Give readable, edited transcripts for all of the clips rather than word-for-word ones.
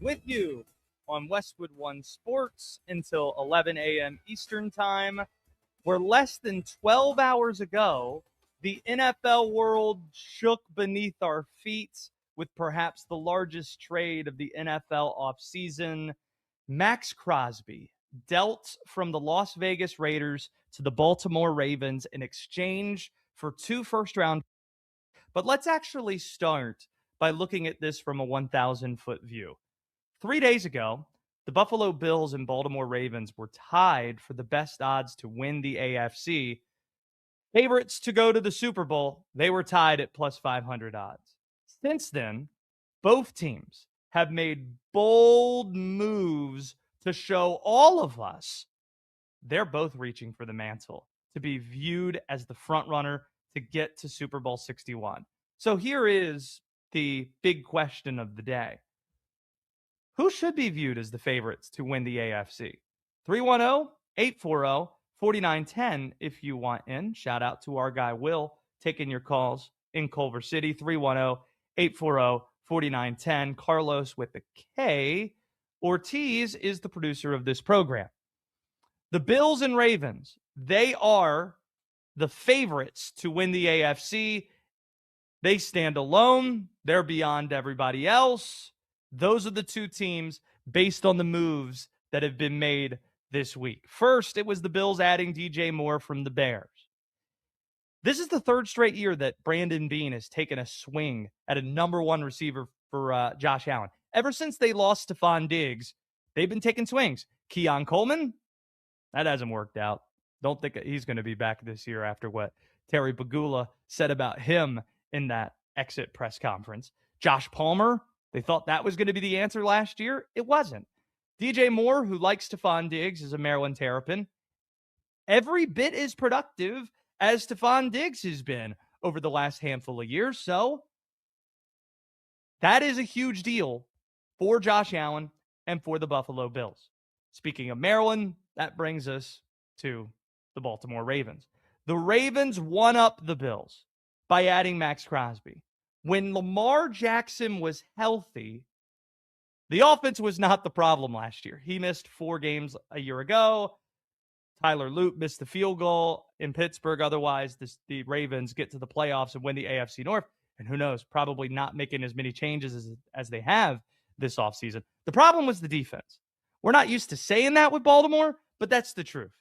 with you on Westwood One Sports until 11 a.m. Eastern Time, where less than 12 hours ago, the NFL world shook beneath our feet with perhaps the largest trade of the NFL offseason. Maxx Crosby dealt from the Las Vegas Raiders to the Baltimore Ravens in exchange for 2 first-round. But let's actually start by looking at this from a 1,000-foot view. 3 days ago, the Buffalo Bills and Baltimore Ravens were tied for the best odds to win the AFC. Favorites to go to the Super Bowl, they were tied at plus 500 odds. Since then, both teams have made bold moves to show all of us they're both reaching for the mantle to be viewed as the front runner to get to Super Bowl 61. So here is the big question of the day. Who should be viewed as the favorites to win the AFC? 310-840-4910 if you want in. Shout out to our guy Will taking your calls in Culver City. 310-840-4910. Carlos with a K. Ortiz is the producer of this program. The Bills and Ravens, they are the favorites to win the AFC. They stand alone. They're beyond everybody else. Those are the two teams based on the moves that have been made this week. First, it was the Bills adding DJ Moore from the Bears. This is the third straight year that Brandon Beane has taken a swing at a number one receiver for Josh Allen. Ever since they lost Stephon Diggs, they've been taking swings. Keon Coleman, that hasn't worked out. Don't think he's going to be back this year after what Terry Pegula said about him in that exit press conference. Josh Palmer, they thought that was going to be the answer last year. It wasn't. DJ Moore, who likes Stephon Diggs, is a Maryland Terrapin. Every bit as productive as Stephon Diggs has been over the last handful of years. So that is a huge deal for Josh Allen and for the Buffalo Bills. Speaking of Maryland, that brings us to the Baltimore Ravens. The Ravens won up the Bills by adding Maxx Crosby. When Lamar Jackson was healthy, the offense was not the problem last year. He missed 4 games a year ago. Tyler Loop missed the field goal in Pittsburgh. Otherwise, the Ravens get to the playoffs and win the AFC North. And who knows, probably not making as many changes as they have this offseason. The problem was the defense. We're not used to saying that with Baltimore, but that's the truth.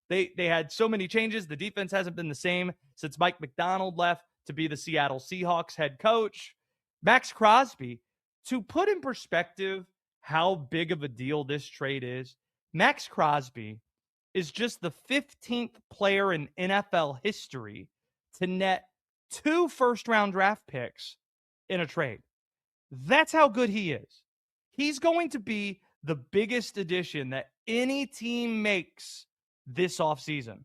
They had so many changes. The defense hasn't been the same since Mike McDonald left to be the Seattle Seahawks head coach. Maxx Crosby, to put in perspective how big of a deal this trade is, Maxx Crosby is just the 15th player in NFL history to net 2 first-round draft picks in a trade. That's how good he is. He's going to be the biggest addition that any team makes this offseason.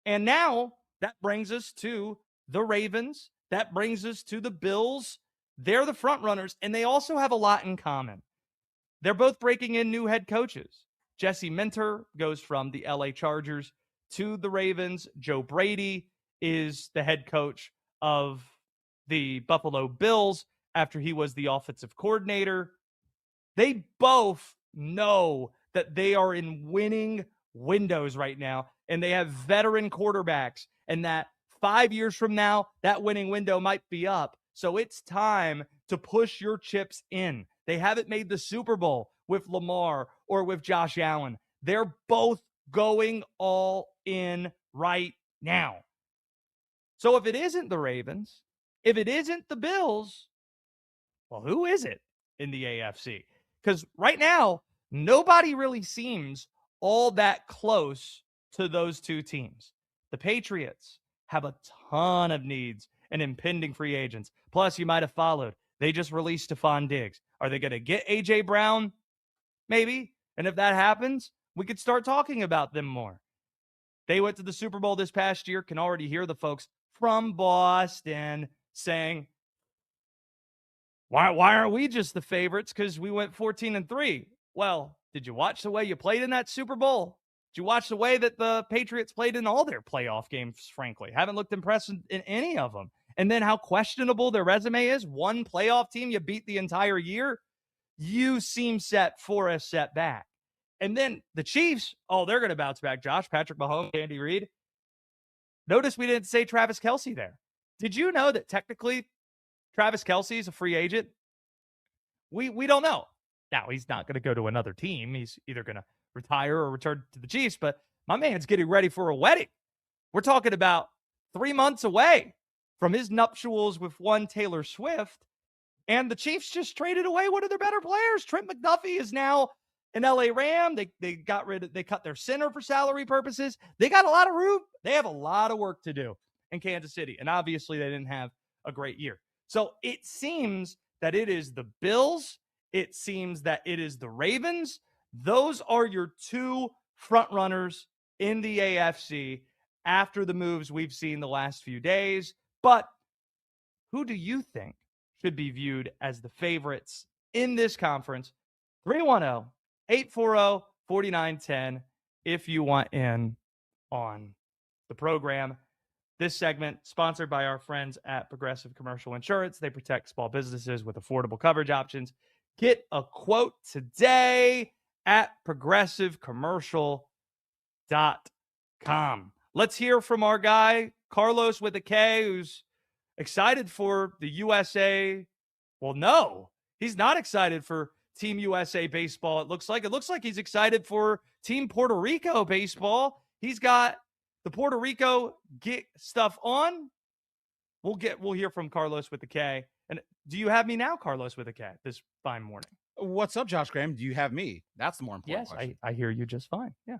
And now that brings us to the Ravens. That brings us to the Bills. They're the front runners, and they also have a lot in common. They're both breaking in new head coaches. Jesse Minter goes from the LA Chargers to the Ravens. Joe Brady is the head coach of the Buffalo Bills after he was the offensive coordinator. They both know that they are in winning windows right now, and they have veteran quarterbacks, and that 5 years from now, that winning window might be up. So it's time to push your chips in. They haven't made the Super Bowl with Lamar or with Josh Allen. They're both going all in right now. So if it isn't the Ravens, if it isn't the Bills, well, who is it in the AFC? Because right now, nobody really seems all that close to those two teams. The Patriots have a ton of needs and impending free agents. Plus, you might have followed, they just released Stephon Diggs. Are they going to get A.J. Brown? Maybe. And if that happens, we could start talking about them more. They went to the Super Bowl this past year. Can already hear the folks from Boston saying, why aren't we just the favorites? Because we went 14-3. Well, did you watch the way you played in that Super Bowl? Did you watch the way that the Patriots played in all their playoff games, frankly? Haven't looked impressive in any of them. And then how questionable their resume is. One playoff team you beat the entire year. you seem set for a setback. And then the Chiefs, they're going to bounce back. Josh, Patrick Mahomes, Andy Reid. Notice we didn't say Travis Kelce there. Did you know that technically Travis Kelce is a free agent? We don't know. Now, he's not going to go to another team. He's either going to retire or return to the Chiefs, but my man's getting ready for a wedding. We're talking about 3 months away from his nuptials with one Taylor Swift, and the Chiefs just traded away one of their better players. Trent McDuffie is now an LA Ram. They cut their center for salary purposes. They got a lot of room. They have a lot of work to do in Kansas City, and obviously they didn't have a great year. So it seems that it is the Bills. It seems that it is the Ravens. Those are your two front runners in the AFC after the moves we've seen the last few days. But who do you think should be viewed as the favorites in this conference? 310-840-4910 if you want in on the program. This segment sponsored by our friends at Progressive Commercial Insurance. They protect small businesses with affordable coverage options. Get a quote today at progressivecommercial.com. Let's hear from our guy, Carlos with a K, who's excited for the USA. Well, no, he's not excited for Team USA baseball. It looks like he's excited for Team Puerto Rico baseball. He's got the Puerto Rico get stuff on. We'll hear from Carlos with the K. And do you have me now, Carlos with a K, this fine morning? What's up, Josh Graham? Do you have me? That's the more important question. Yes, I hear you just fine. Yeah.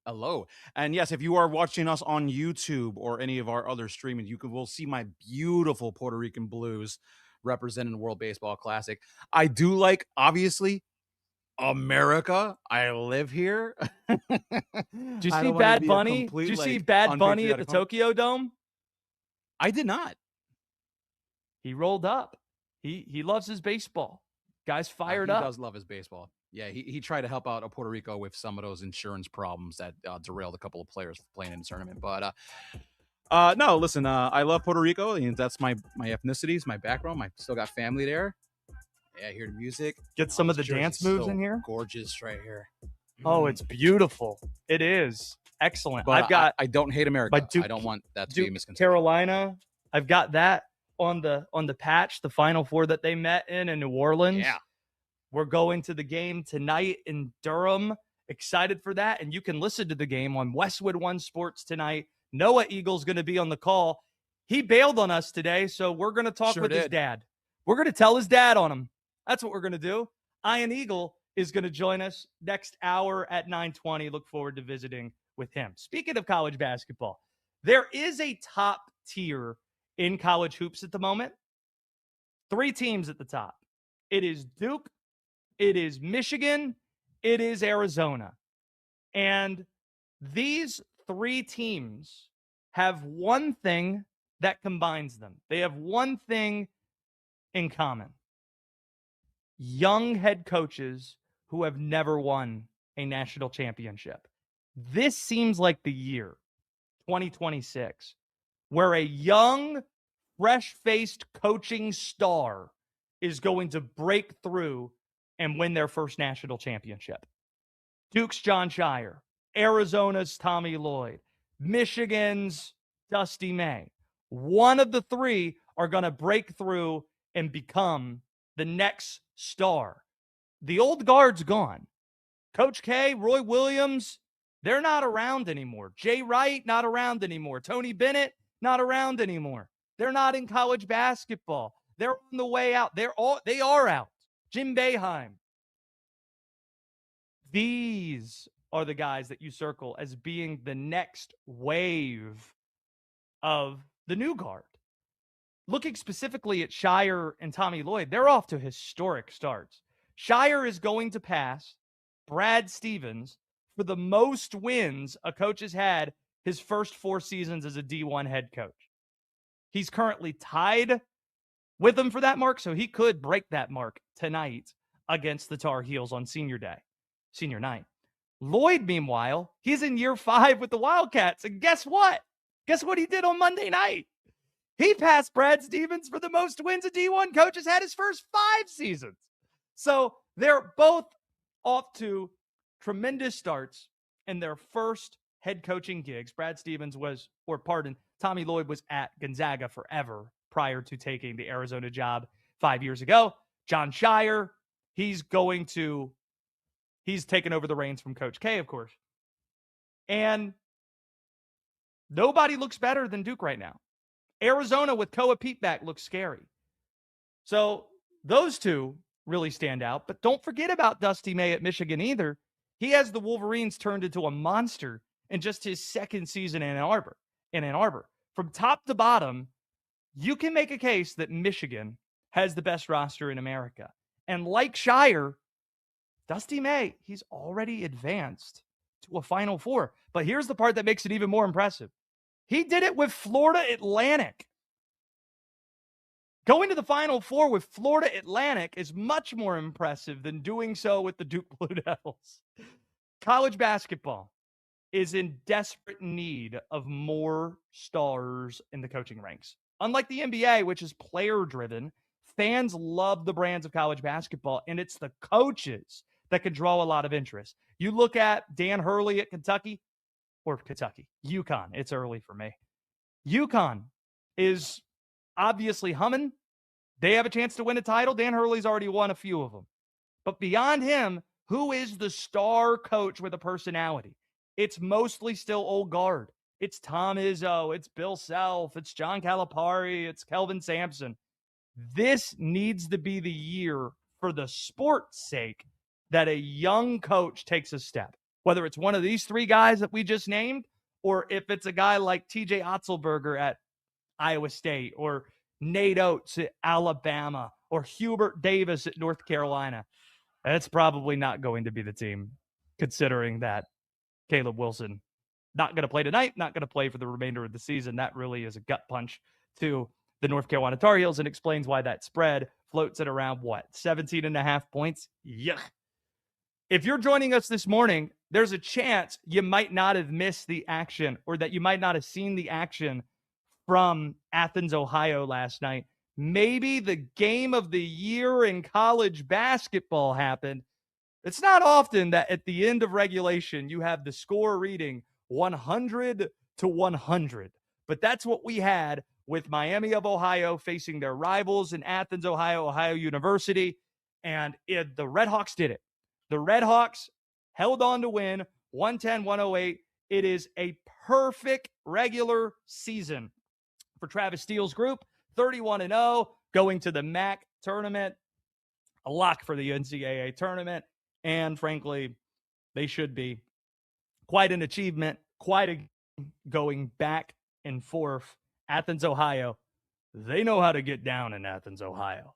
Hello. And yes, if you are watching us on YouTube or any of our other streaming, will see my beautiful Puerto Rican blues representing the World Baseball Classic. I do like, obviously, America. I live here. Did you see Bad Bunny? Did you see Bad Bunny at the Tokyo Dome? I did not. He rolled up. He loves his baseball. Guy's fired up. He does love his baseball. Yeah, he tried to help out Puerto Rico with some of those insurance problems that derailed a couple of players playing in the tournament. But no, listen, I love Puerto Rico. That's my ethnicities, my background. I still got family there. Yeah, I hear the music. Get some of the dance moves in here. Gorgeous right here. Oh, it's beautiful. It is. Excellent. But I don't hate America. I don't want that to be misconceived. Carolina, I've got that on the patch, the Final Four that they met in New Orleans. Yeah. We're going to the game tonight in Durham. Excited for that. And you can listen to the game on Westwood One Sports tonight. Noah Eagle's going to be on the call. He bailed on us today, so we're going to talk with his dad. We're going to tell his dad on him. That's what we're going to do. Ian Eagle is going to join us next hour at 9:20. Look forward to visiting with him. Speaking of college basketball, there is a top tier in college hoops at the moment. 3 teams at the top. It is Duke, it is Michigan, it is Arizona. And these 3 teams have one thing that combines them. They have one thing in common. Young head coaches who have never won a national championship. This seems like the year, 2026, where a young, fresh-faced coaching star is going to break through and win their first national championship. Duke's John Shire, Arizona's Tommy Lloyd, Michigan's Dusty May. One of the 3 are going to break through and become the next star. The old guard's gone. Coach K, Roy Williams, they're not around anymore. Jay Wright, not around anymore. Tony Bennett, not around anymore. They're not in college basketball. They're on the way out. They are out. Jim Boeheim. These are the guys that you circle as being the next wave of the new guard. Looking specifically at Shire and Tommy Lloyd, they're off to historic starts. Shire is going to pass Brad Stevens for the most wins a coach has had his first 4 seasons as a D1 head coach. He's currently tied with him for that mark, so he could break that mark tonight against the Tar Heels on senior night. Lloyd, meanwhile, he's in year 5 with the Wildcats, and guess what? Guess what he did on Monday night? He passed Brad Stevens for the most wins a D1 coach has had his first 5 seasons. So they're both off to tremendous starts in their first head coaching gigs. Tommy Lloyd was at Gonzaga forever prior to taking the Arizona job 5 years ago. John Shire, he's taken over the reins from Coach K, of course. And nobody looks better than Duke right now. Arizona with Koa Pete back looks scary. So those two really stand out. But don't forget about Dusty May at Michigan either. He has the Wolverines turned into a monster in just his second season in Ann Arbor. From top to bottom, you can make a case that Michigan has the best roster in America. And like Shire, Dusty May, he's already advanced to a Final Four. But here's the part that makes it even more impressive. He did it with Florida Atlantic. Going to the Final Four with Florida Atlantic is much more impressive than doing so with the Duke Blue Devils. College basketball is in desperate need of more stars in the coaching ranks. Unlike the NBA, which is player-driven, fans love the brands of college basketball, and it's the coaches that can draw a lot of interest. You look at Dan Hurley at UConn. It's early for me. UConn is obviously humming. They have a chance to win a title. Dan Hurley's already won a few of them. But beyond him, who is the star coach with a personality? It's mostly still old guard. It's Tom Izzo. It's Bill Self. It's John Calipari. It's Kelvin Sampson. This needs to be the year, for the sport's sake, that a young coach takes a step. Whether it's one of these three guys that we just named, or if it's a guy like TJ Otzelberger at Iowa State, or Nate Oates at Alabama, or Hubert Davis at North Carolina. That's probably not going to be the team, considering that Caleb Wilson not going to play tonight, not going to play for the remainder of the season. That really is a gut punch to the North Carolina Tar Heels and explains why that spread floats at around, 17.5 points? Yuck. If you're joining us this morning, there's a chance you might not have missed the action, or that you might not have seen the action from Athens, Ohio last night. Maybe the game of the year in college basketball happened. It's not often that at the end of regulation, you have the score reading 100-100. But that's what we had with Miami of Ohio facing their rivals in Athens, Ohio, Ohio University. And the Red Hawks did it. The Red Hawks held on to win 110-108. It is a perfect regular season for Travis Steele's group, 31-0, going to the MAC tournament, a lock for the NCAA tournament, and frankly, they should be. Quite an achievement, going back and forth. Athens, Ohio, they know how to get down in Athens, Ohio.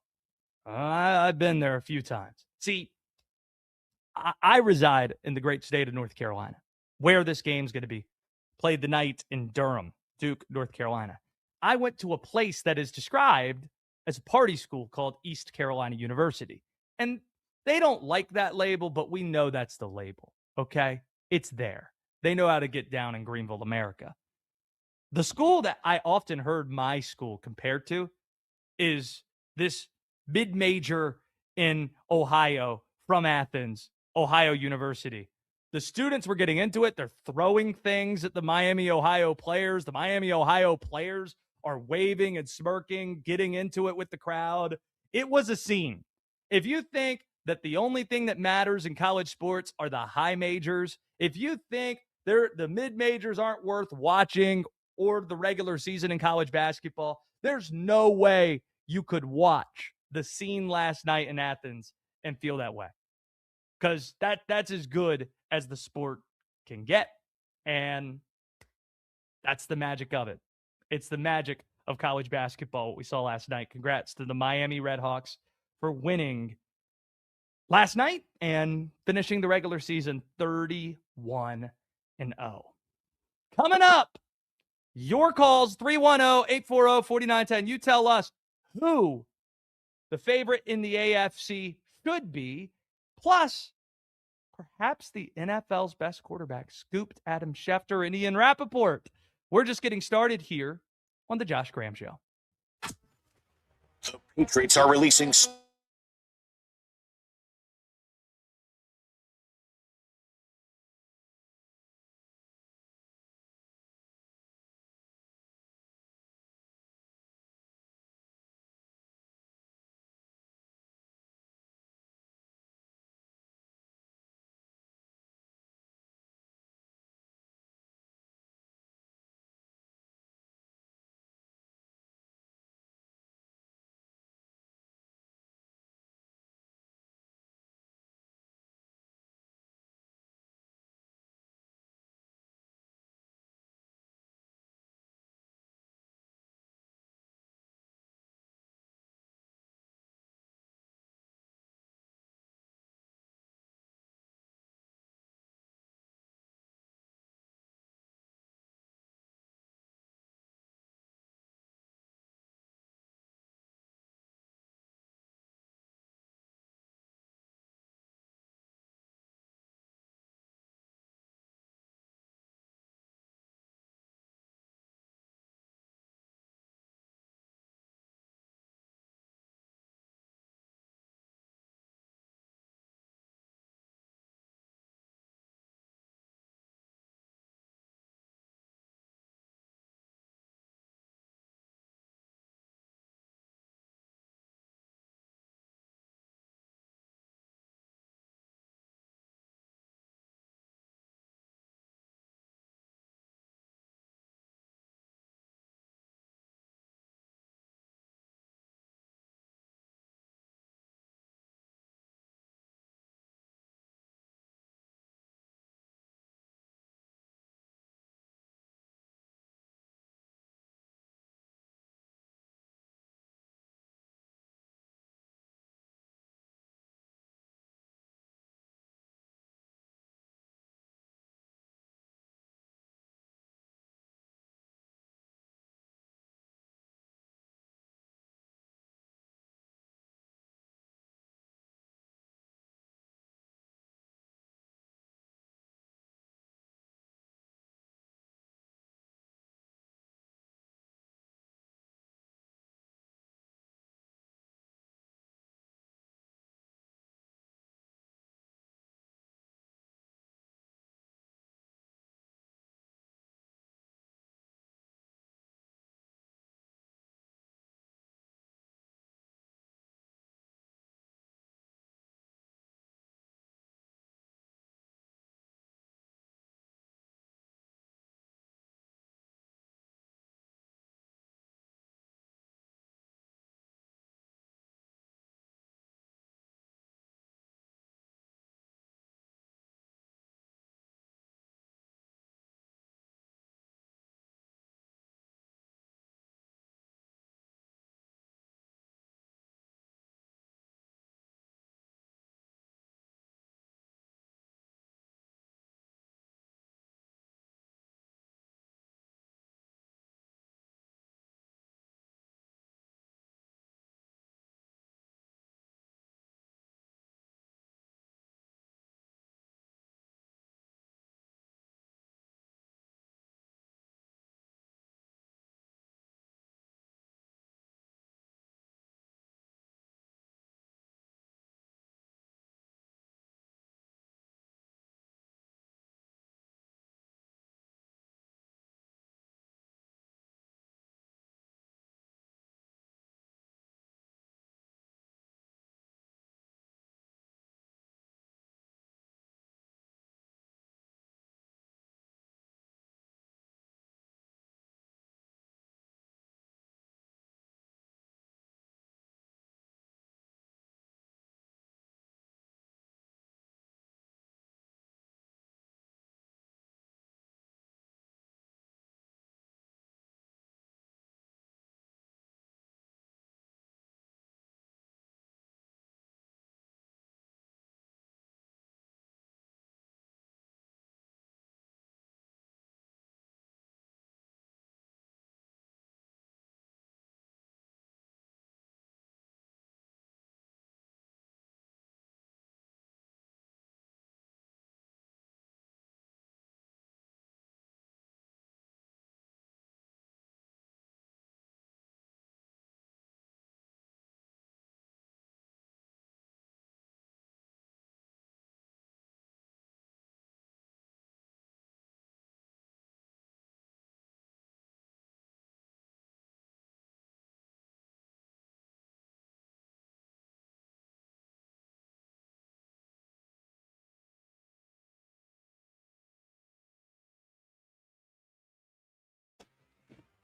I've been there a few times. See, I reside in the great state of North Carolina, where this game's going to be played the night in Durham, Duke, North Carolina. I went to a place that is described as a party school called East Carolina University. And they don't like that label, but we know that's the label, okay? It's there. They know how to get down in Greenville, America. The school that I often heard my school compared to is this mid-major in Ohio from Athens, Ohio University. The students were getting into it. They're throwing things at the Miami, Ohio players. The Miami, Ohio players are waving and smirking, getting into it with the crowd. It was a scene. If you think that the only thing that matters in college sports are the high majors, if you think the mid-majors aren't worth watching, or the regular season in college basketball, there's no way you could watch the scene last night in Athens and feel that way. Because that's as good as the sport can get. And that's the magic of it. It's the magic of college basketball, what we saw last night. Congrats to the Miami Redhawks for winning last night and finishing the regular season 31-0. Coming up, your calls, 310-840-4910. You tell us who the favorite in the AFC should be. Plus, perhaps the NFL's best quarterback scooped Adam Schefter and Ian Rappaport. We're just getting started here on the Josh Graham Show. The Patriots are releasing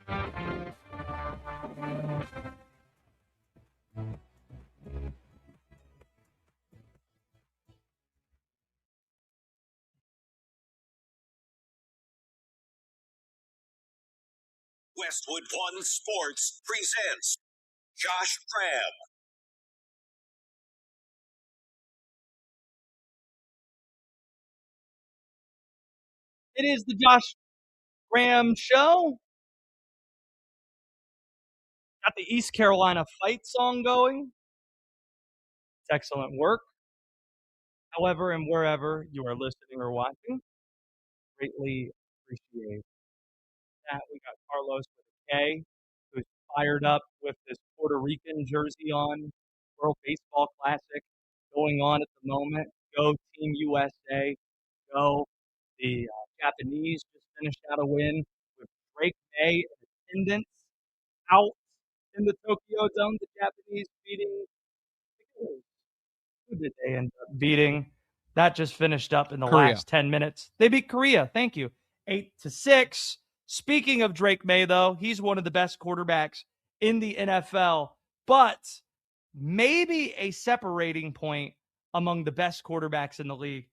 Westwood One Sports presents Josh Graham. It is the Josh Graham Show. Got the East Carolina fight song going. It's excellent work. However, and wherever you are listening or watching, greatly appreciate that. We got Carlos with a K, who's fired up with this Puerto Rican jersey on. World Baseball Classic going on at the moment. Go Team USA. Go. The Japanese just finished out a win with Drake May in attendance out in the Tokyo Dome. The Japanese beating, who did they end up beating? That just finished up in the Korea. last 10 minutes. They beat Korea. Thank you. 8-6. Speaking of Drake May, though, he's one of the best quarterbacks in the NFL, but maybe a separating point among the best quarterbacks in the league.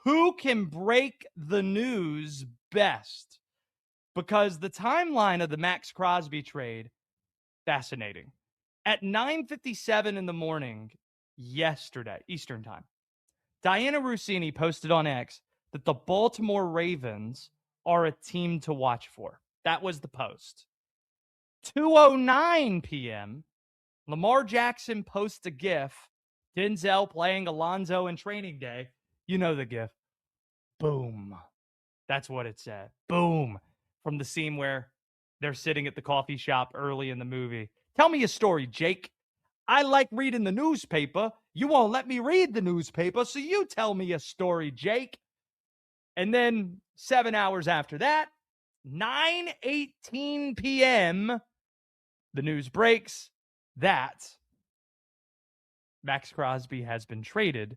Who can break the news best? Because the timeline of the Maxx Crosby trade, fascinating. At 9:57 in the morning yesterday, Eastern time, Diana Rossini posted on X that the Baltimore Ravens are a team to watch for. That was the post. 2:09 p.m., Lamar Jackson posts a GIF. Denzel playing Alonzo in training day. You know the GIF. Boom. That's what it said. Boom. From the scene where they're sitting at the coffee shop early in the movie. Tell me a story, Jake. I like reading the newspaper. You won't let me read the newspaper, so you tell me a story, Jake. And then 7 hours after that, 9:18 p.m., the news breaks that Maxx Crosby has been traded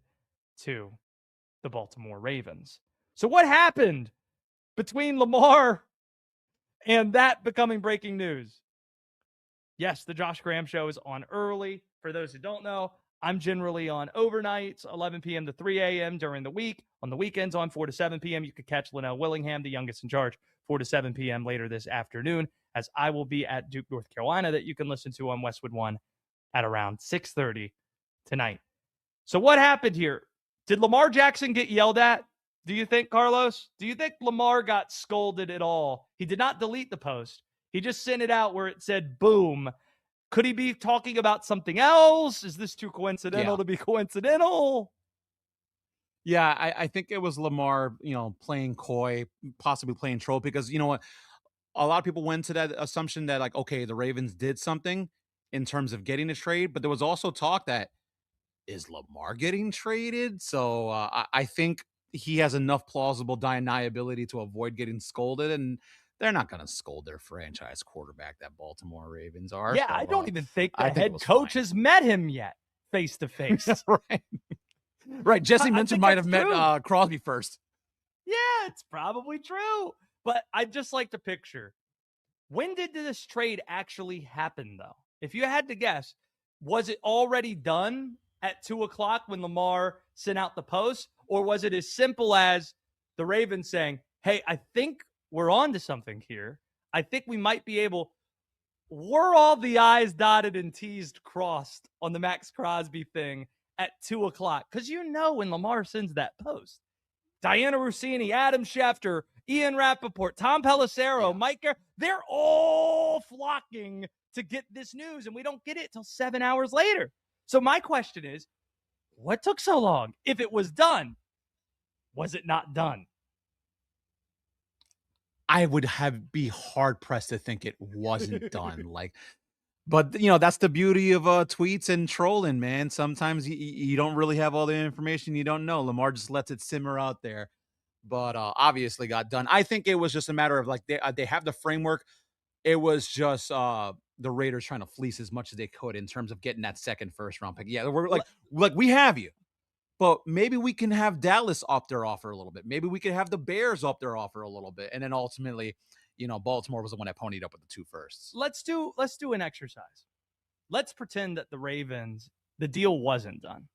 to the Baltimore Ravens. So what happened between Lamar and that becoming breaking news? Yes, the Josh Graham Show is on early. For those who don't know, I'm generally on overnights, 11 p.m. to 3 a.m. during the week. On the weekends, on 4 to 7 p.m., you could catch Linnell Willingham, the youngest in charge, 4 to 7 p.m. later this afternoon, as I will be at Duke, North Carolina, that you can listen to on Westwood One at around 6:30 tonight. So what happened here? Did Lamar Jackson get yelled at? Do you think, Carlos? Do you think Lamar got scolded at all? He did not delete the post. He just sent it out where it said, boom. Could he be talking about something else? Is this too coincidental to be coincidental? Yeah, I think it was Lamar, playing coy, possibly playing troll, because you know what? A lot of people went to that assumption that, like, okay, the Ravens did something in terms of getting a trade, but there was also talk that, is Lamar getting traded? So I think he has enough plausible deniability to avoid getting scolded, and they're not going to scold their franchise quarterback, that Baltimore Ravens are. Yeah, So, I don't even think the I think it head was coach fine. has met him yet, face to face. Right. Right. Jesse Minter think might that's have true. met Crosby first. Yeah, it's probably true. But I'd just like to picture, when did this trade actually happen, though? If you had to guess, was it already done at 2 o'clock when Lamar sent out the post? Or was it as simple as the Ravens saying, hey, I think we're on to something here. I think we might be able. Were all the I's dotted and T's crossed on the Maxx Crosby thing at 2 o'clock? Because you know when Lamar sends that post, Diana Rossini, Adam Schefter, Ian Rappaport, Tom Pelissero, Mike, they're all flocking to get this news, and we don't get it till 7 hours later. So my question is, what took so long? If it was done, was it not done? I would be hard pressed to think it wasn't done. But that's the beauty of tweets and trolling, man. Sometimes you don't really have all the information. You don't know. Lamar just lets it simmer out there, but obviously got done. I think it was just a matter of, like, they have the framework. It was just the Raiders trying to fleece as much as they could in terms of getting that second first round pick. Yeah, we're like we have you. But maybe we can have Dallas up their offer a little bit. Maybe we can have the Bears up their offer a little bit. And then ultimately, Baltimore was the one that ponied up with the 2 firsts. Let's do an exercise. Let's pretend that the Ravens, the deal wasn't done.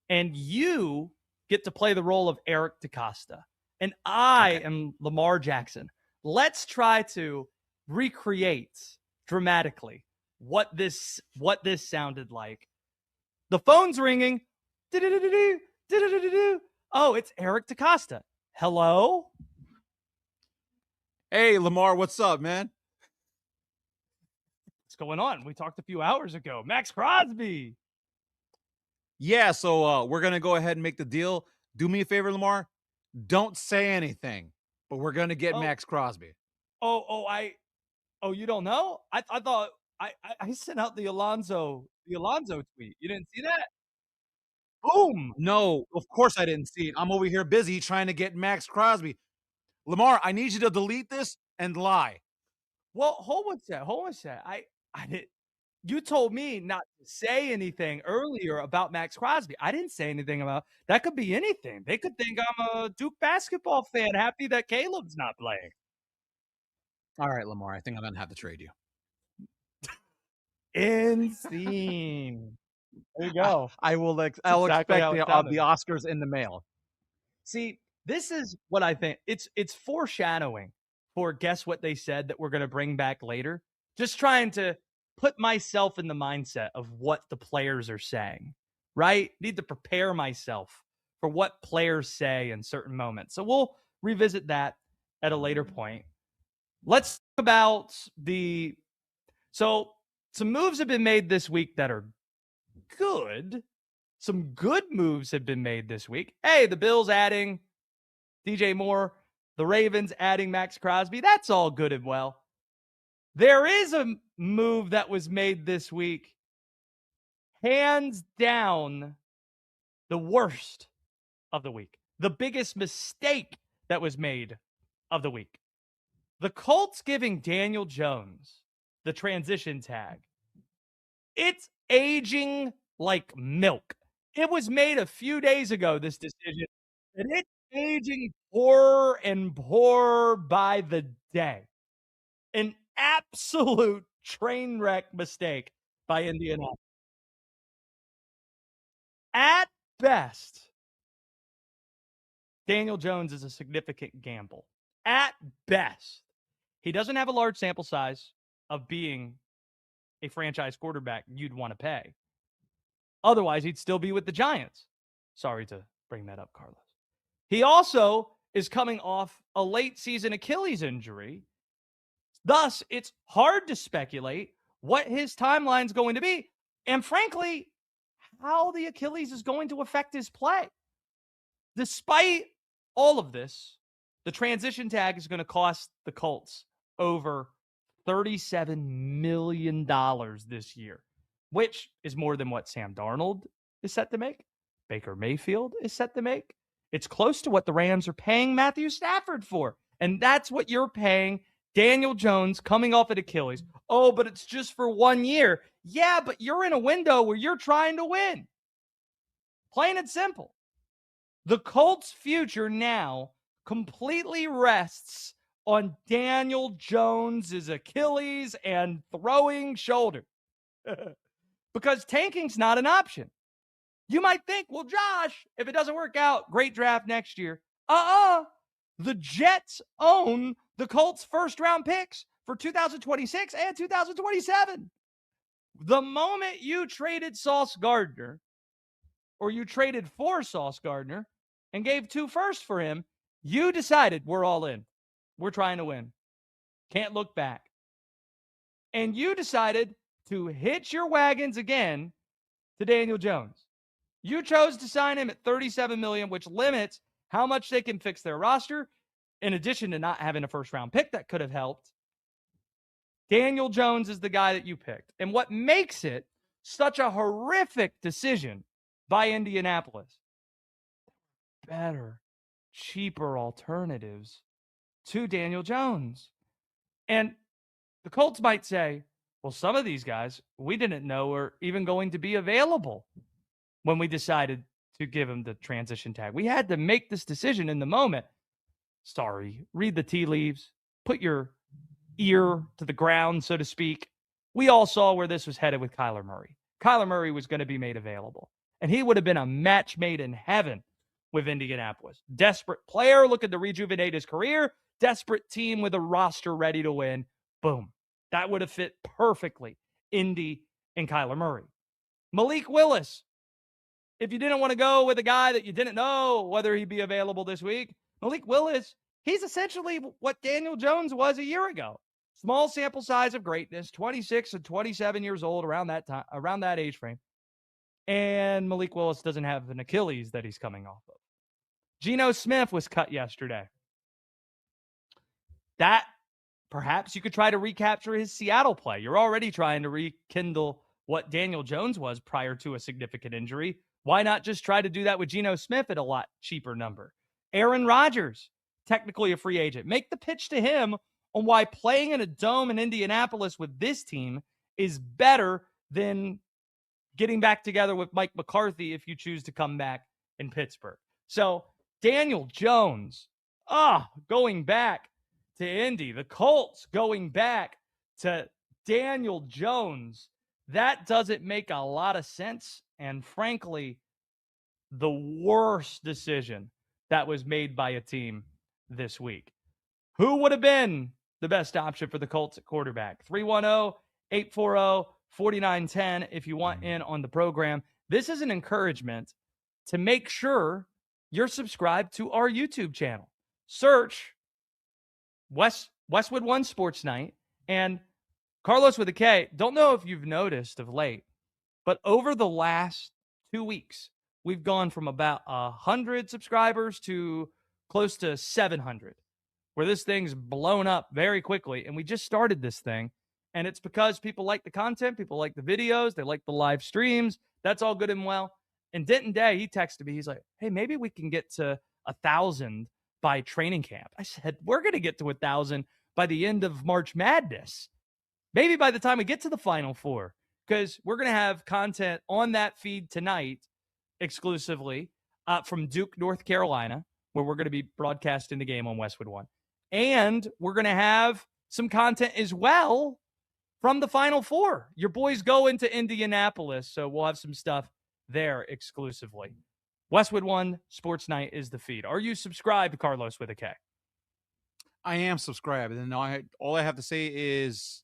And you get to play the role of Eric DeCosta. And I am Lamar Jackson. Let's try to recreate dramatically what this sounded like. The phone's ringing. Oh, it's Eric DeCosta. Hello? Hey, Lamar, what's up, man? What's going on? We talked a few hours ago. Maxx Crosby. Yeah, so we're going to go ahead and make the deal. Do me a favor, Lamar. Don't say anything, but we're going to get Maxx Crosby. You don't know? I thought I sent out the Alonzo tweet. You didn't see that? Boom. No, of course I didn't see it. I'm over here busy trying to get Maxx Crosby. Lamar, I need you to delete this and lie. Well, hold on a sec. I did. You told me not to say anything earlier about Maxx Crosby. I didn't say anything about that. Could be anything. They could think I'm a Duke basketball fan, happy that Caleb's not playing. All right, Lamar, I think I'm gonna have to trade you. Insane. There you go. I'll exactly expect the Oscars in the mail. See, this is what I think. It's foreshadowing for guess what they said that we're going to bring back later. Just trying to put myself in the mindset of what the players are saying, right? Need to prepare myself for what players say in certain moments. So we'll revisit that at a later point. Let's talk about some moves have been made this week that are good. Some good moves have been made this week. Hey, the Bills adding DJ Moore, the Ravens adding Maxx Crosby. That's all good and well. There is a move that was made this week, hands down, the worst of the week. The biggest mistake that was made of the week. The Colts giving Daniel Jones the transition tag. It's aging like milk. It was made a few days ago, this decision, and it's aging poorer and poorer by the day. An absolute train wreck mistake by Indianapolis. At best, Daniel Jones is a significant gamble. At best, he doesn't have a large sample size of being a franchise quarterback you'd want to pay. Otherwise, he'd still be with the Giants. Sorry to bring that up, Carlos. He also is coming off a late season Achilles injury. Thus, it's hard to speculate what his timeline's going to be. And frankly, how the Achilles is going to affect his play. Despite all of this, the transition tag is going to cost the Colts over $37 million this year, which is more than what Sam Darnold is set to make, Baker Mayfield is set to make. It's close to what the Rams are paying Matthew Stafford for. And that's what you're paying Daniel Jones coming off an Achilles. Oh, but it's just for 1 year. Yeah, but you're in a window where you're trying to win. Plain and simple. The Colts' future now completely rests on Daniel Jones's Achilles and throwing shoulder. Because tanking's not an option. You might think, well, Josh, if it doesn't work out, great draft next year. The Jets own the Colts' first-round picks for 2026 and 2027. The moment you traded Sauce Gardner, or you traded for Sauce Gardner and gave 2 firsts for him, you decided we're all in. We're trying to win. Can't look back. And you decided to hitch your wagons again to Daniel Jones. You chose to sign him at $37 million, which limits how much they can fix their roster, in addition to not having a first-round pick that could have helped. Daniel Jones is the guy that you picked. And what makes it such a horrific decision by Indianapolis, better, cheaper alternatives to Daniel Jones. And the Colts might say, well, some of these guys we didn't know were even going to be available when we decided to give him the transition tag. We had to make this decision in the moment. Sorry, read the tea leaves. Put your ear to the ground, so to speak, we all saw where this was headed with Kyler Murray. Kyler Murray was going to be made available, and he would have been a match made in heaven with Indianapolis. Desperate player looking to rejuvenate his career, desperate team with a roster ready to win. Boom. That would have fit perfectly. Indy and Kyler Murray. Malik Willis. If you didn't want to go with a guy that you didn't know whether he'd be available this week, Malik Willis, he's essentially what Daniel Jones was a year ago. Small sample size of greatness, 26 and 27 years old, around that time, around that age frame. And Malik Willis doesn't have an Achilles that he's coming off of. Geno Smith was cut yesterday. That perhaps you could try to recapture his Seattle play. You're already trying to rekindle what Daniel Jones was prior to a significant injury. Why not just try to do that with Geno Smith at a lot cheaper number? Aaron Rodgers, technically a free agent. Make the pitch to him on why playing in a dome in Indianapolis with this team is better than getting back together with Mike McCarthy if you choose to come back in Pittsburgh. So Daniel Jones, going back to Indy. The Colts going back to Daniel Jones. That doesn't make a lot of sense. And frankly, the worst decision that was made by a team this week. Who would have been the best option for the Colts at quarterback? 310-840-4910 if you want in on the program. This is an encouragement to make sure you're subscribed to our YouTube channel. Search Westwood One Sports Night and Carlos with a K. Don't know if you've noticed of late, but over the last 2 weeks, we've gone from about 100 subscribers to close to 700, where this thing's blown up very quickly. And we just started this thing, and it's because people like the content, people like the videos, they like the live streams. That's all good and well. And Denton Day, he texted me. He's like, hey, maybe we can get to 1,000 by training camp. I said, we're going to get to 1,000 by the end of March Madness. Maybe by the time we get to the Final Four, because we're going to have content on that feed tonight exclusively from Duke, North Carolina, where we're going to be broadcasting the game on Westwood One. And we're going to have some content as well from the Final Four. Your boys go into Indianapolis, so we'll have some stuff there exclusively. Westwood One Sports Night is the feed. Are you subscribed, Carlos with a K? I am subscribed, and all I have to say is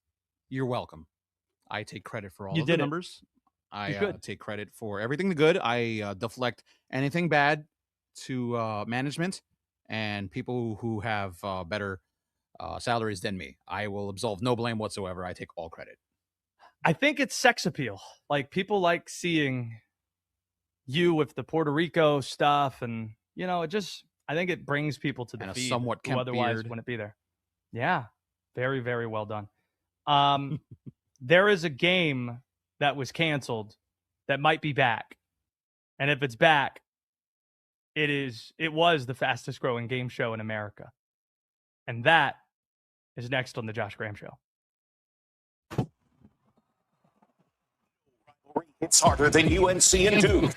you're welcome. I take credit for all of the numbers. I take credit for everything good. I deflect anything bad to management and people who have better salaries than me. I will absolve no blame whatsoever. I take all credit. I think it's sex appeal. Like, people like seeing you with the Puerto Rico stuff, and I think it brings people to the and feed a somewhat who otherwise beard. wouldn't be there. Yeah, very, very well done. There is a game that was canceled that might be back, and if it's back, it was the fastest growing game show in America, and that is next on the Josh Graham Show. It's harder than UNC and Duke.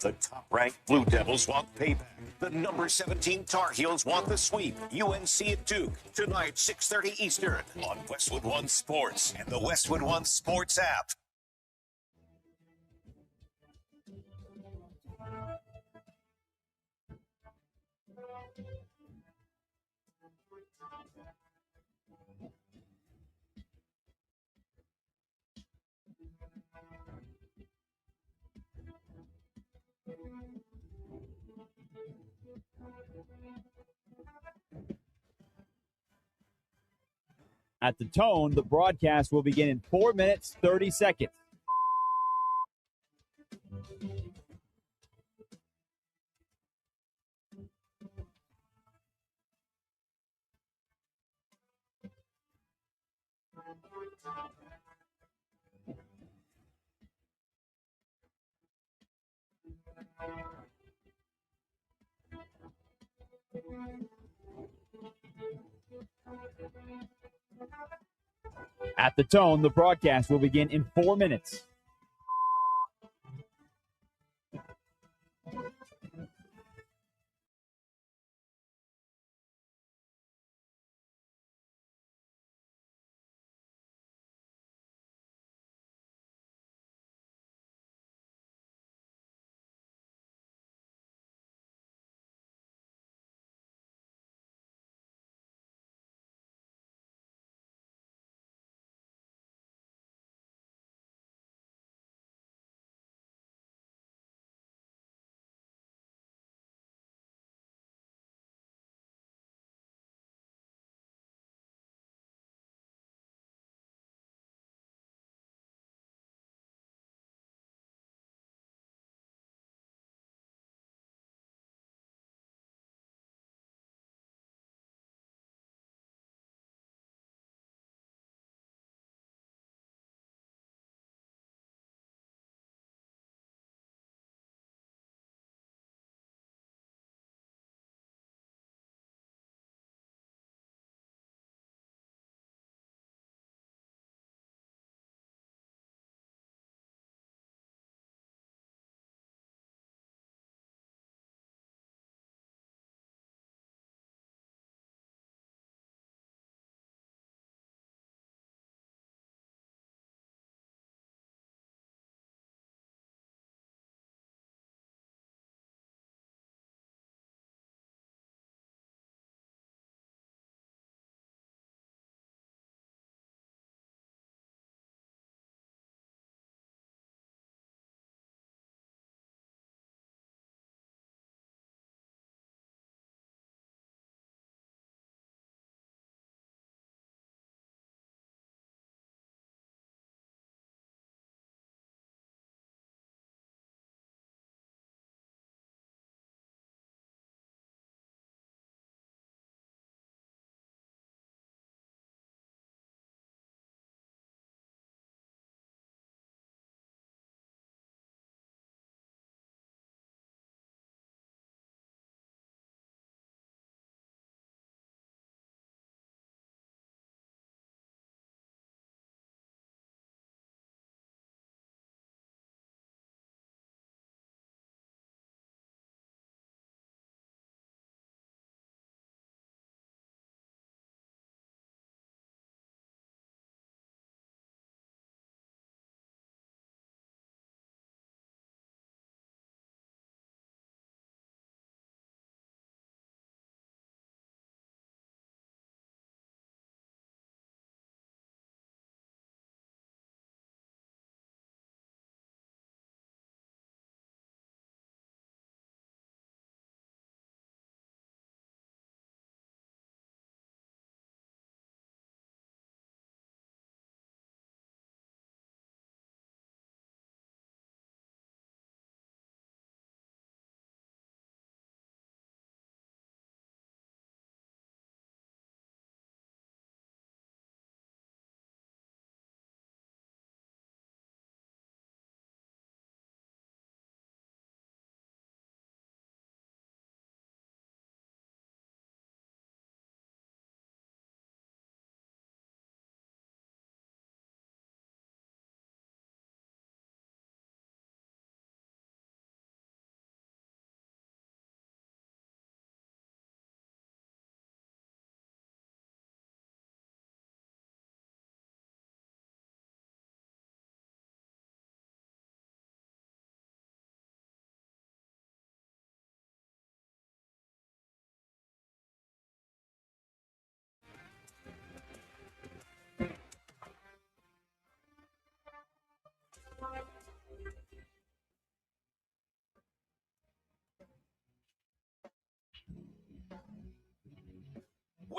The top-ranked Blue Devils want payback. The number 17 Tar Heels want the sweep. UNC at Duke, tonight, 6:30 Eastern, on Westwood One Sports and the Westwood One Sports app. At the tone, the broadcast will begin in 4 minutes, 30 seconds. At the tone, the broadcast will begin in 4 minutes.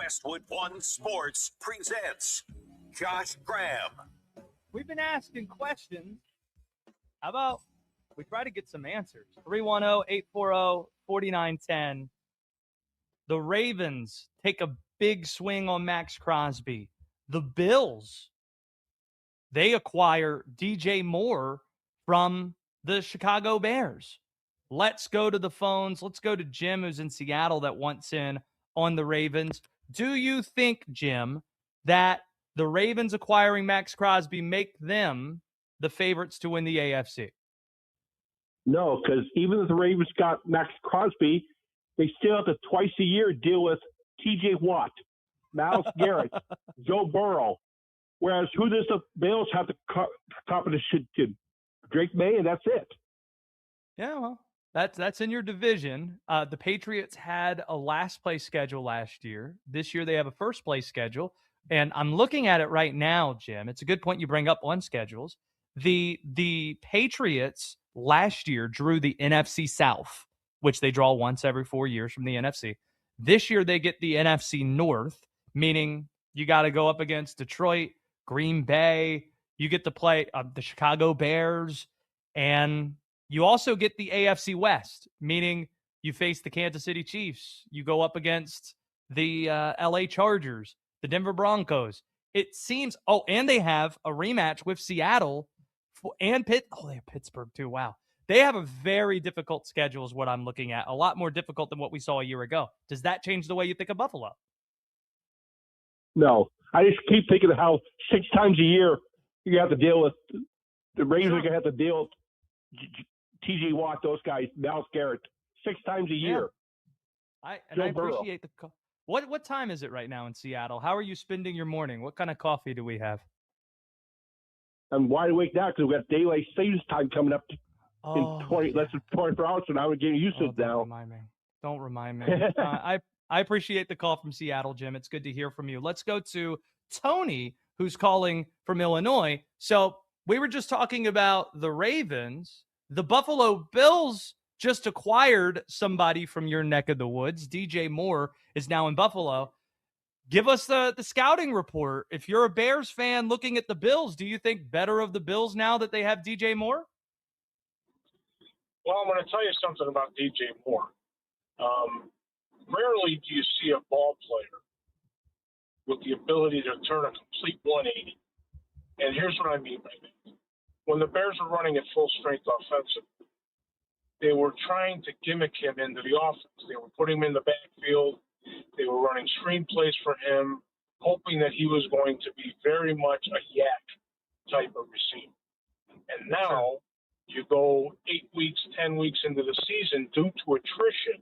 Westwood One Sports presents Josh Graham. We've been asking questions. How about we try to get some answers? 310-840-4910. The Ravens take a big swing on Maxx Crosby. The Bills, they acquire DJ Moore from the Chicago Bears. Let's go to the phones. Let's go to Jim, who's in Seattle, that wants in on the Ravens. Do you think, Jim, that the Ravens acquiring Maxx Crosby make them the favorites to win the AFC? No, because even if the Ravens got Maxx Crosby, they still have to twice a year deal with T.J. Watt, Myles Garrett, Joe Burrow. Whereas who does the Bills have the competition to? Drake May, and that's it. Yeah, well, that's in your division. The Patriots had a last place schedule last year. This year they have a first place schedule. And I'm looking at it right now, Jim. It's a good point you bring up on schedules. The Patriots last year drew the NFC South, which they draw once every 4 years from the NFC. This year they get the NFC North, meaning you got to go up against Detroit, Green Bay. You get to play the Chicago Bears, and you also get the AFC West, meaning you face the Kansas City Chiefs. You go up against the LA Chargers, the Denver Broncos. It seems, and they have a rematch with Seattle and they have Pittsburgh too. Wow. They have a very difficult schedule is what I'm looking at. A lot more difficult than what we saw a year ago. Does that change the way you think of Buffalo? No. I just keep thinking of how 6 times a year you have to deal with the Ravens are going to have to deal with T.J. Watt, those guys, Myles Garrett, 6 times a year. I appreciate the call. What time is it right now in Seattle? How are you spending your morning? What kind of coffee do we have? I'm wide awake now because we've got daylight savings time coming up in less than 24 hours, so now we're getting used to it now. Don't remind me. I appreciate the call from Seattle, Jim. It's good to hear from you. Let's go to Tony, who's calling from Illinois. So we were just talking about the Ravens. The Buffalo Bills just acquired somebody from your neck of the woods. DJ Moore is now in Buffalo. Give us the scouting report. If you're a Bears fan looking at the Bills, do you think better of the Bills now that they have DJ Moore? Well, I'm going to tell you something about DJ Moore. Rarely do you see a ball player with the ability to turn a complete 180. And here's what I mean by that. When the Bears were running at full strength offensively, they were trying to gimmick him into the offense. They were putting him in the backfield. They were running screenplays for him, hoping that he was going to be very much a yak type of receiver. And now you go 8 weeks, 10 weeks into the season due to attrition,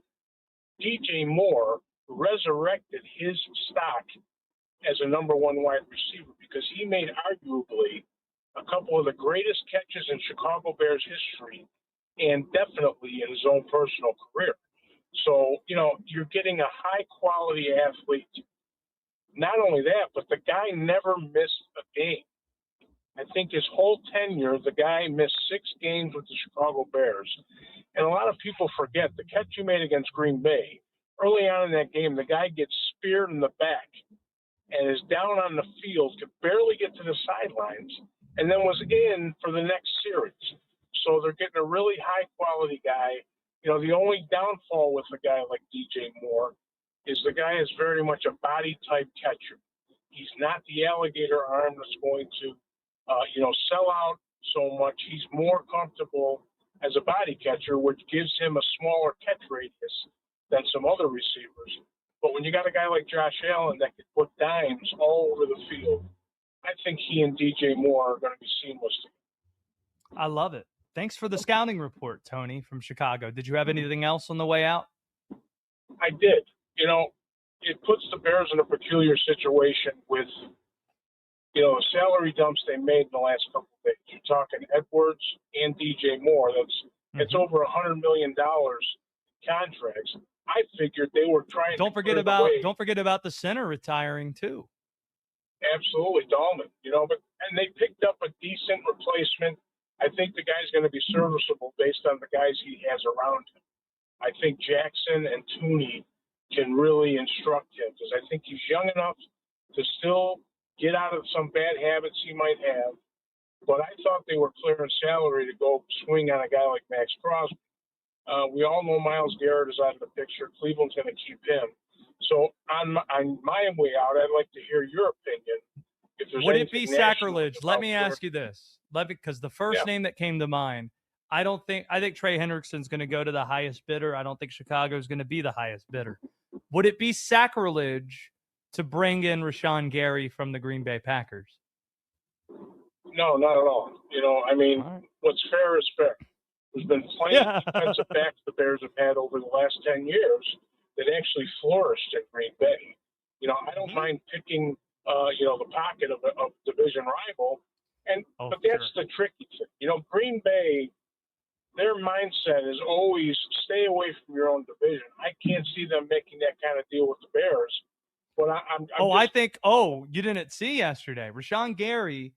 DJ Moore resurrected his stock as a number one wide receiver because he made arguably a couple of the greatest catches in Chicago Bears history and definitely in his own personal career. So, you're getting a high-quality athlete. Not only that, but the guy never missed a game. I think his whole tenure, the guy missed 6 games with the Chicago Bears. And a lot of people forget the catch he made against Green Bay. Early on in that game, the guy gets speared in the back and is down on the field, could barely get to the sidelines, and then was in for the next series. So they're getting a really high-quality guy. The only downfall with a guy like DJ Moore is the guy is very much a body-type catcher. He's not the alligator arm that's going to, sell out so much. He's more comfortable as a body catcher, which gives him a smaller catch radius than some other receivers. But when you got a guy like Josh Allen that can put dimes all over the field, I think he and DJ Moore are going to be seamless together. I love it. Thanks for the scouting report, Tony, from Chicago. Did you have anything else on the way out? I did. It puts the Bears in a peculiar situation with, the salary dumps they made in the last couple of days. You're talking Edwards and DJ Moore. It's over $100 million contracts. I figured they were trying. Don't forget about the center retiring too. Absolutely, Dahlman. And they picked up a decent replacement. I think the guy's going to be serviceable based on the guys he has around him. I think Jackson and Tooney can really instruct him, because I think he's young enough to still get out of some bad habits he might have. But I thought they were clearing salary to go swing on a guy like Maxx Crosby. We all know Myles Garrett is out of the picture. Cleveland's going to keep him. So on my way out, I'd like to hear your opinion. If there's Would it be anything sacrilege? national Let me about ask you this. Because the first name that came to mind, I think Trey Hendrickson's going to go to the highest bidder. I don't think Chicago's going to be the highest bidder. Would it be sacrilege to bring in Rashawn Gary from the Green Bay Packers? No, not at all. What's fair is fair. There's been plenty of defensive backs the Bears have had over the last 10 years that actually flourished in Green Bay. I don't mind picking, the pocket of a division rival. But that's the tricky thing. Green Bay, their mindset is always stay away from your own division. I can't see them making that kind of deal with the Bears. But you didn't see yesterday. Rashawn Gary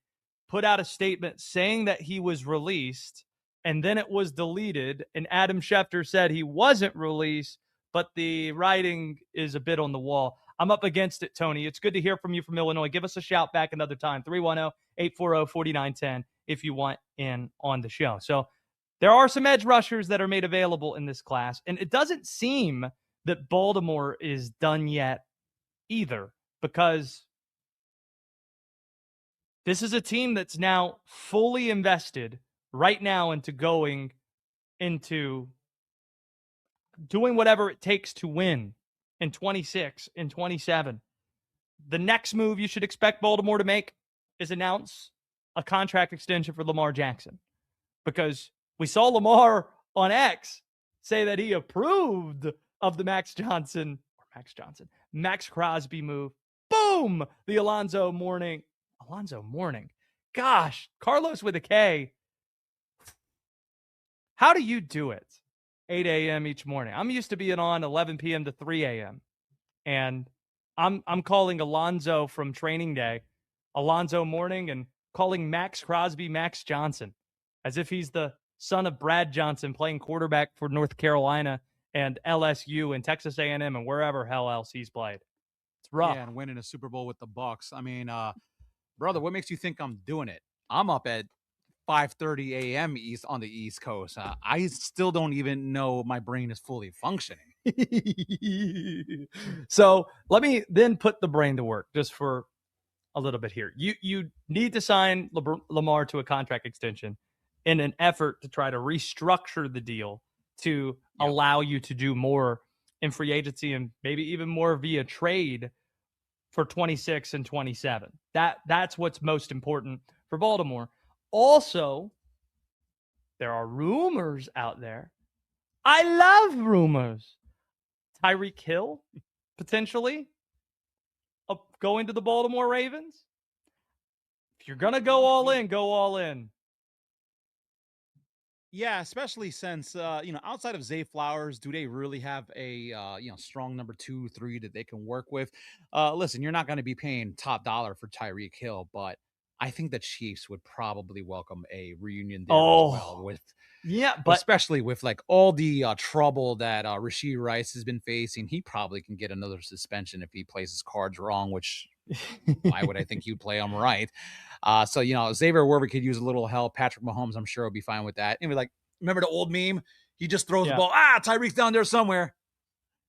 put out a statement saying that he was released, and then it was deleted. And Adam Schefter said he wasn't released, but the writing is a bit on the wall. I'm up against it, Tony. It's good to hear from you from Illinois. Give us a shout back another time, 310-840-4910, if you want in on the show. So there are some edge rushers that are made available in this class, and it doesn't seem that Baltimore is done yet either, because this is a team that's now fully invested right now into going into doing whatever it takes to win in 26, in 27. The next move you should expect Baltimore to make is announce a contract extension for Lamar Jackson, because we saw Lamar on X say that he approved of the Maxx Crosby move. Boom! The Alonzo Mourning. Gosh, Carlos with a K. How do you do it? 8 a.m. each morning. I'm used to being on 11 p.m. to 3 a.m. And I'm calling Alonzo from training day, Alonzo Mourning, and calling Maxx Crosby Maxx Johnson, as if he's the son of Brad Johnson playing quarterback for North Carolina and LSU and Texas A&M and wherever hell else he's played. It's rough. Yeah, and winning a Super Bowl with the Bucs. I mean, brother, what makes you think I'm doing it? I'm up at 5:30 a.m. East on the East Coast. I still don't even know my brain is fully functioning. So let me then put the brain to work just for a little bit here. You need to sign Lamar to a contract extension in an effort to try to restructure the deal to allow you to do more in free agency and maybe even more via trade for 26 and 27. That's what's most important for Baltimore. Also, there are rumors out there. I love rumors. Tyreek Hill, potentially, going to the Baltimore Ravens. If you're going to go all in, go all in. Yeah, especially since, outside of Zay Flowers, do they really have a, strong number 2, 3 that they can work with? Listen, you're not going to be paying top dollar for Tyreek Hill, but I think the Chiefs would probably welcome a reunion there as well. But especially with like all the trouble that Rashee Rice has been facing, he probably can get another suspension if he plays his cards wrong, which why would I think you'd play them right? So, Xavier Worthy could use a little help. Patrick Mahomes, I'm sure, will be fine with that. And like, remember the old meme? He just throws the ball. Tyreek's down there somewhere.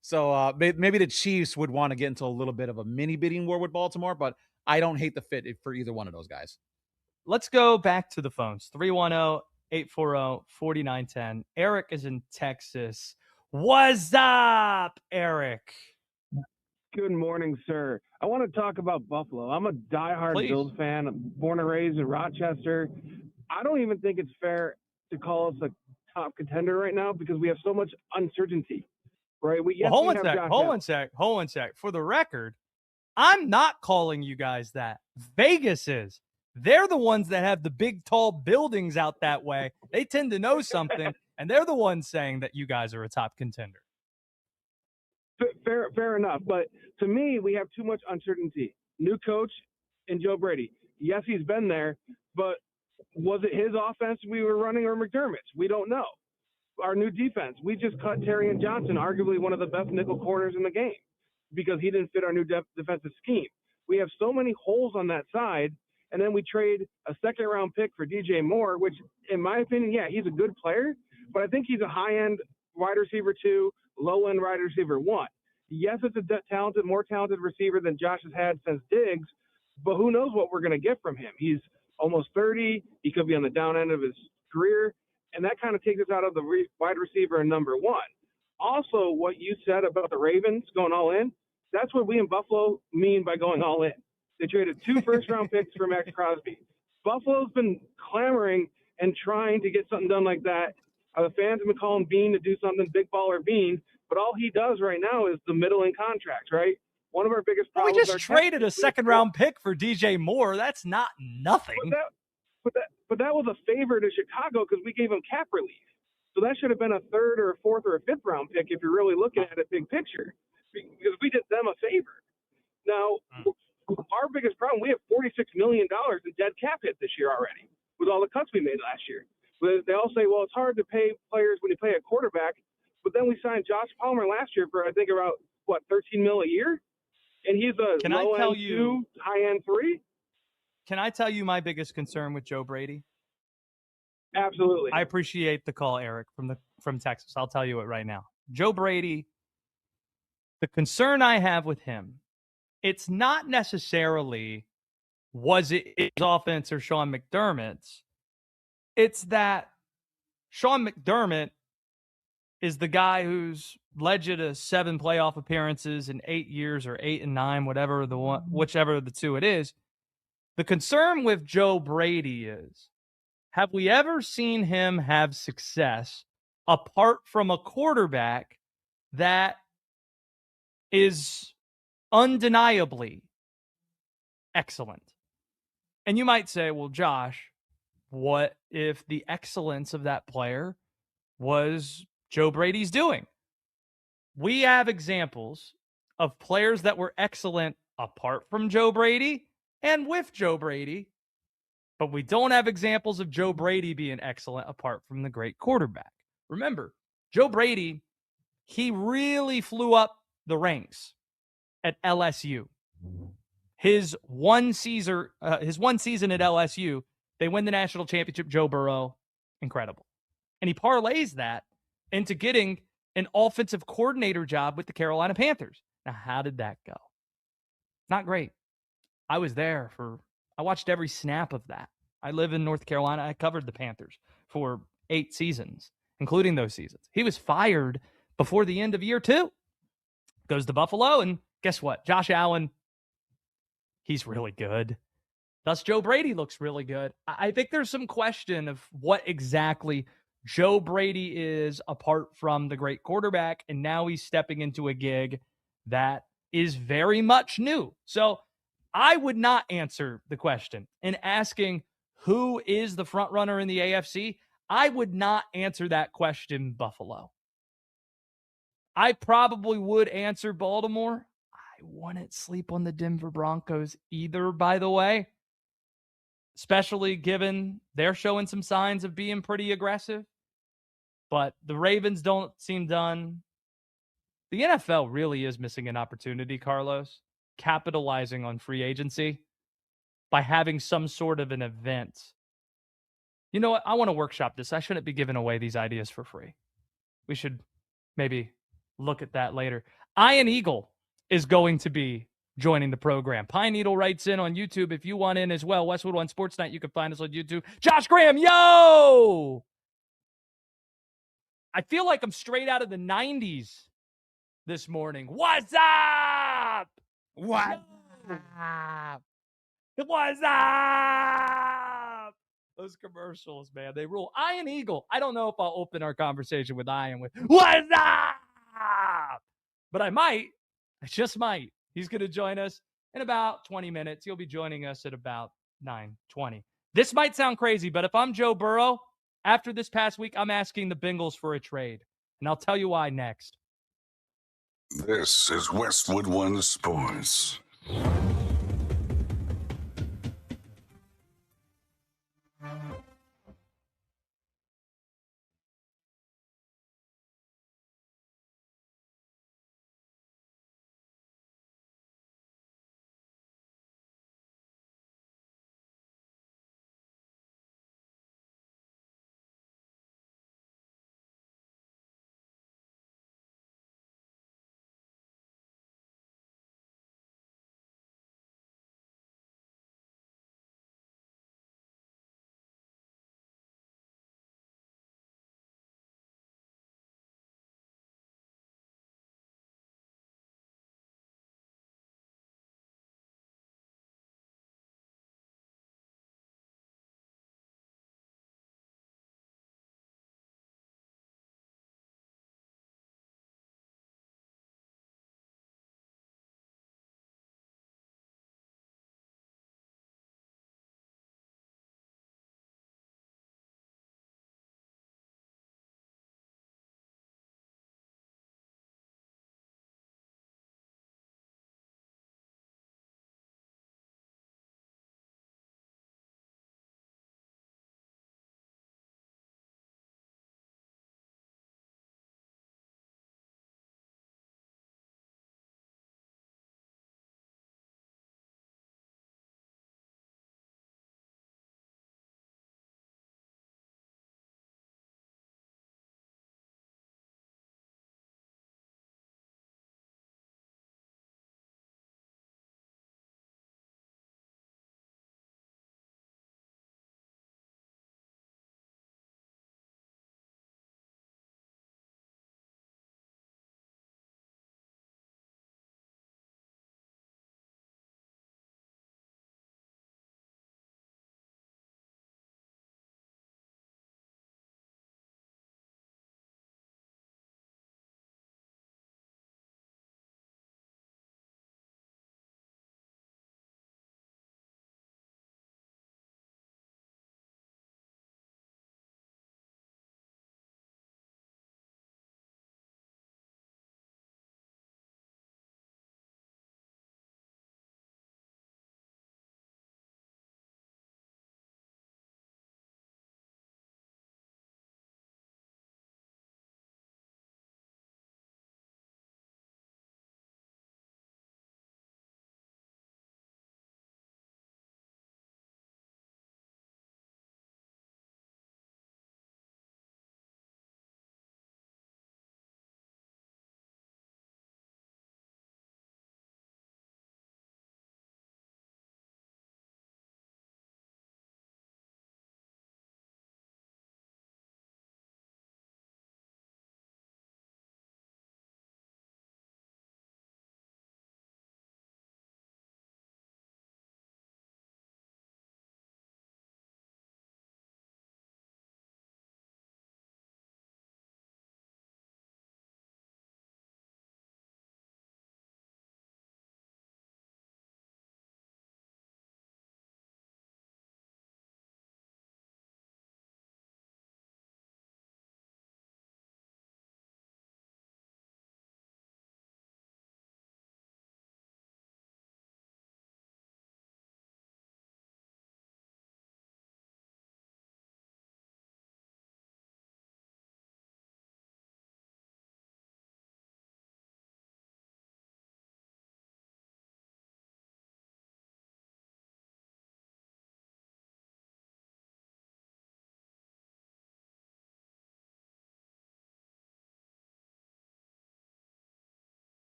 So maybe the Chiefs would want to get into a little bit of a mini bidding war with Baltimore, but I don't hate the fit for either one of those guys. Let's go back to the phones. 310-840-4910. Eric is in Texas. What's up, Eric? Good morning, sir. I want to talk about Buffalo. I'm a diehard Bills fan. I'm born and raised in Rochester. I don't even think it's fair to call us a top contender right now because we have so much uncertainty, right? Hold one sec. For the record, I'm not calling you guys that. Vegas is. They're the ones that have the big, tall buildings out that way. They tend to know something, and they're the ones saying that you guys are a top contender. Fair enough. But to me, we have too much uncertainty. New coach and Joe Brady. Yes, he's been there, but was it his offense we were running or McDermott's? We don't know. our new defense. We just cut Terry and Johnson, arguably one of the best nickel corners in the game, because he didn't fit our new defensive scheme. We have so many holes on that side, and then we trade a second-round pick for DJ Moore, which, in my opinion, yeah, he's a good player, but I think he's a high-end wide receiver 2, low-end wide receiver 1. Yes, it's a more talented receiver than Josh has had since Diggs, but who knows what we're going to get from him. He's almost 30. He could be on the down end of his career, and that kind of takes us out of the wide receiver number 1. Also, what you said about the Ravens going all in, that's what we in Buffalo mean by going all in. They traded 2 first-round picks for Maxx Crosby. Buffalo's been clamoring and trying to get something done like that. The fans have been calling Bean to do something, big baller Bean, but all he does right now is the middling contracts, right? One of our biggest Well, problems. we just traded a second-round pick for DJ Moore. That's not nothing. But that was a favor to Chicago because we gave him cap relief. So that should have been a 3rd or a 4th or a 5th round pick if you're really looking at it big picture, because we did them a favor. Now, our biggest problem, we have $46 million in dead cap hit this year already with all the cuts we made last year. They all say, well, it's hard to pay players when you pay a quarterback, but then we signed Josh Palmer last year for, I think, about, $13 million a year? And he's a low-end 2, high-end 3? Can I tell you my biggest concern with Joe Brady? Absolutely. I appreciate the call, Eric, from Texas. I'll tell you it right now. Joe Brady, the concern I have with him, it's not necessarily was it his offense or Sean McDermott's. It's that Sean McDermott is the guy who's led you to 7 playoff appearances in 8 years, or 8 and 9, whichever of the two it is. The concern with Joe Brady is, have we ever seen him have success apart from a quarterback that is undeniably excellent? And you might say, well, Josh, what if the excellence of that player was Joe Brady's doing? We have examples of players that were excellent apart from Joe Brady and with Joe Brady, but we don't have examples of Joe Brady being excellent apart from the great quarterback. Remember, Joe Brady, he really flew up the ranks at LSU. His one season at LSU, they win the national championship. Joe Burrow, incredible. And he parlays that into getting an offensive coordinator job with the Carolina Panthers. Now, how did that go? Not great. I was there I watched every snap of that. I live in North Carolina. I covered the Panthers for 8 seasons, including those seasons. He was fired before the end of year 2. Goes to Buffalo, and guess what? Josh Allen, he's really good. Thus, Joe Brady looks really good. I think there's some question of what exactly Joe Brady is apart from the great quarterback, and now he's stepping into a gig that is very much new. So I would not answer the question in asking who is the front runner in the AFC. I would not answer that question, Buffalo. I probably would answer Baltimore. I wouldn't sleep on the Denver Broncos either, by the way, especially given they're showing some signs of being pretty aggressive. But the Ravens don't seem done. The NFL really is missing an opportunity, Carlos, capitalizing on free agency by having some sort of an event. You know what? I want to workshop this. I shouldn't be giving away these ideas for free. We should maybe look at that later. Ian Eagle is going to be joining the program. Pine Needle writes in on YouTube if you want in as well. Westwood One Sports Night, you can find us on YouTube. Josh Graham, yo! I feel like I'm straight out of the 90s this morning. What's up? What's up? What's up? Those commercials, man, they rule. Ian Eagle. I don't know if I'll open our conversation with Ian with what's up? But I might. I just might. He's going to join us in about 20 minutes. He'll be joining us at about 9:20. This might sound crazy, but if I'm Joe Burrow, after this past week, I'm asking the Bengals for a trade. And I'll tell you why next. This is Westwood One Sports.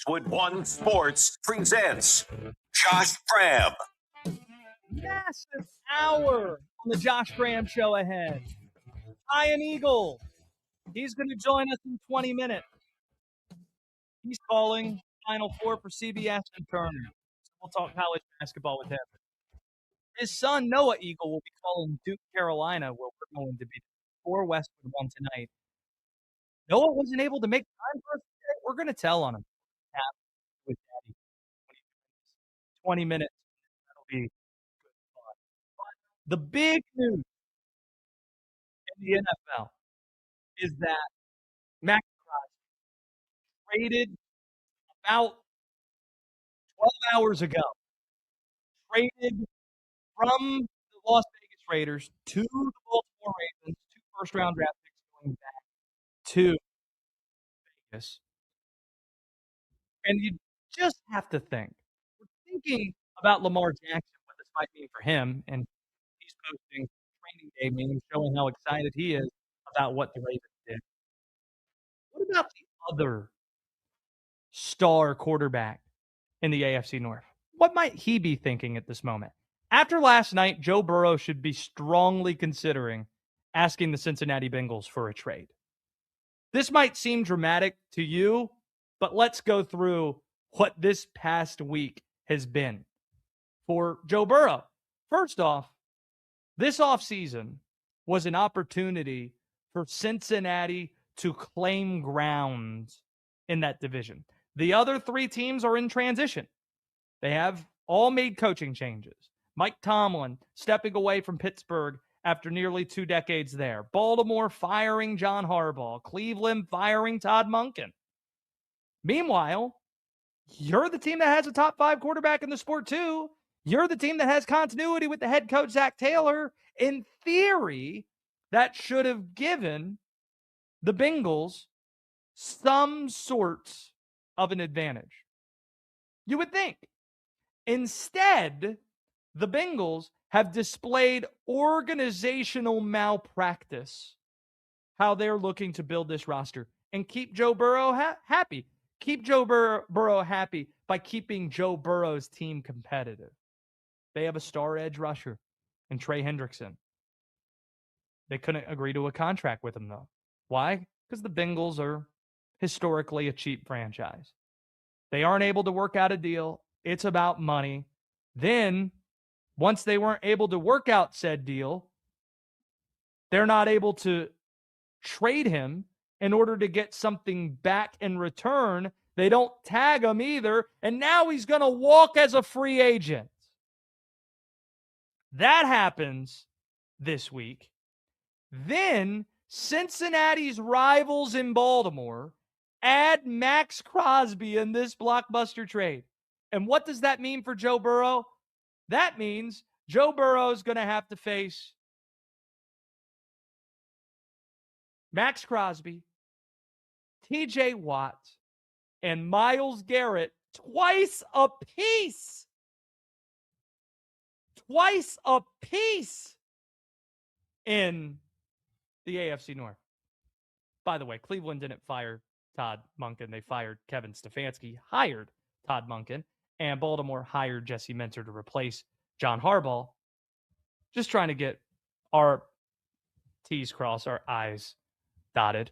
Westwood One Sports presents Josh Graham. Massive hour on the Josh Graham Show ahead. Ian Eagle. He's going to join us in 20 minutes. He's calling Final Four for CBS and Turner. We'll talk college basketball with him. His son, Noah Eagle, will be calling Duke, Carolina, where we're going to be for Westwood One tonight. Noah wasn't able to make time for us today. We're going to tell on him. With Daddy. 20 minutes. That'll be good fun. But the big news in the NFL is that Maxx traded about 12 hours ago. Traded from the Las Vegas Raiders to the Baltimore Ravens, 2 first-round draft picks going back to Vegas. And you just have to think. We're thinking about Lamar Jackson, what this might mean for him, and he's posting training day memes showing how excited he is about what the Ravens did. What about the other star quarterback in the AFC North? What might he be thinking at this moment? After last night, Joe Burrow should be strongly considering asking the Cincinnati Bengals for a trade. This might seem dramatic to you, but let's go through what this past week has been for Joe Burrow. First off, this offseason was an opportunity for Cincinnati to claim ground in that division. The other 3 teams are in transition. They have all made coaching changes. Mike Tomlin stepping away from Pittsburgh after nearly 2 decades there. Baltimore firing John Harbaugh. Cleveland firing Todd Monken. Meanwhile, you're the team that has a top 5 quarterback in the sport too. You're the team that has continuity with the head coach, Zach Taylor. In theory, that should have given the Bengals some sort of an advantage. You would think. Instead, the Bengals have displayed organizational malpractice, how they're looking to build this roster and keep Joe Burrow happy. Keep Joe Burrow happy by keeping Joe Burrow's team competitive. They have a star edge rusher in Trey Hendrickson. They couldn't agree to a contract with him, though. Why? Because the Bengals are historically a cheap franchise. They aren't able to work out a deal. It's about money. Then, once they weren't able to work out said deal, they're not able to trade him in order to get something back in return. They don't tag him either, and now he's going to walk as a free agent. That happens this week. Then Cincinnati's rivals in Baltimore add Maxx Crosby in this blockbuster trade. And what does that mean for Joe Burrow? That means Joe Burrow is going to have to face Maxx Crosby, TJ Watt, and Myles Garrett twice a piece. Twice a piece in the AFC North. By the way, Cleveland didn't fire Todd Monken. They fired Kevin Stefanski, hired Todd Monken, and Baltimore hired Jesse Minter to replace John Harbaugh. Just trying to get our T's crossed, our I's dotted.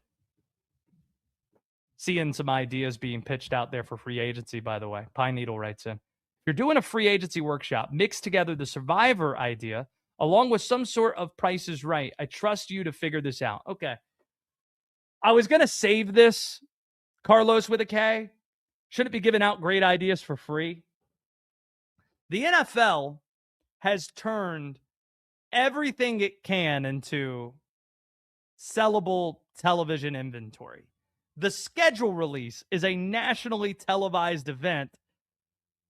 Seeing some ideas being pitched out there for free agency, by the way. Pine Needle writes in. If you're doing a free agency workshop, mix together the Survivor idea along with some sort of Price is Right. I trust you to figure this out. Okay. I was going to save this, Carlos with a K. Shouldn't be giving out great ideas for free. The NFL has turned everything it can into sellable television inventory. The schedule release is a nationally televised event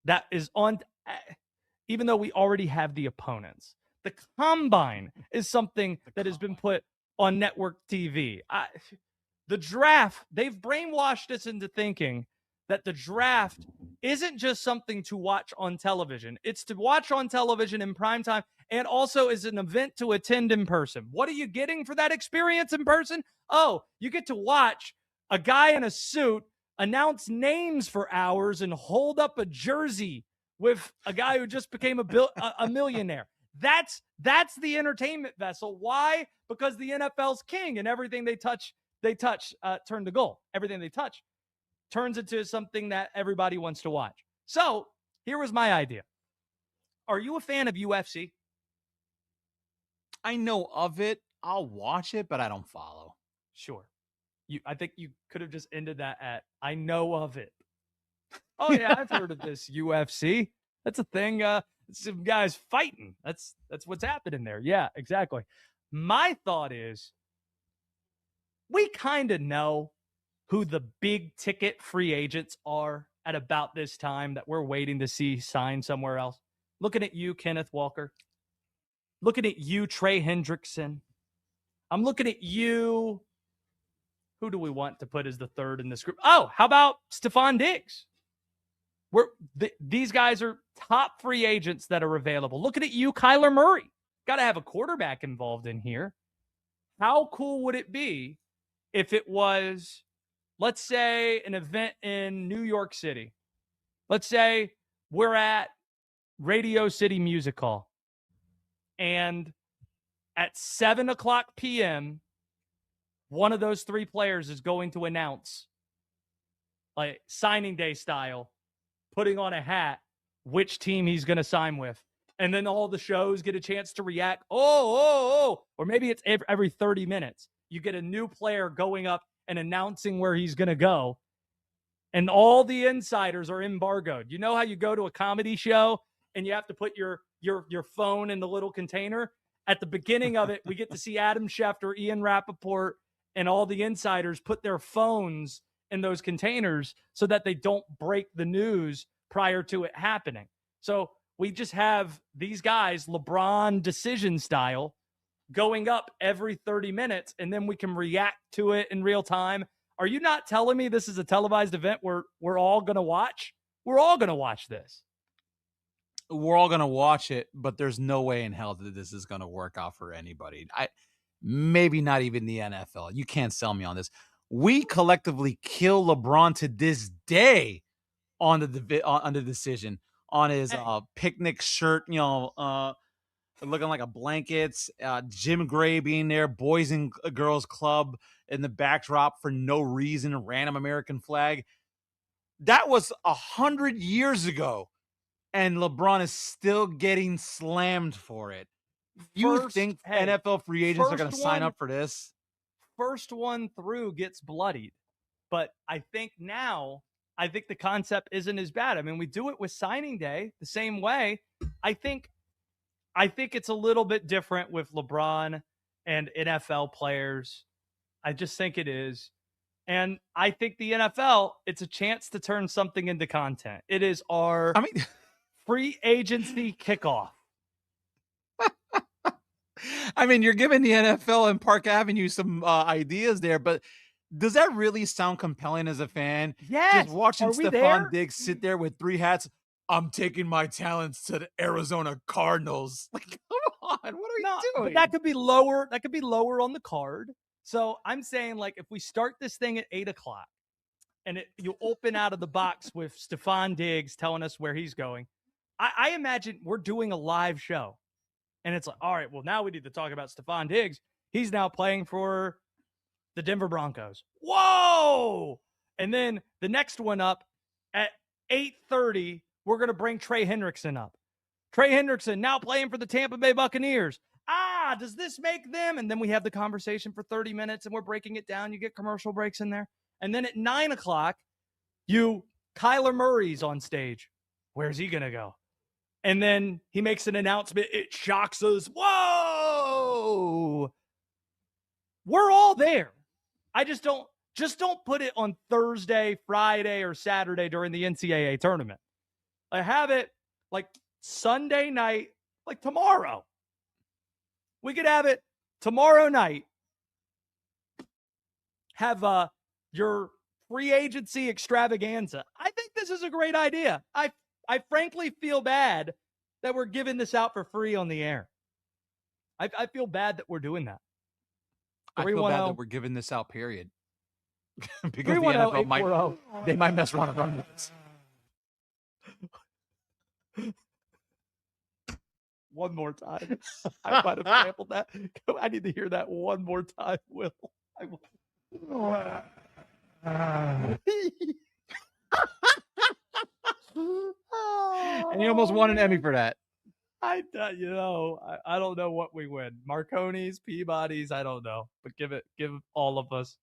that is on, even though we already have the opponents. The combine is something that has been put on network TV. The draft, they've brainwashed us into thinking that the draft isn't just something to watch on television. It's to watch on television in prime time, and also is an event to attend in person. What are you getting for that experience in person? Oh, you get to watch a guy in a suit announce names for hours and hold up a jersey with a guy who just became a millionaire. That's the entertainment vessel. Why? Because the NFL's king, and everything they touch turn to gold. Everything they touch turns into something that everybody wants to watch. So here was my idea. Are you a fan of UFC? I know of it. I'll watch it, but I don't follow. Sure. I think you could have just ended that at, I know of it. Oh yeah, I've heard of this UFC. That's a thing. Some guys fighting. That's what's happening there. Yeah, exactly. My thought is, we kind of know who the big ticket free agents are at about this time that we're waiting to see sign somewhere else. Looking at you, Kenneth Walker. Looking at you, Trey Hendrickson. I'm looking at you. Who do we want to put as the third in this group? Oh, how about Stephon Diggs? These guys are top free agents that are available. Looking at you, Kyler Murray. Got to have a quarterback involved in here. How cool would it be if it was, let's say, an event in New York City? Let's say we're at Radio City Music Hall, and at 7:00 p.m., one of those three players is going to announce, like signing day style, putting on a hat, which team he's going to sign with. And then all the shows get a chance to react. Oh. Or maybe it's every 30 minutes. You get a new player going up and announcing where he's going to go. And all the insiders are embargoed. You know how you go to a comedy show and you have to put your phone in the little container? At the beginning of it, we get to see Adam Schefter, Ian Rappaport, and all the insiders put their phones in those containers so that they don't break the news prior to it happening. So we just have these guys, LeBron decision style, going up every 30 minutes, and then we can react to it in real time. Are you not telling me this is a televised event where we're all going to watch? We're all going to watch this. We're all going to watch it, but there's no way in hell that this is going to work out for anybody. Maybe not even the NFL. You can't sell me on this. We collectively kill LeBron to this day on the decision, on his picnic shirt, looking like a blankets, Jim Gray being there, Boys and Girls Club in the backdrop for no reason, a random American flag. That was 100 years ago, and LeBron is still getting slammed for it. You think NFL free agents are going to sign up for this? First one through gets bloodied. But I think the concept isn't as bad. I mean, we do it with signing day the same way. I think it's a little bit different with LeBron and NFL players. I just think it is. And I think the NFL, it's a chance to turn something into content. It is our free agency kickoff. I mean, you're giving the NFL and Park Avenue some ideas there, but does that really sound compelling as a fan? Yes. Just watching Stephon Diggs sit there with three hats. I'm taking my talents to the Arizona Cardinals. Like, come on, what are we doing? But that could be lower. That could be lower on the card. So I'm saying, like, if we start this thing at 8:00 and you open out of the box with Stephon Diggs telling us where he's going, I imagine we're doing a live show. And it's like, all right, well, now we need to talk about Stephon Diggs. He's now playing for the Denver Broncos. Whoa! And then the next one up at 8:30, we're going to bring Trey Hendrickson up. Trey Hendrickson now playing for the Tampa Bay Buccaneers. Does this make them? And then we have the conversation for 30 minutes, and we're breaking it down. You get commercial breaks in there. And then at 9:00, Kyler Murray's on stage. Where's he going to go? And then he makes an announcement. It shocks us. Whoa! We're all there. I just don't. Just don't put it on Thursday, Friday, or Saturday during the NCAA tournament. I have it like Sunday night, like tomorrow. We could have it tomorrow night. Have your free agency extravaganza. I think this is a great idea. I frankly feel bad that we're giving this out for free on the air. I feel bad that we're doing that. I feel bad that we're giving this out, period. Because the NFL might mess around and run with this. One more time. I might have sampled that. I need to hear that one more time, Will. And you almost won an Emmy for that. I don't know what we win. Marconi's, Peabody's, I don't know. But give all of us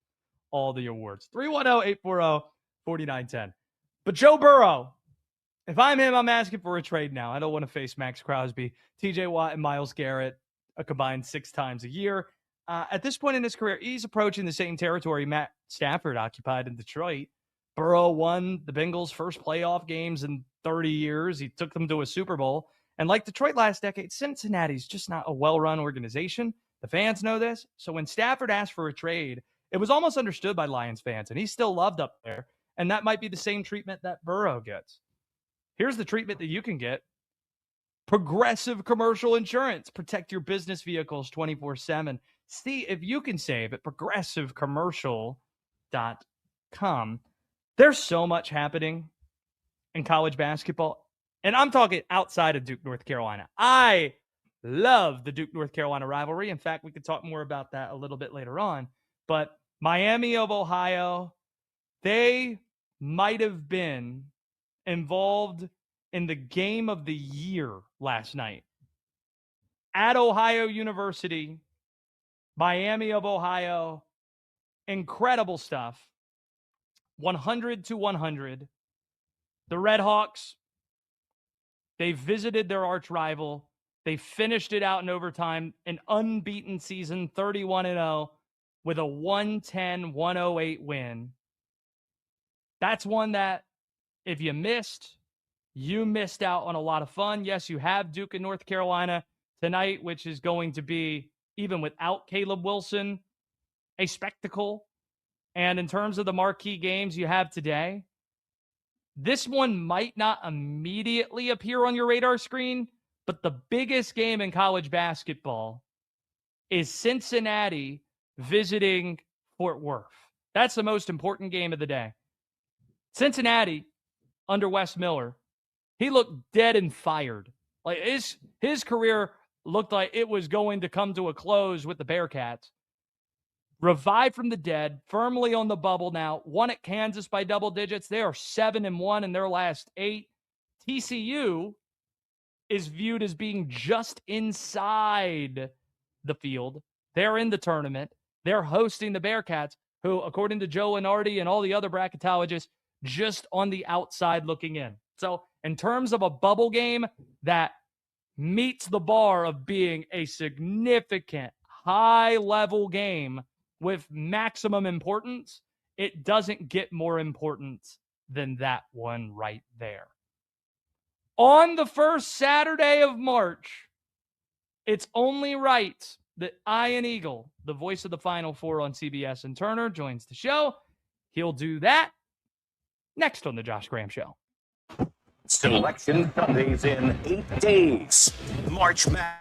all the awards. 310-840-4910. But Joe Burrow, if I'm him, I'm asking for a trade now. I don't want to face Maxx Crosby, TJ Watt, and Myles Garrett a combined 6 times a year. At this point in his career, he's approaching the same territory Matt Stafford occupied in Detroit. Burrow won the Bengals' first playoff games in 30 years. He took them to a Super Bowl. And like Detroit last decade, Cincinnati's just not a well-run organization. The fans know this. So when Stafford asked for a trade, it was almost understood by Lions fans, and he's still loved up there. And that might be the same treatment that Burrow gets. Here's the treatment that you can get. Progressive Commercial Insurance. Protect your business vehicles 24/7. See if you can save at progressivecommercial.com. There's so much happening in college basketball. And I'm talking outside of Duke, North Carolina. I love the Duke, North Carolina rivalry. In fact, we could talk more about that a little bit later on. But Miami of Ohio, they might have been involved in the game of the year last night. At Ohio University, Miami of Ohio, incredible stuff. 100-100. The Red Hawks, they visited their arch rival. They finished it out in overtime, an unbeaten season, 31-0, with a 110-108 win. That's one that, if you missed out on a lot of fun. Yes, you have Duke and North Carolina tonight, which is going to be, even without Caleb Wilson, a spectacle. And in terms of the marquee games you have today, this one might not immediately appear on your radar screen, but the biggest game in college basketball is Cincinnati visiting Fort Worth. That's the most important game of the day. Cincinnati, under Wes Miller, he looked dead and fired. Like his career looked like it was going to come to a close with the Bearcats. Revived from the dead, firmly on the bubble now. Won at Kansas by double digits. They are 7-1 in their last 8. TCU is viewed as being just inside the field. They're in the tournament. They're hosting the Bearcats, who, according to Joe Lenardi and all the other bracketologists, just on the outside looking in. So in terms of a bubble game that meets the bar of being a significant high-level game with maximum importance, it doesn't get more important than that one right there. On the first Saturday of March, it's only right that Ian Eagle, the voice of the Final Four on CBS and Turner, joins the show. He'll do that next on the Josh Graham Show. Selection Sundays in 8 days. March Madness.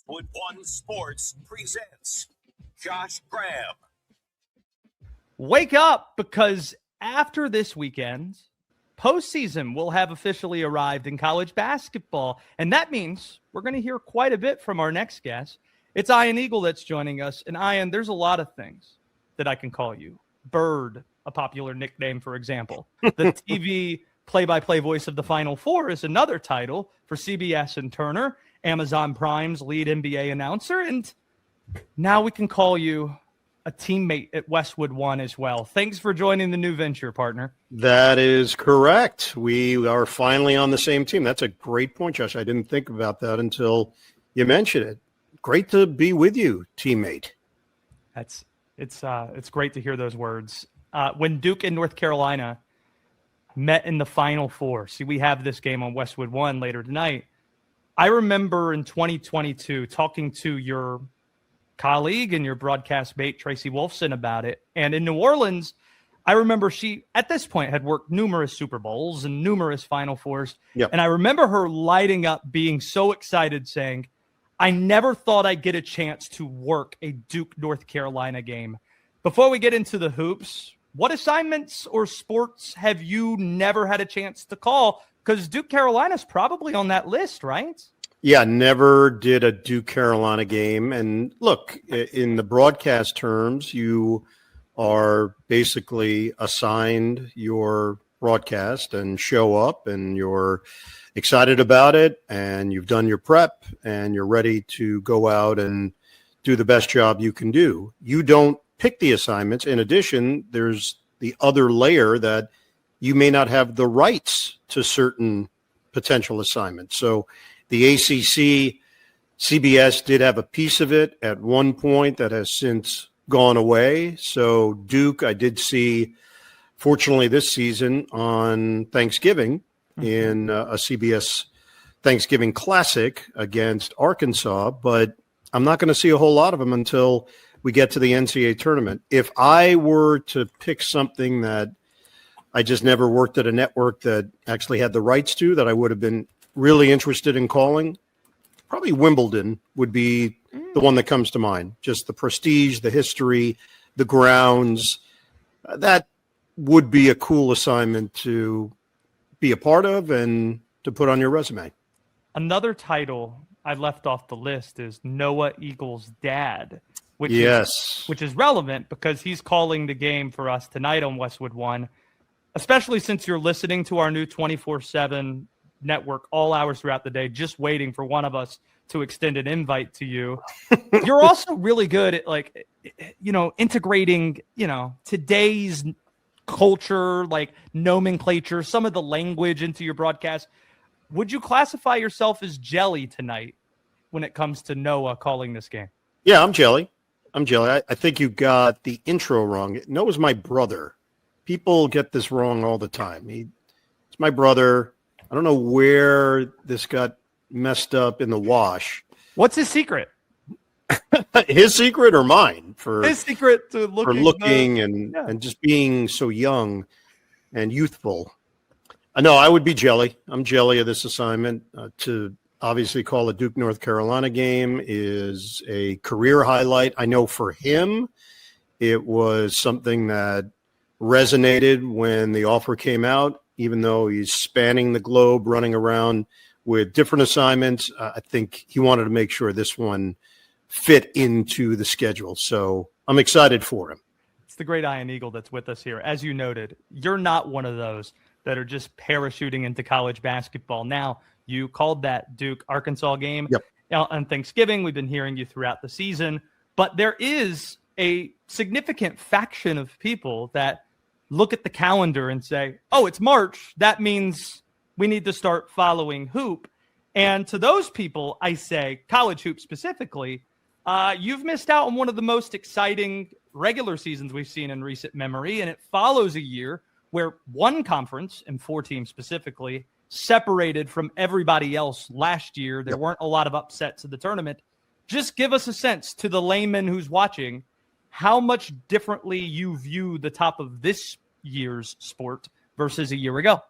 Westwood One Sports presents Josh Graham. Wake up, because after this weekend, postseason will have officially arrived in college basketball. And that means we're going to hear quite a bit from our next guest. It's Ian Eagle that's joining us. And Ian, there's a lot of things that I can call you. Bird, a popular nickname, for example. The TV play-by-play voice of the Final Four is another title for CBS and Turner. Amazon Prime's lead NBA announcer. And now we can call you a teammate at Westwood One as well. Thanks for joining the new venture, partner. That is correct. We are finally on the same team. That's a great point, Josh. I didn't think about that until you mentioned it. Great to be with you, teammate. It's great to hear those words. When Duke and North Carolina met in the Final Four, see, we have this game on Westwood One later tonight. I remember in 2022 talking to your colleague and your broadcast mate, Tracy Wolfson, about it. And in New Orleans, I remember she, at this point, had worked numerous Super Bowls and numerous Final Fours. Yep. And I remember her lighting up, being so excited, saying, I never thought I'd get a chance to work a Duke North Carolina game. Before we get into the hoops, what assignments or sports have you never had a chance to call? Because Duke Carolina's probably on that list, right? Yeah, never did a Duke Carolina game. And look, in the broadcast terms, you are basically assigned your broadcast and show up, and you're excited about it, and you've done your prep, and you're ready to go out and do the best job you can do. You don't pick the assignments. In addition, there's the other layer that you may not have the rights to certain potential assignments. So the ACC, CBS did have a piece of it at one point that has since gone away. So Duke, I did see, fortunately this season on Thanksgiving in a CBS Thanksgiving Classic against Arkansas, but I'm not going to see a whole lot of them until we get to the NCAA tournament. If I were to pick something that I just never worked at a network that actually had the rights to, that I would have been really interested in calling, probably Wimbledon would be the one that comes to mind. Just the prestige, the history, the grounds. That would be a cool assignment to be a part of and to put on your resume. Another title I left off the list is Noah Eagle's dad, which is relevant because he's calling the game for us tonight on Westwood One, especially since you're listening to our new 24/7 network all hours throughout the day, just waiting for one of us to extend an invite to you. You're also really good at, like, integrating, today's culture, like nomenclature, some of the language into your broadcast. Would you classify yourself as jelly tonight when it comes to Noah calling this game? Yeah, I'm jelly. I think you got the intro wrong. Noah's my brother. People get this wrong all the time. It's my brother. I don't know where this got messed up in the wash. What's his secret? His secret or mine? His secret to looking and just being so young and youthful. No, I would be jelly. I'm jelly of this assignment. To obviously call a Duke North Carolina game is a career highlight. I know for him, it was something that resonated when the offer came out, even though he's spanning the globe, running around with different assignments. I think he wanted to make sure this one fit into the schedule. So I'm excited for him. It's the great Ian Eagle that's with us here. As you noted, you're not one of those that are just parachuting into college basketball. Now, you called that Duke-Arkansas game on Thanksgiving. We've been hearing you throughout the season. But there is a significant faction of people that look at the calendar and say, oh, it's March. That means we need to start following hoop. And to those people, I say, college hoop specifically, you've missed out on one of the most exciting regular seasons we've seen in recent memory. And it follows a year where one conference, and 4 teams specifically, separated from everybody else last year. There weren't a lot of upsets in the tournament. Just give us a sense to the layman who's watching how much differently you view the top of this year's sport versus a year ago.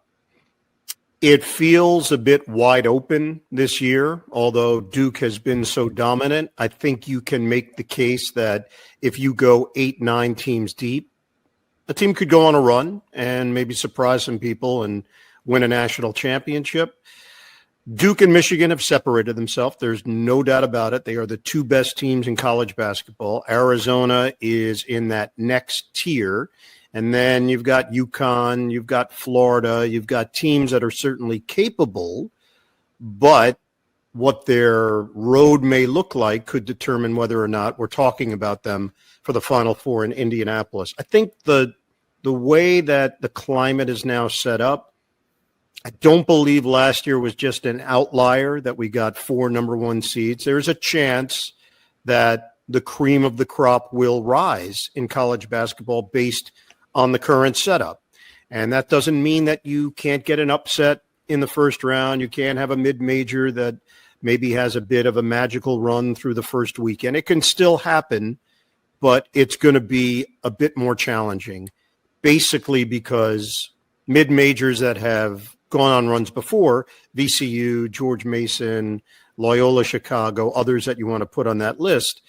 It feels a bit wide open this year, although Duke has been so dominant. I think you can make the case that if you go 8-9 teams deep, a team could go on a run and maybe surprise some people and win a national championship. Duke and Michigan have separated themselves. There's no doubt about it. They are the two best teams in college basketball. Arizona is in that next tier. And then you've got UConn, you've got Florida, you've got teams that are certainly capable, but what their road may look like could determine whether or not we're talking about them for the Final Four in Indianapolis. I think the way that the climate is now set up, I don't believe last year was just an outlier that we got 4 number 1 seeds. There's a chance that the cream of the crop will rise in college basketball based on the current setup. And that doesn't mean that you can't get an upset in the first round. You can't have a mid-major that maybe has a bit of a magical run through the first weekend. It can still happen, but it's going to be a bit more challenging, basically because mid-majors that have gone on runs before, VCU, George Mason, Loyola Chicago, others that you want to put on that list,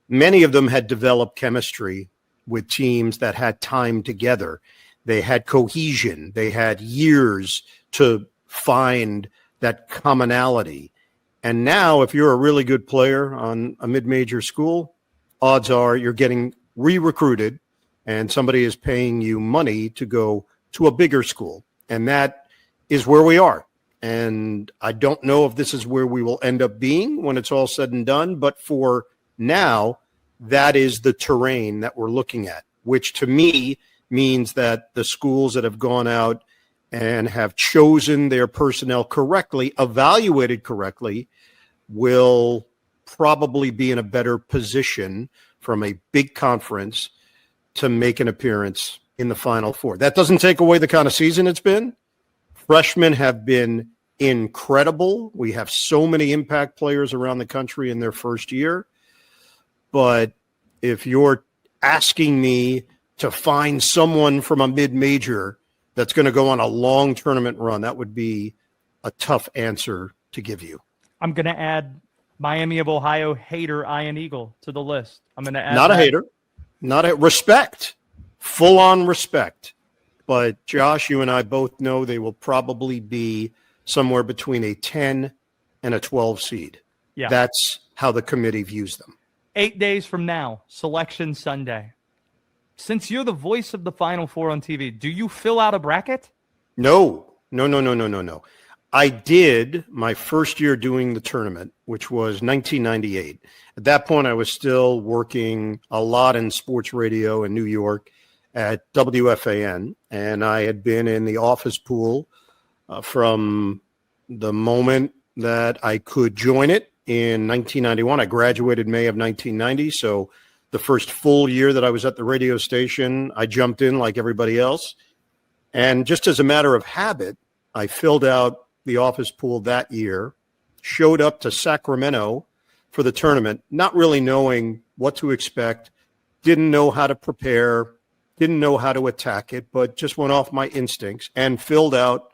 many of them had developed chemistry with teams that had time together. They had cohesion. They had years to find that commonality. And now if you're a really good player on a mid-major school, odds are you're getting re-recruited and somebody is paying you money to go to a bigger school. And that is where we are. And I don't know if this is where we will end up being when it's all said and done, but for now, that is the terrain that we're looking at, which to me means that the schools that have gone out and have chosen their personnel correctly, evaluated correctly, will probably be in a better position from a big conference to make an appearance in the Final Four. That doesn't take away the kind of season it's been. Freshmen have been incredible. We have so many impact players around the country in their first year. But if you're asking me to find someone from a mid-major that's going to go on a long tournament run, that would be a tough answer to give you. I'm going to add Miami of Ohio hater Ian Eagle to the list. I'm going to add not a hater, not a respect, full-on respect. But Josh, you and I both know they will probably be somewhere between a 10 and a 12 seed. Yeah. That's how the committee views them. 8 days from now, Selection Sunday. Since you're the voice of the Final Four on TV, do you fill out a bracket? No. I did my first year doing the tournament, which was 1998. At that point, I was still working a lot in sports radio in New York at WFAN, and I had been in the office pool from the moment that I could join it in 1991. I graduated May of 1990, so the first full year that I was at the radio station, I jumped in like everybody else. And just as a matter of habit, I filled out the office pool that year, showed up to Sacramento for the tournament, not really knowing what to expect, didn't know how to prepare, didn't know how to attack it, but just went off my instincts and filled out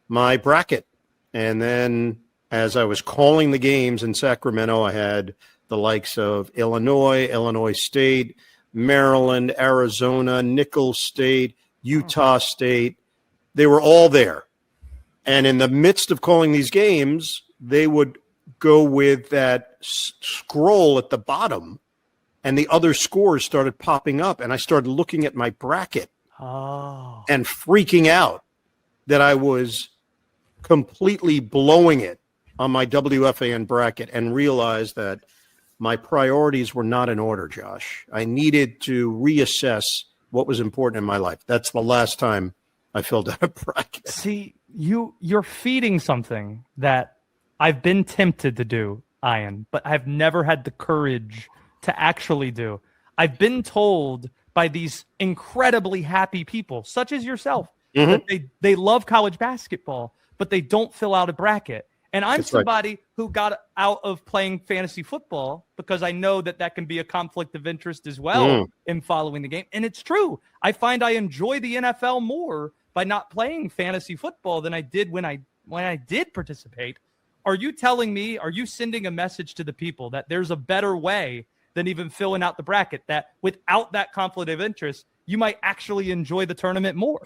my bracket. And then as I was calling the games in Sacramento, I had the likes of Illinois State, Maryland, Arizona, Nicholls State, Utah State. They were all there. And in the midst of calling these games, they would go with that scroll at the bottom, and the other scores started popping up. And I started looking at my bracket and freaking out that I was completely blowing it on my WFAN bracket, and realized that my priorities were not in order, Josh. I needed to reassess what was important in my life. That's the last time I filled out a bracket. See, you're feeding something that I've been tempted to do, Ian, but I've never had the courage to actually do. I've been told by these incredibly happy people, such as yourself, that they love college basketball, but they don't fill out a bracket. And I'm somebody who got out of playing fantasy football because I know that can be a conflict of interest as well in following the game. And it's true. I find I enjoy the NFL more by not playing fantasy football than I did when I did participate. Are you telling me, are you sending a message to the people that there's a better way than even filling out the bracket, that without that conflict of interest, you might actually enjoy the tournament more?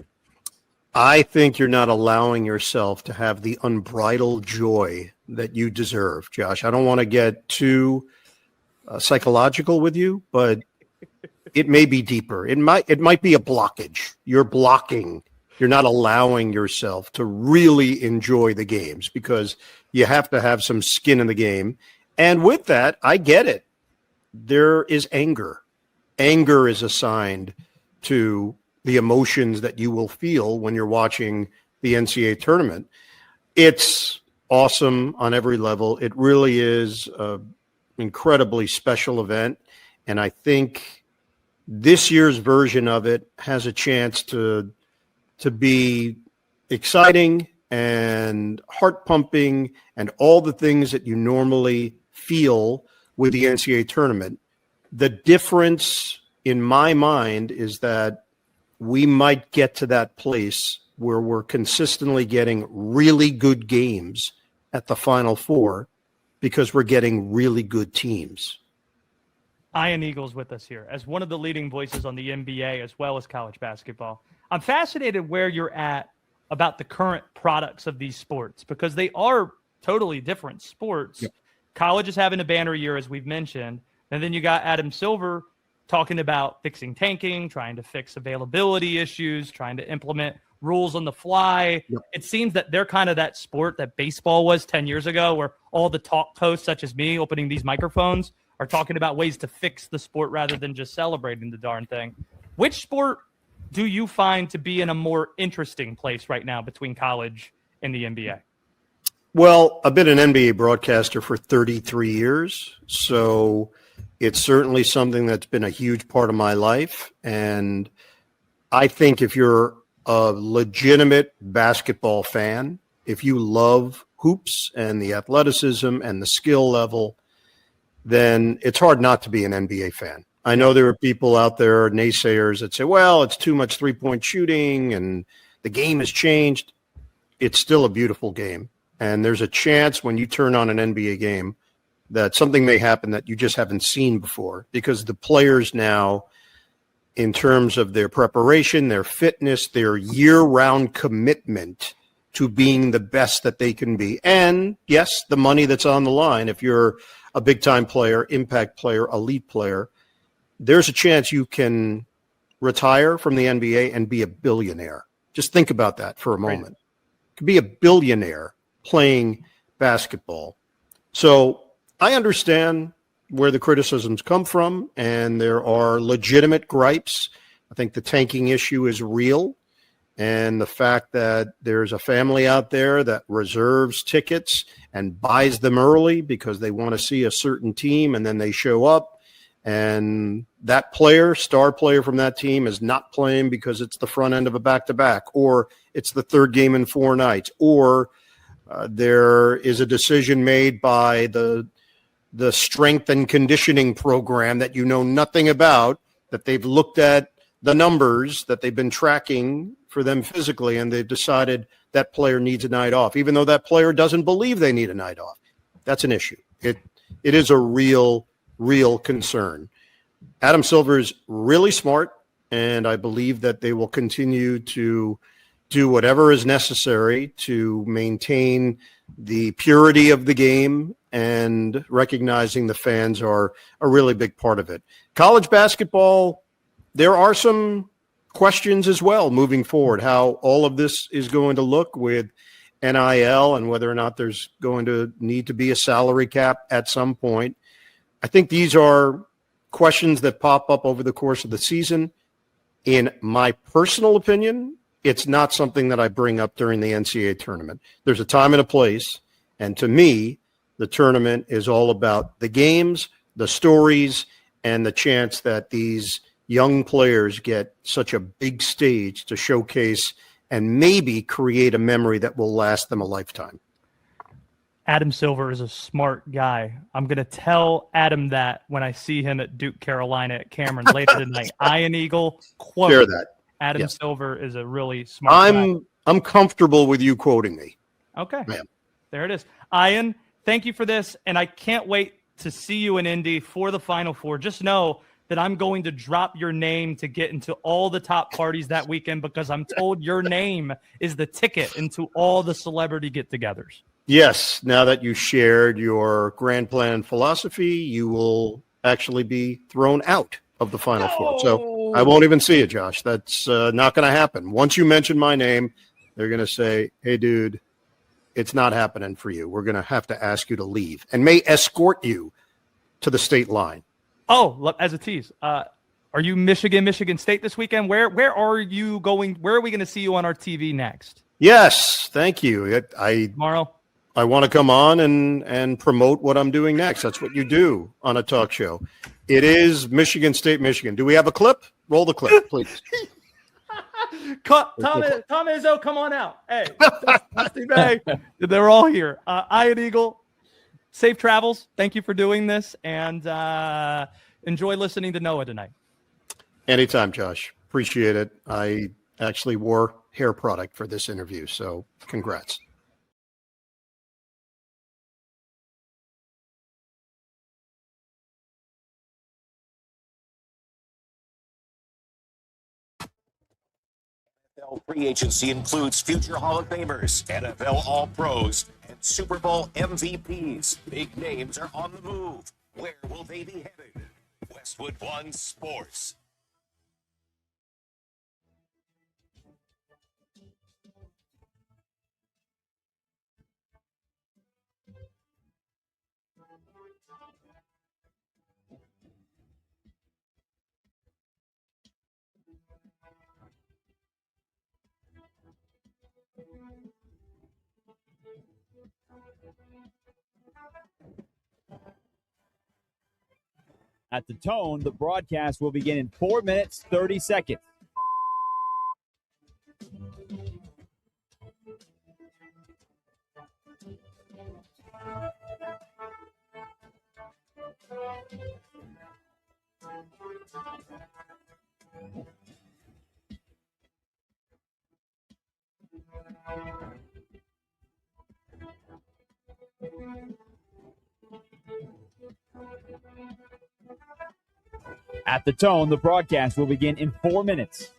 I think you're not allowing yourself to have the unbridled joy that you deserve, Josh. I don't want to get too psychological with you, but it may be deeper. It might be a blockage. You're blocking. You're not allowing yourself to really enjoy the games because you have to have some skin in the game. And with that, I get it. There is anger. Anger is assigned to the emotions that you will feel when you're watching the NCAA tournament. It's awesome on every level. It really is an incredibly special event. And I think this year's version of it has a chance to be exciting and heart pumping and all the things that you normally feel with the NCAA tournament. The difference in my mind is that we might get to that place where we're consistently getting really good games at the Final Four because we're getting really good teams. Ian Eagles with us here as one of the leading voices on the NBA as well as college basketball. I'm fascinated where you're at about the current products of these sports because they are totally different sports. Yep. College is having a banner year, as we've mentioned. And then you got Adam Silver talking about fixing tanking, trying to fix availability issues, trying to implement rules on the fly. Yep. It seems that they're kind of that sport that baseball was 10 years ago, where all the talk hosts, such as me, opening these microphones, are talking about ways to fix the sport rather than just celebrating the darn thing. Which sport do you find to be in a more interesting place right now between college and the NBA? Well, I've been an NBA broadcaster for 33 years, so it's certainly something that's been a huge part of my life. And I think if you're a legitimate basketball fan, if you love hoops and the athleticism and the skill level, then it's hard not to be an NBA fan. I know there are people out there, naysayers, that say, well, it's too much three-point shooting and the game has changed. It's still a beautiful game. And there's a chance when you turn on an NBA game that something may happen that you just haven't seen before, because the players now, in terms of their preparation, their fitness, their year-round commitment to being the best that they can be. And, yes, the money that's on the line. If you're a big-time player, impact player, elite player, there's a chance you can retire from the NBA and be a billionaire. Just think about that for a moment. Right. You could be a billionaire playing basketball. So I understand where the criticisms come from, and there are legitimate gripes. I think the tanking issue is real, and the fact that there's a family out there that reserves tickets and buys them early because they want to see a certain team, and then they show up, and that player, star player from that team, is not playing because it's the front end of a back-to-back, or it's the third game in 4 nights, or there is a decision made by the strength and conditioning program that you know nothing about, that they've looked at the numbers that they've been tracking for them physically, and they've decided that player needs a night off, even though that player doesn't believe they need a night off. That's an issue. It is a real concern. Adam Silver is really smart, and I believe that they will continue to do whatever is necessary to maintain the purity of the game, and recognizing the fans are a really big part of it. College basketball, there are some questions as well moving forward, how all of this is going to look with NIL and whether or not there's going to need to be a salary cap at some point. I think these are questions that pop up over the course of the season. In my personal opinion, it's not something that I bring up during the NCAA tournament. There's a time and a place, and to me, the tournament is all about the games, the stories, and the chance that these young players get such a big stage to showcase and maybe create a memory that will last them a lifetime. Adam Silver is a smart guy. I'm going to tell Adam that when I see him at Duke, Carolina at Cameron later tonight. Ian Eagle, quote, Share that. Adam Yes. Silver is a really smart guy. I'm comfortable with you quoting me. Okay. Ma'am. There it is. Ian, thank you for this. And I can't wait to see you in Indy for the Final Four. Just know that I'm going to drop your name to get into all the top parties that weekend because I'm told your name is the ticket into all the celebrity get-togethers. Yes, now that you shared your grand plan philosophy, you will actually be thrown out of the Final Four. So I won't even see you, Josh. That's not going to happen. Once you mention my name, they're going to say, hey, dude, it's not happening for you. We're going to have to ask you to leave and may escort you to the state line. Oh, as a tease, are you Michigan State this weekend? Where are you going? Where are we going to see you on our TV next? Yes, thank you. Tomorrow? I want to come on and promote what I'm doing next. That's what you do on a talk show. It is Michigan State, Michigan. Do we have a clip? Roll the clip, please. Tom Izzo, come on out. Hey, Dusty Bay. They're all here. Ian Eagle, safe travels. Thank you for doing this, and enjoy listening to Noah tonight. Anytime, Josh. Appreciate it. I actually wore hair product for this interview, so congrats. NFL free agency includes future Hall of Famers, NFL All-Pros, and Super Bowl MVPs. Big names are on the move. Where will they be headed? Westwood One Sports. At the tone, the broadcast will begin in 4 minutes, 30 seconds. At the tone, the broadcast will begin in 4 minutes.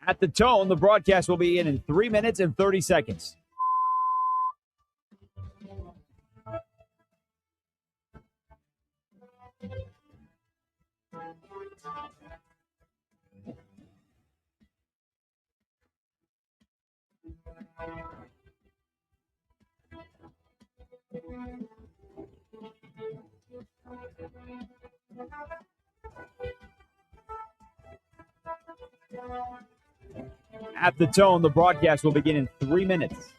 At the tone, the broadcast will begin in 3 minutes and 30 seconds. At the tone, the broadcast will begin in 3 minutes.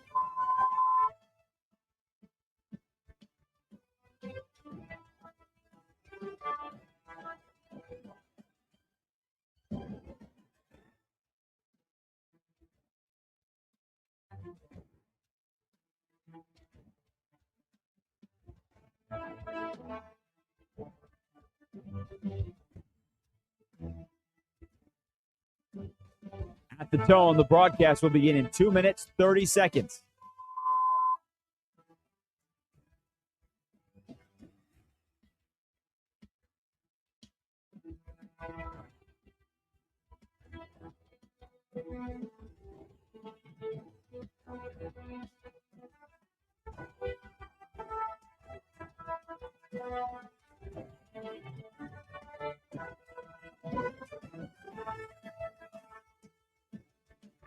At the tone, the broadcast will begin in 2 minutes, 30 seconds.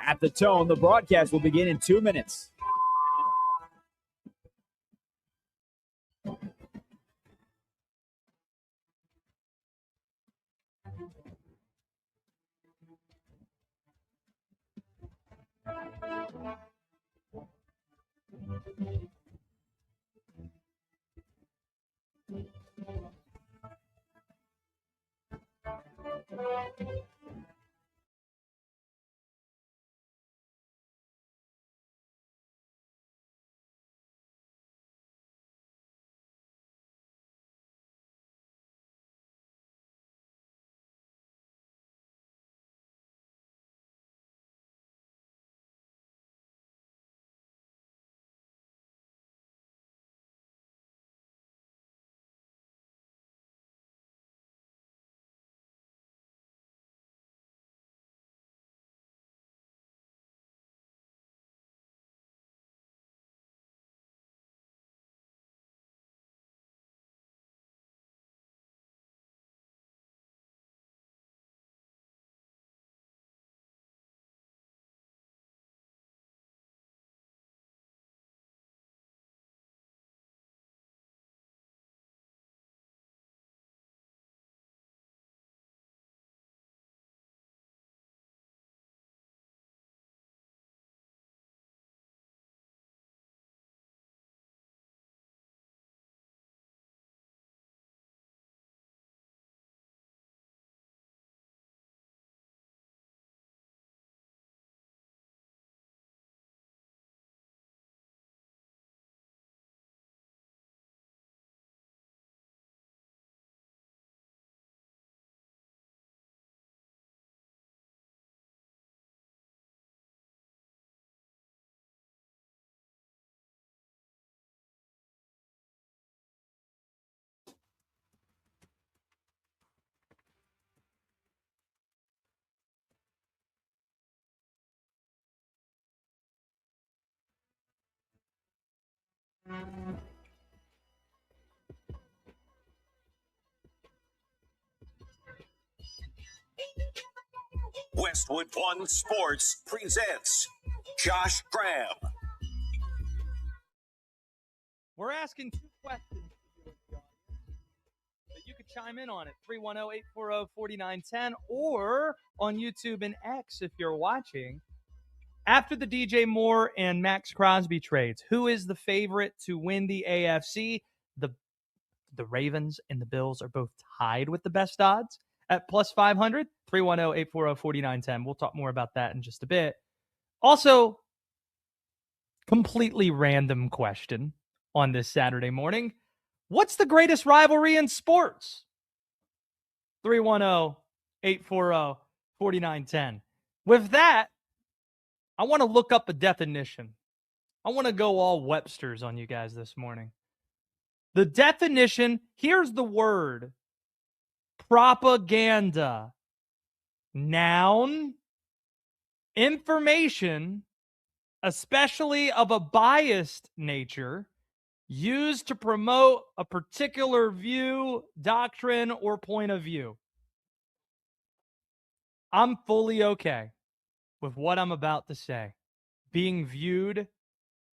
At the tone, the broadcast will begin in 2 minutes. Westwood One Sports presents Josh Graham. We're asking 2 questions that you could chime in on it. 310-840-4910 or on YouTube and X if you're watching. After the DJ Moore and Maxx Crosby trades, who is the favorite to win the AFC? The Ravens and the Bills are both tied with the best odds at plus 500. 310-840-4910. We'll talk more about that in just a bit. Also, completely random question on this Saturday morning. What's the greatest rivalry in sports? 310-840-4910. With that, I want to look up a definition. I want to go all Webster's on you guys this morning. The definition, here's the word. Propaganda. Noun. Information, especially of a biased nature, used to promote a particular view, doctrine, or point of view. I'm fully okay with what I'm about to say being viewed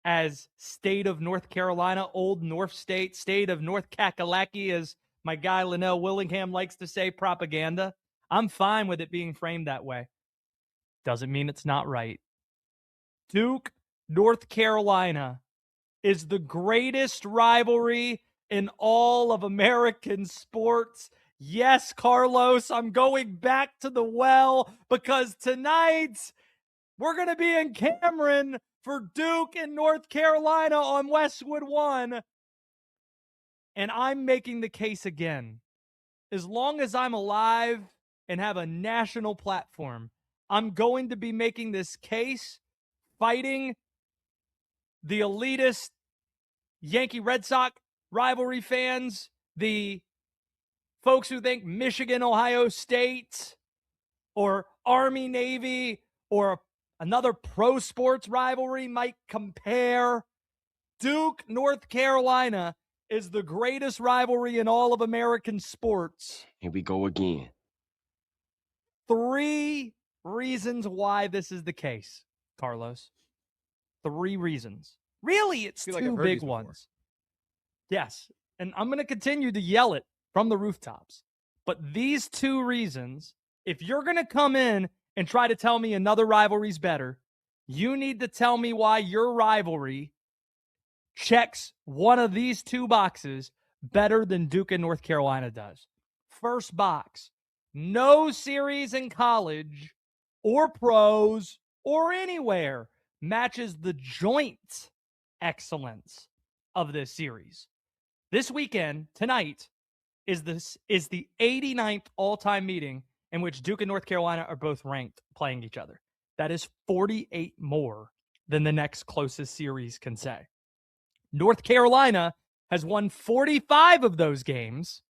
as state of North Carolina, old North State, state of North Kakalaki, as my guy Linnell Willingham likes to say, propaganda. I'm fine with it being framed that way. Doesn't mean it's not right. Duke, North Carolina is the greatest rivalry in all of American sports. Yes, Carlos, I'm going back to the well because tonight we're going to be in Cameron for Duke and North Carolina on Westwood One. And I'm making the case again. As long as I'm alive and have a national platform, I'm going to be making this case, fighting the elitist Yankee Red Sox rivalry fans, the folks who think Michigan, Ohio State, or Army, Navy, or another pro sports rivalry might compare. Duke, North Carolina is the greatest rivalry in all of American sports. Here we go again. 3 reasons why this is the case, Carlos. 3 reasons. Really, it's 2 big ones. Yes, and I'm going to continue to yell it from the rooftops. But these 2 reasons, if you're going to come in and try to tell me another rivalry's better, you need to tell me why your rivalry checks one of these two boxes better than Duke and North Carolina does. First box, no series in college or pros or anywhere matches the joint excellence of this series. This weekend, tonight, is the 89th all-time meeting in which Duke and North Carolina are both ranked playing each other. That is 48 more than the next closest series can say. North Carolina has won 45 of those games.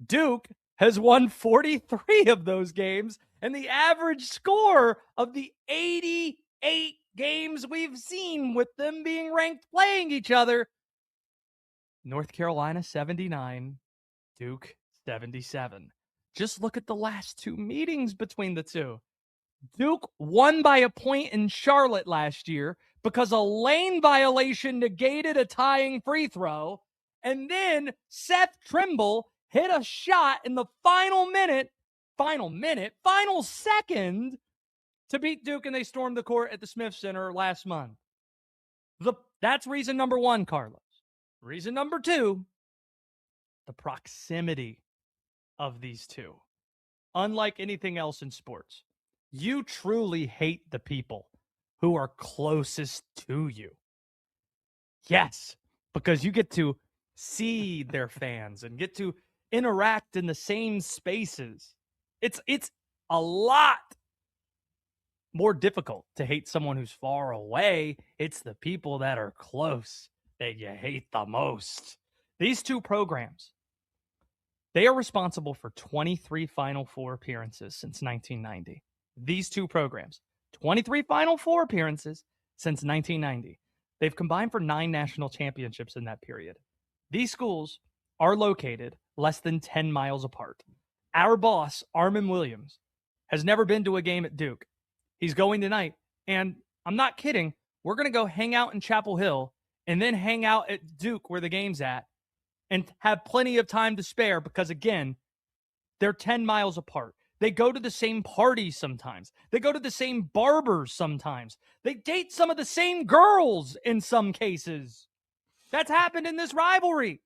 Duke has won 43 of those games. And the average score of the 88 games we've seen with them being ranked playing each other, North Carolina 79, Duke 77. Just look at the last two meetings between the two. Duke won by a point in Charlotte last year because a lane violation negated a tying free throw. And then Seth Trimble hit a shot in the final second to beat Duke, and they stormed the court at the Smith Center last month. That's reason number one, Carlos. Reason number two, the proximity of these two. Unlike anything else in sports, you truly hate the people who are closest to you. Yes, because you get to see their fans and get to interact in the same spaces. It's a lot more difficult to hate someone who's far away. It's the people that are close that you hate the most. These two programs, they are responsible for 23 Final Four appearances since 1990. These two programs, 23 Final Four appearances since 1990. They've combined for 9 national championships in that period. These schools are located less than 10 miles apart. Our boss, Armin Williams, has never been to a game at Duke. He's going tonight, and I'm not kidding. We're going to go hang out in Chapel Hill and then hang out at Duke where the game's at and have plenty of time to spare because, again, they're 10 miles apart. They go to the same parties sometimes. They go to the same barbers sometimes. They date some of the same girls in some cases. That's happened in this rivalry.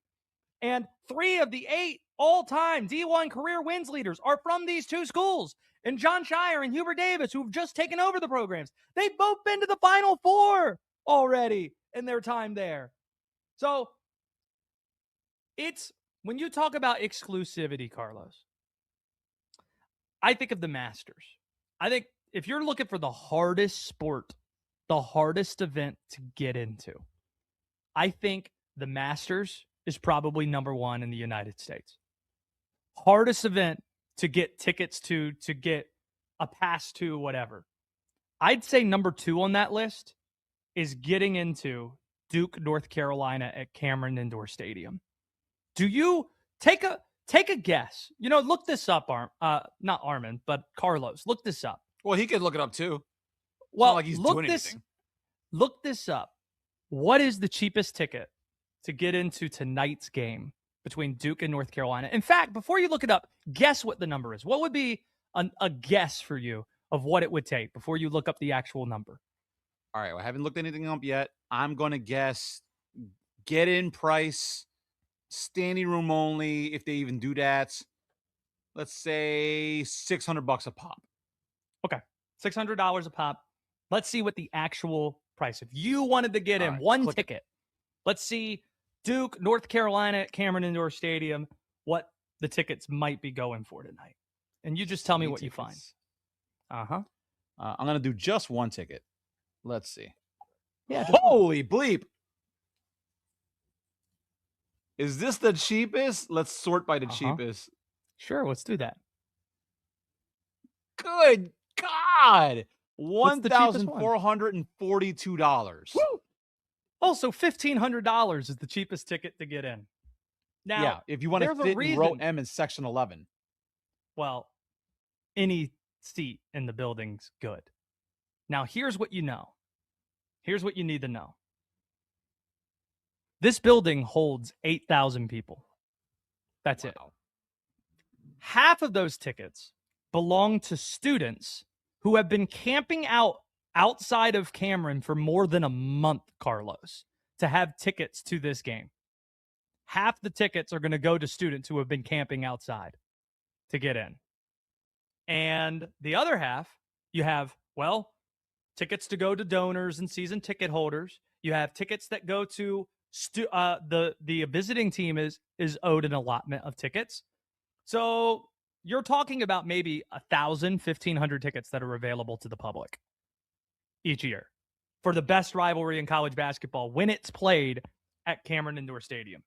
And 3 of the 8 all-time D1 career wins leaders are from these two schools. And John Shire and Hubert Davis, who've just taken over the programs, they've both been to the Final Four already in their time there. So it's, when you talk about exclusivity, Carlos, I think of the Masters. I think if you're looking for the hardest sport, the hardest event to get into, I think the Masters is probably number 1 in the United States. Hardest event to get tickets to get a pass to, whatever. I'd say number 2 on that list is getting into Duke, North Carolina at Cameron Indoor Stadium. Do you take a guess? You know, look this up, not Armin, but Carlos. Look this up. Well, he could look it up too. It's Well, not like he's doing anything. Look this up. What is the cheapest ticket to get into tonight's game between Duke and North Carolina? In fact, before you look it up, guess what the number is. What would be a guess for you of what it would take before you look up the actual number? All right, well, I haven't looked anything up yet. I'm going to guess get in price, standing room only, if they even do that. Let's say $600 a pop. Okay, $600 a pop. Let's see what the actual price. If you wanted to get in one ticket, let's see Duke, North Carolina at Cameron Indoor Stadium, what the tickets might be going for tonight. And you just tell me what you find. I'm going to do just one ticket. Let's see. Yeah. Holy bleep. Is this the cheapest? Let's sort by the cheapest. Sure, let's do that. Good God. $1,442. Woo! Also, $1,500 is the cheapest ticket to get in. Now, yeah, if you want to fit in row M in section 11. Well, any seat in the building's good. Now, here's what you know. Here's what you need to know. This building holds 8,000 people. That's it. Half of those tickets belong to students who have been camping outside of Cameron for more than a month, Carlos. to have tickets to this game. Half the tickets are going to go to students who have been camping outside to get in. And the other half, you have, well, tickets to go to donors and season ticket holders. You have tickets that go to the visiting team is owed an allotment of tickets. So you're talking about maybe 1,000, 1,500 tickets that are available to the public each year for the best rivalry in college basketball when it's played at Cameron Indoor Stadium.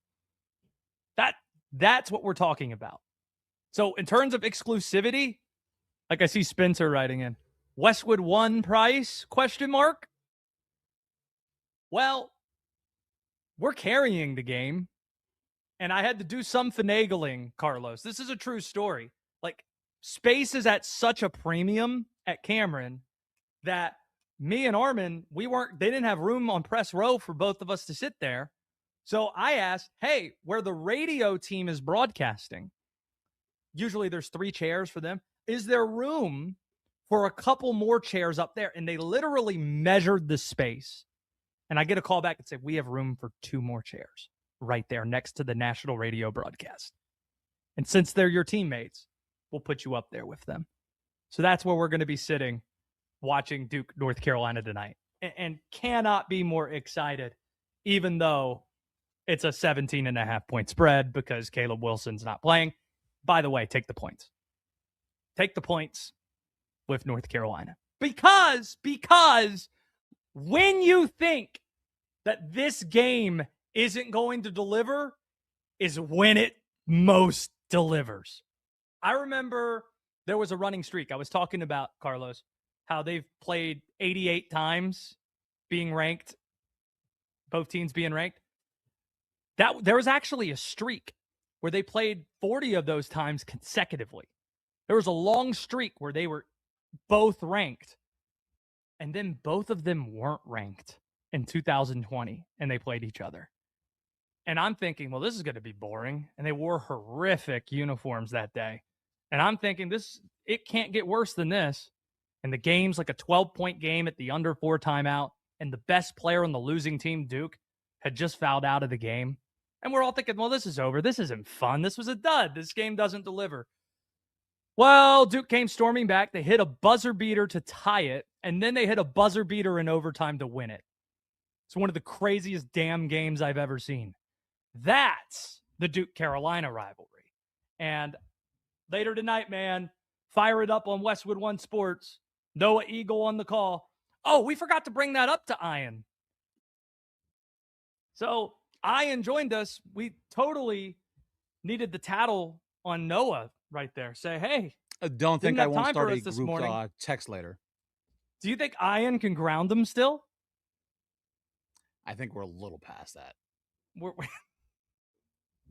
That's what we're talking about. So in terms of exclusivity, like I see Spencer writing in, Westwood One price, ? Well, we're carrying the game. And I had to do some finagling, Carlos. This is a true story. Like, space is at such a premium at Cameron that me and Armin, they didn't have room on press row for both of us to sit there. So I asked, hey, where the radio team is broadcasting, usually there's 3 chairs for them. Is there room for a couple more chairs up there? And they literally measured the space. And I get a call back and say, we have room for 2 more chairs right there next to the national radio broadcast. And since they're your teammates, we'll put you up there with them. So that's where we're going to be sitting watching Duke, North Carolina tonight. And cannot be more excited, even though it's a 17.5-point spread because Caleb Wilson's not playing. By the way, take the points. Take the points with North Carolina. Because when you think that this game isn't going to deliver is when it most delivers. I remember there was a running streak. I was talking about, Carlos, how they've played 88 times being ranked, both teams being ranked. There was actually a streak where they played 40 of those times consecutively. There was a long streak where they were both ranked, and then both of them weren't ranked in 2020, and they played each other. And I'm thinking, well, this is going to be boring. And they wore horrific uniforms that day. And I'm thinking, it can't get worse than this. And the game's like a 12-point game at the under 4 timeout. And the best player on the losing team, Duke, had just fouled out of the game. And we're all thinking, well, this is over. This isn't fun. This was a dud. This game doesn't deliver. Well, Duke came storming back. They hit a buzzer beater to tie it. And then they hit a buzzer beater in overtime to win it. It's one of the craziest damn games I've ever seen. That's the Duke-Carolina rivalry. And later tonight, man, fire it up on Westwood One Sports. Noah Eagle on the call. Oh, we forgot to bring that up to Ian. So Ian joined us. We totally needed the tattle on Noah right there. Say, hey. I don't think I won't start a group text later. Do you think Ian can ground them still? I think we're a little past that. We're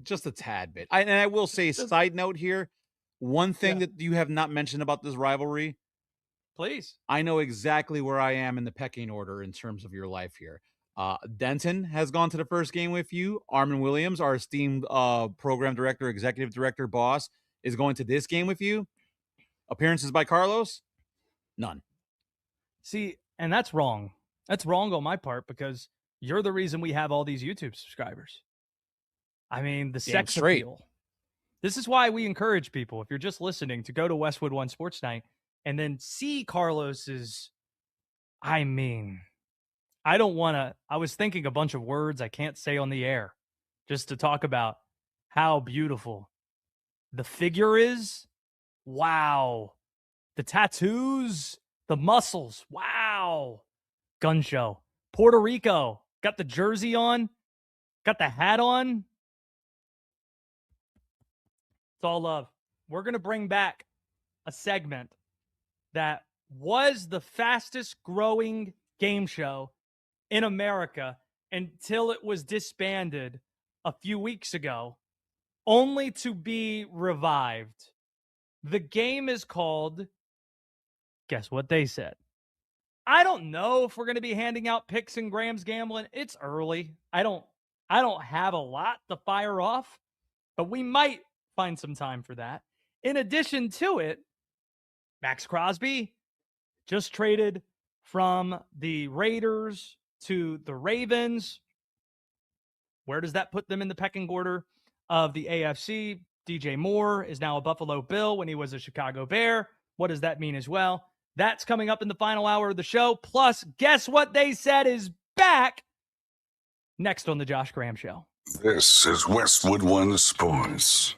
just a tad bit. And I will say, side note here, one thing that you have not mentioned about this rivalry. Please. I know exactly where I am in the pecking order in terms of your life here. Denton has gone to the first game with you. Armin Williams, our esteemed program director, executive director, boss, is going to this game with you. Appearances by Carlos? None. See, and that's wrong. That's wrong on my part because you're the reason we have all these YouTube subscribers. I mean, the sex appeal. This is why we encourage people, if you're just listening, to go to Westwood One Sports Night and then see Carlos's, I was thinking a bunch of words I can't say on the air just to talk about how beautiful the figure is. Wow. The tattoos, the muscles. Wow. Gun show. Puerto Rico. Got the jersey on. Got the hat on. It's all love. We're going to bring back a segment that was the fastest growing game show in America until it was disbanded a few weeks ago, only to be revived. The game is called, guess what they said? I don't know if we're going to be handing out picks and Graham's gambling. It's early. I don't have a lot to fire off, but we might find some time for that. In addition to it, Maxx Crosby just traded from the Raiders to the Ravens. Where does that put them in the pecking order of the AFC? DJ Moore is now a Buffalo Bill when he was a Chicago Bear. What does that mean as well? That's coming up in the final hour of the show. Plus, guess what they said is back next on the Josh Graham Show. This is Westwood One Sports.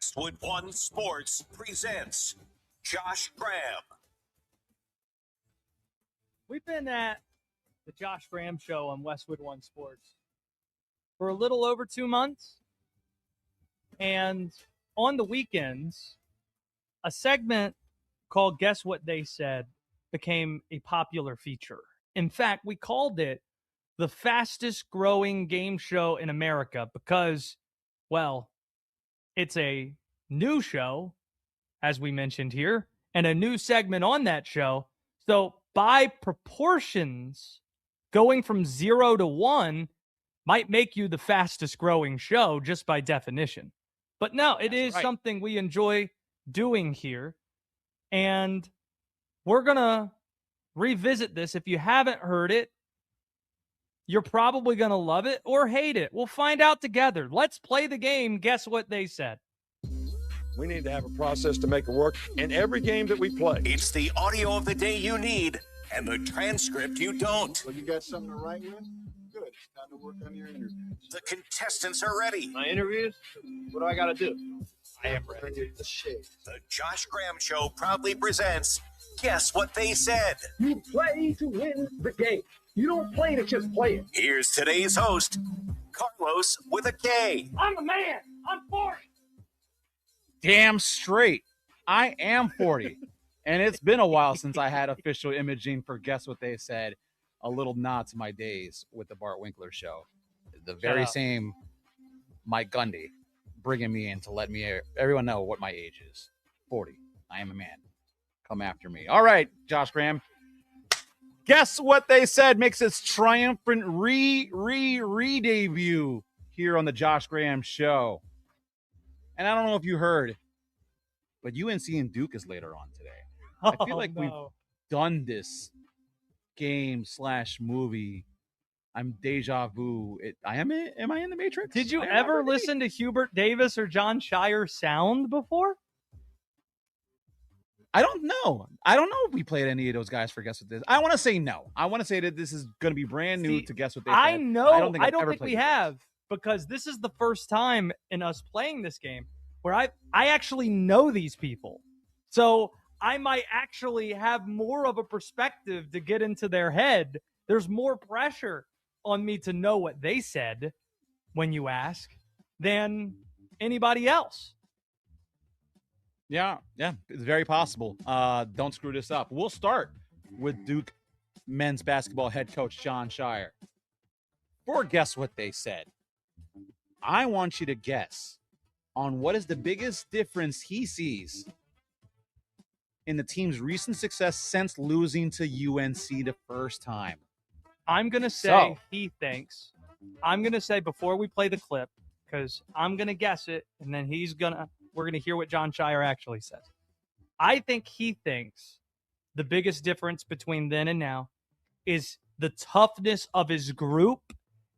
Westwood One Sports presents Josh Graham. We've been at the Josh Graham Show on Westwood One Sports for a little over 2 months. And on the weekends, a segment called Guess What They Said became a popular feature. In fact, we called it the fastest growing game show in America because, well, it's a new show, as we mentioned here, and a new segment on that show. So by proportions, going from 0 to 1 might make you the fastest growing show just by definition. But no, it is something we enjoy doing here. And we're going to revisit this. If you haven't heard it, you're probably going to love it or hate it. We'll find out together. Let's play the game. Guess what they said? We need to have a process to make it work in every game that we play. It's the audio of the day you need and the transcript you don't. Well, you got something to write with? Good. It's time to work on your interviews. The contestants are ready. My interviews? What do I got to do? I am ready. The shade. The Josh Graham Show proudly presents Guess What They Said. You play to win the game. You don't play to just play it. Here's today's host, Carlos with a K. I'm the man. I'm 40. Damn straight. I am 40. And it's been a while since I had official imaging for Guess What They Said. A little nod to my days with the Bart Winkler Show. The very same Mike Gundy bringing me in to let everyone know what my age is. 40. I am a man. Come after me. All right, Josh Graham. Guess What They Said makes its triumphant re-debut here on the Josh Graham Show. And I don't know if you heard, but UNC and Duke is later on today. I feel like we've done this game/movie. I'm deja vu. Am I in the Matrix? Did you ever listen to Hubert Davis or John Shire sound before? I don't know. I don't know if we played any of those guys for Guess What This. I want to say no. I want to say that this is going to be brand new to Guess What They Said. I know. I don't think we this. have, because this is the first time in us playing this game where I actually know these people. So I might actually have more of a perspective to get into their head. There's more pressure on me to know what they said when you ask than anybody else. Yeah, it's very possible. Don't screw this up. We'll start with Duke men's basketball head coach John Shire. For Guess What They Said, I want you to guess on what is the biggest difference he sees in the team's recent success since losing to UNC the first time. I'm going to say he thinks. I'm going to say before we play the clip, because I'm going to guess it, and then we're going to hear what John Shire actually says. I think he thinks the biggest difference between then and now is the toughness of his group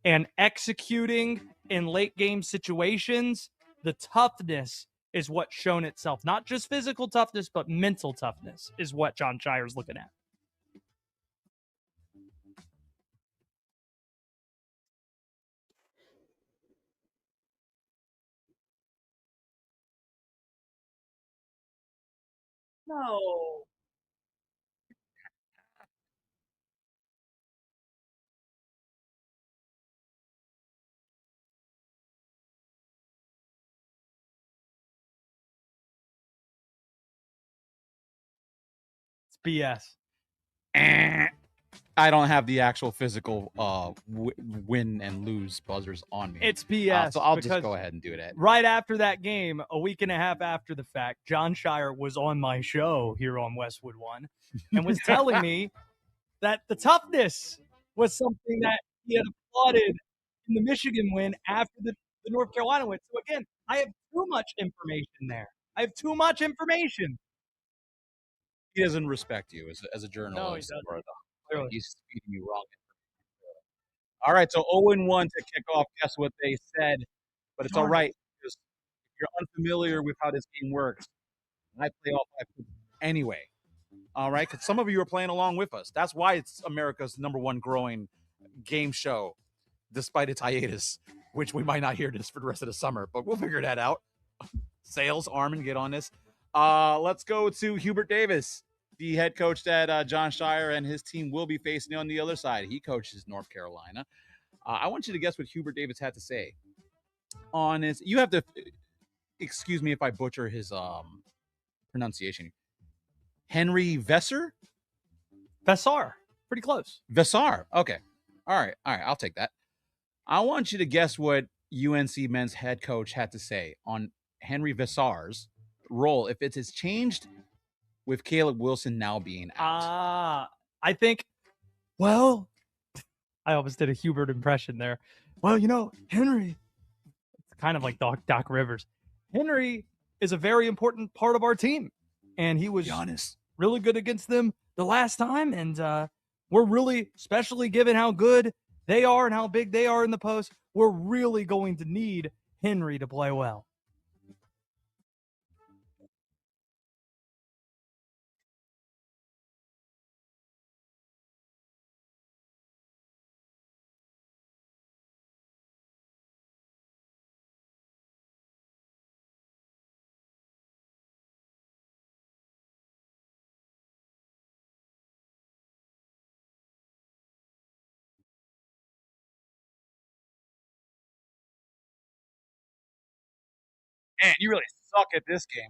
and executing in late game situations. The toughness is what's shown itself. Not just physical toughness, but mental toughness is what John Shire's looking at. No. It's BS. I don't have the actual physical win and lose buzzers on me. It's BS. So I'll just go ahead and do that. Right after that game, a week and a half after the fact, John Shire was on my show here on Westwood One and was telling me that the toughness was something that he had applauded in the Michigan win after the North Carolina win. So again, I have too much information there. I have too much information. He doesn't respect you as a journalist. No, he doesn't. Clearly. He's feeding you wrong. All right, so 0-1 to kick off. Guess What They Said, but it's all right because if you're unfamiliar with how this game works, I play all 5 anyway. All right, because some of you are playing along with us. That's why it's America's #1 growing game show, despite its hiatus, which we might not hear this for the rest of the summer, but we'll figure that out. sales arm and get on this. Let's go to Hubert Davis, the head coach that John Shire and his team will be facing on the other side. He coaches North Carolina. I want you to guess what Hubert Davis had to say on his. You have to excuse me if I butcher his pronunciation. Henry Vesser? Pretty close. Vesar. Okay. All right. I'll take that. I want you to guess what UNC men's head coach had to say on Henry Vesar's role, if it has changed with Caleb Wilson now being out. I think, well, I almost did a Hubert impression there. Well, Henry, it's kind of like Doc Rivers. Henry is a very important part of our team, and he was really good against them the last time, and we're really, especially given how good they are and how big they are in the post, we're really going to need Henry to play well. Man, you really suck at this game.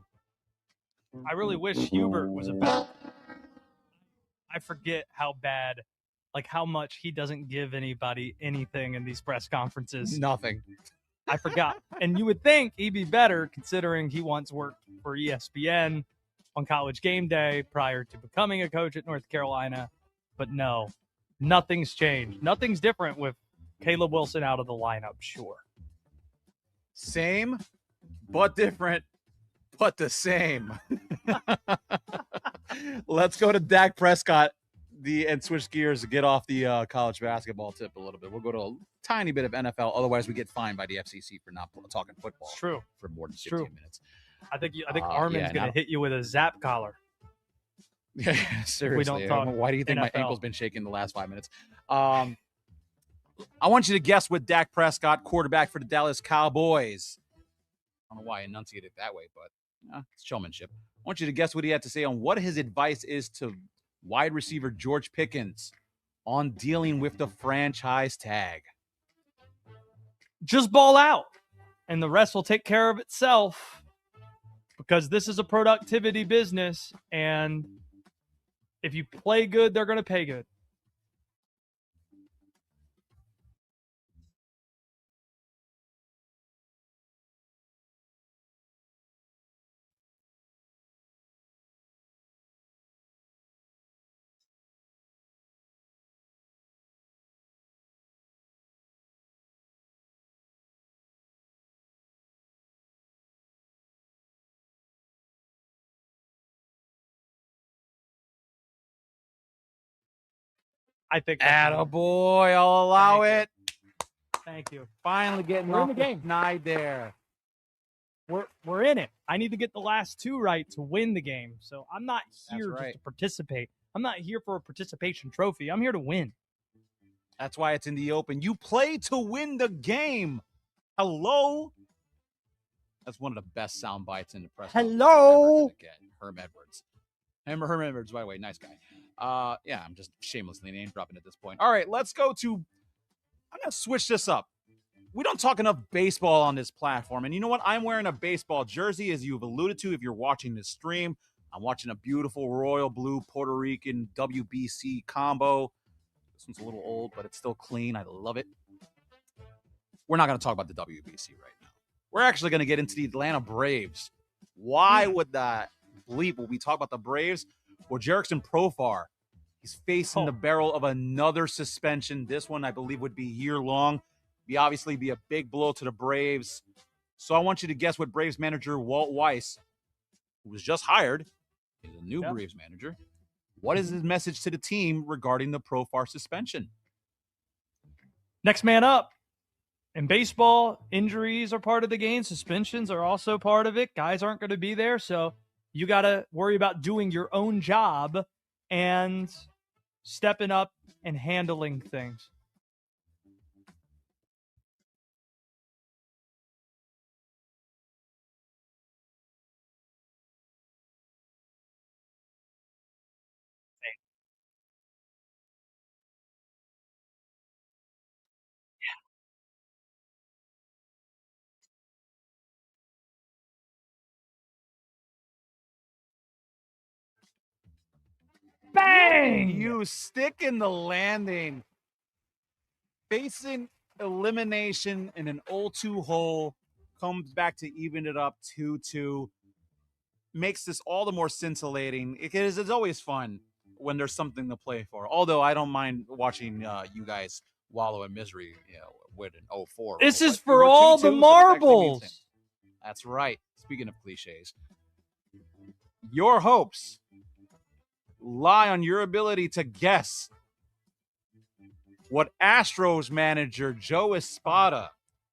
I really wish Hubert was a better. I forget how bad, like how much he doesn't give anybody anything in these press conferences. Nothing. I forgot. And you would think he'd be better considering he once worked for ESPN on College Game Day prior to becoming a coach at North Carolina. But no, nothing's changed. Nothing's different with Caleb Wilson out of the lineup, sure. Same, but different, but the same. Let's go to Dak Prescott and switch gears to get off the college basketball tip a little bit. We'll go to a tiny bit of NFL. Otherwise, we get fined by the FCC for not talking football. It's true. For more than 15 minutes. I think Armin's going to hit you with a zap collar. Yeah, seriously. We don't talk Why do you think NFL. my ankle's been shaking the last 5 minutes? I want you to guess what Dak Prescott, quarterback for the Dallas Cowboys. I don't know why I enunciated it that way, but it's showmanship. I want you to guess what he had to say on what his advice is to wide receiver George Pickens on dealing with the franchise tag. Just ball out, and the rest will take care of itself because this is a productivity business, and if you play good, they're going to pay good. I think Attaboy, I'll allow it. Thank you. Finally getting We're in off the game. Snide there. We're in it. I need to get the last two right to win the game. So I'm not here That's right. just to participate. I'm not here for a participation trophy. I'm here to win. That's why it's in the open. You play to win the game. Hello? That's one of the best sound bites in the press. Hello? Herm Edwards. Herm Edwards, by the way, nice guy. Yeah, I'm just shamelessly name dropping at this point. All right, let's go to. I'm going to switch this up. We don't talk enough baseball on this platform. And you know what? I'm wearing a baseball jersey, as you've alluded to if you're watching this stream. I'm watching a beautiful royal blue Puerto Rican WBC combo. This one's a little old, but it's still clean. I love it. We're not going to talk about the WBC right now. We're actually going to get into the Atlanta Braves. Why would that bleep will we talk about the Braves? Well, Jerickson Profar, he's facing the barrel of another suspension. This one, I believe, would be year-long. Obviously be a big blow to the Braves. So I want you to guess what Braves manager Walt Weiss, who was just hired, is a new Braves manager. What is his message to the team regarding the Profar suspension? Next man up. In baseball, injuries are part of the game. Suspensions are also part of it. Guys aren't going to be there, so you got to worry about doing your own job and stepping up and handling things. Bang! You stick in the landing. Facing elimination in an 0-2 hole, comes back to even it up 2-2. Makes this all the more scintillating. It's always fun when there's something to play for. Although I don't mind watching you guys wallow in misery, with an 0-4. This is But for we're all 2-2, the so this actually means marbles. That's right. Speaking of cliches, your hopes lie on your ability to guess what Astros manager Joe Espada,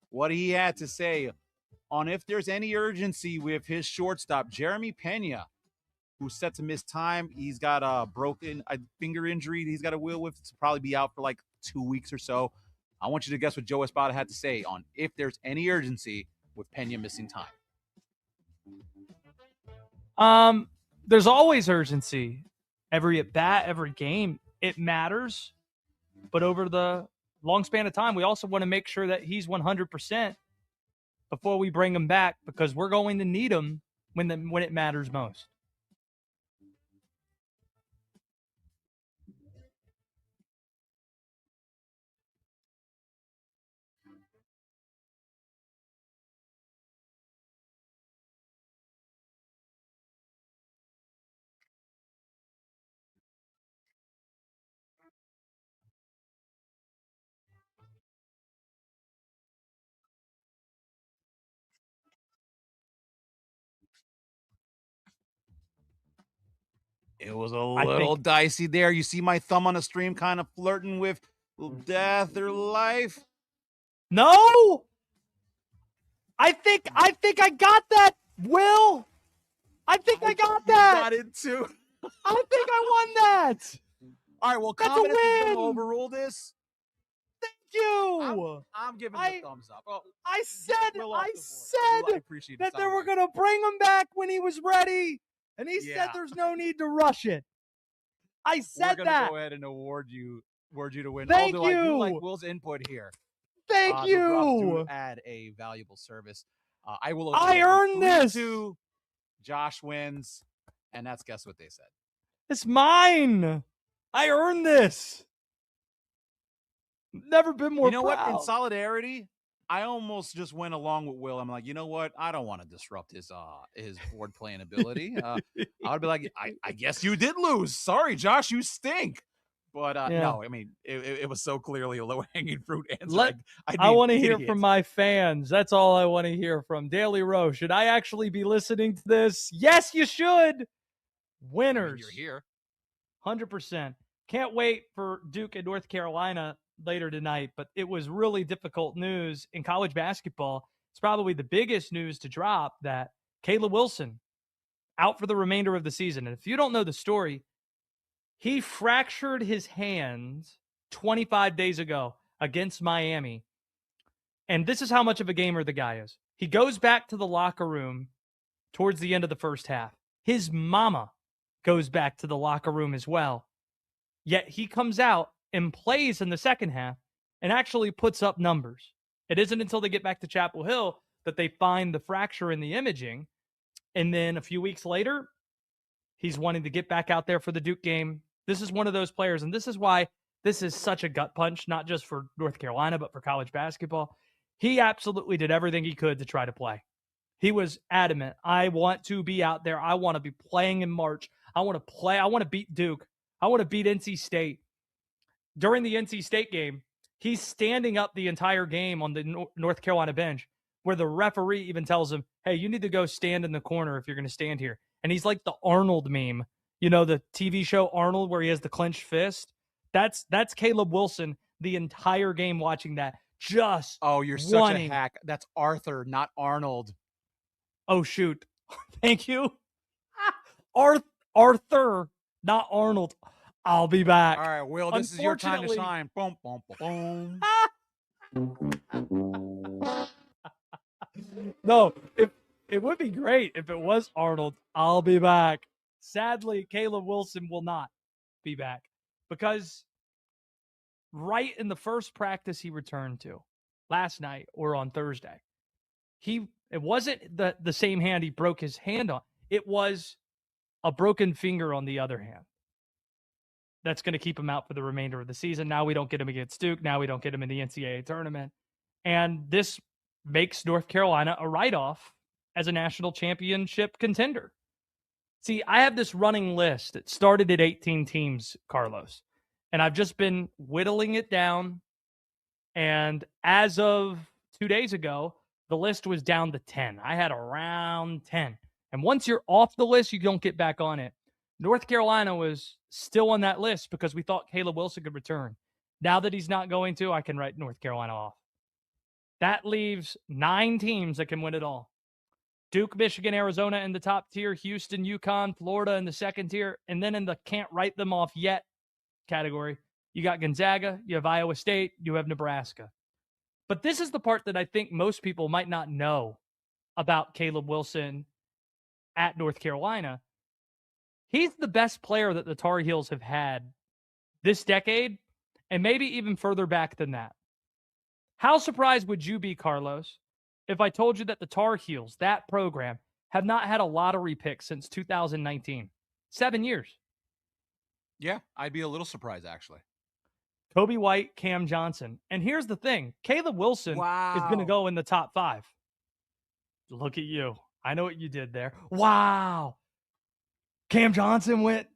what he had to say on if there's any urgency with his shortstop, Jeremy Pena, who's set to miss time. He's got a broken finger injury he's got to deal with. To probably be out for like 2 weeks or so. I want you to guess what Joe Espada had to say on if there's any urgency with Pena missing time. There's always urgency. Every at bat, every game, it matters. But over the long span of time, we also want to make sure that he's 100% before we bring him back, because we're going to need him when it matters most. It was a little dicey there. You see my thumb on the stream kind of flirting with death or life? No! I think I got that, Will. I think I got that. Got it too. I think I won that. All right, well, That's a comment if you're win. gonna overrule this. Thank you. I'm giving the thumbs up. Oh, I said Will I appreciate that the they sound were wave. going to bring him back when he was ready. And he said Yeah. there's no need to rush it. I said We're gonna that. go ahead and award you to win. Thank Although I do like you. Will's input here. Thank The drops do you. add a valuable service. I will. I earned this. 3-2. Josh wins, and that's guess what they said. It's mine. I earned this. Never been more You know proud. what? In solidarity, I almost just went along with Will. I'm like, you know what? I don't want to disrupt his board playing ability. I would be like, I guess you did lose. Sorry, Josh, you stink. But no, I mean, it was so clearly a low hanging fruit answer. I want to hear from my fans. That's all I want to hear from. Daily Row, should I actually be listening to this? Yes, you should. Winners. You're here. 100%. Can't wait for Duke and North Carolina later tonight, but it was really difficult news in college basketball. It's probably the biggest news to drop that Caleb Wilson out for the remainder of the season. And if you don't know the story, he fractured his hand 25 days ago against Miami. And this is how much of a gamer the guy is. He goes back to the locker room towards the end of the first half. His mama goes back to the locker room as well. Yet he comes out and plays in the second half and actually puts up numbers. It isn't until they get back to Chapel Hill that they find the fracture in the imaging. And then a few weeks later, he's wanting to get back out there for the Duke game. This is one of those players, and this is why this is such a gut punch, not just for North Carolina, but for college basketball. He absolutely did everything he could to try to play. He was adamant. I want to be out there. I want to be playing in March. I want to play. I want to beat Duke. I want to beat NC State. During the NC State game, he's standing up the entire game on the North Carolina bench, where the referee even tells him, hey, you need to go stand in the corner if you're going to stand here. And he's like the Arnold meme. You know, the TV show Arnold where he has the clenched fist? That's Caleb Wilson the entire game watching that. Just you're such a hack. That's Arthur, not Arnold. Oh, shoot. Thank you. Arthur, not Arnold. I'll be back. All right, Will, this is your time to shine. Boom, boom, boom, boom. No, it would be great if it was Arnold. I'll be back. Sadly, Caleb Wilson will not be back because right in the first practice he returned to last night or on Thursday, it wasn't the same hand he broke his hand on. It was a broken finger on the other hand. that's going to keep him out for the remainder of the season. Now we don't get him against Duke. Now we don't get him in the NCAA tournament. And this makes North Carolina a write-off as a national championship contender. See, I have this running list. It started at 18 teams, Carlos, and I've just been whittling it down. And as of 2 days ago, the list was down to 10. I had around 10. And once you're off the list, you don't get back on it. North Carolina was still on that list because we thought Caleb Wilson could return. Now that he's not going to, I can write North Carolina off. That leaves 9 teams that can win it all. Duke, Michigan, Arizona in the top tier, Houston, UConn, Florida in the second tier, and then in the can't write them off yet category, you got Gonzaga, you have Iowa State, you have Nebraska. But this is the part that I think most people might not know about Caleb Wilson at North Carolina. He's the best player that the Tar Heels have had this decade, and maybe even further back than that. How surprised would you be, Carlos, if I told you that the Tar Heels, that program, have not had a lottery pick since 2019? 7 years. Yeah, I'd be a little surprised, actually. Kobe White, Cam Johnson. And here's the thing. Caleb Wilson is going to go in the top 5. Look at you. I know what you did there. Wow. Cam Johnson went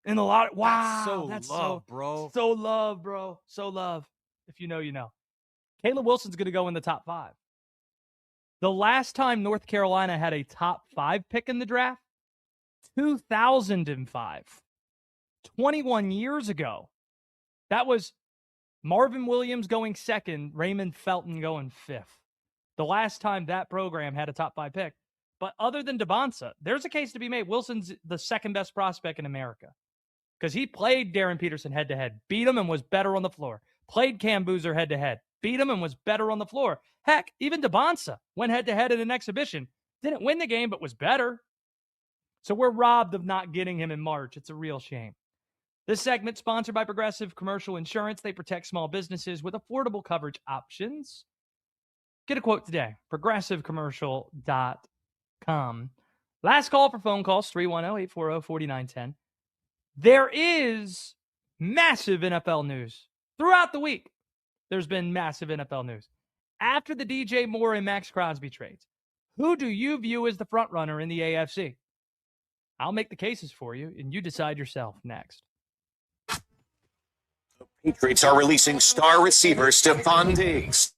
in the lottery. Wow. That's so love, bro. So love, bro. So love. If you know, you know. Caleb Wilson's going to go in the top 5. The last time North Carolina had a top 5 pick in the draft, 2005. 21 years ago. That was Marvin Williams going 2nd, Raymond Felton going 5th. The last time that program had a top 5 pick. But other than Devonsa, there's a case to be made. Wilson's the second best prospect in America because he played Darren Peterson head-to-head, beat him and was better on the floor. Played Cam Boozer head-to-head, beat him and was better on the floor. Heck, even Devonsa went head-to-head in an exhibition. Didn't win the game, but was better. So we're robbed of not getting him in March. It's a real shame. This segment sponsored by Progressive Commercial Insurance. They protect small businesses with affordable coverage options. Get a quote today. ProgressiveCommercial.com. Last call for phone calls, 310-840-4910. There is massive NFL news. Throughout the week, there's been massive NFL news. After the DJ Moore and Maxx Crosby trades, who do you view as the front runner in the AFC? I'll make the cases for you, and you decide yourself next. Patriots are releasing star receiver Stephon Diggs.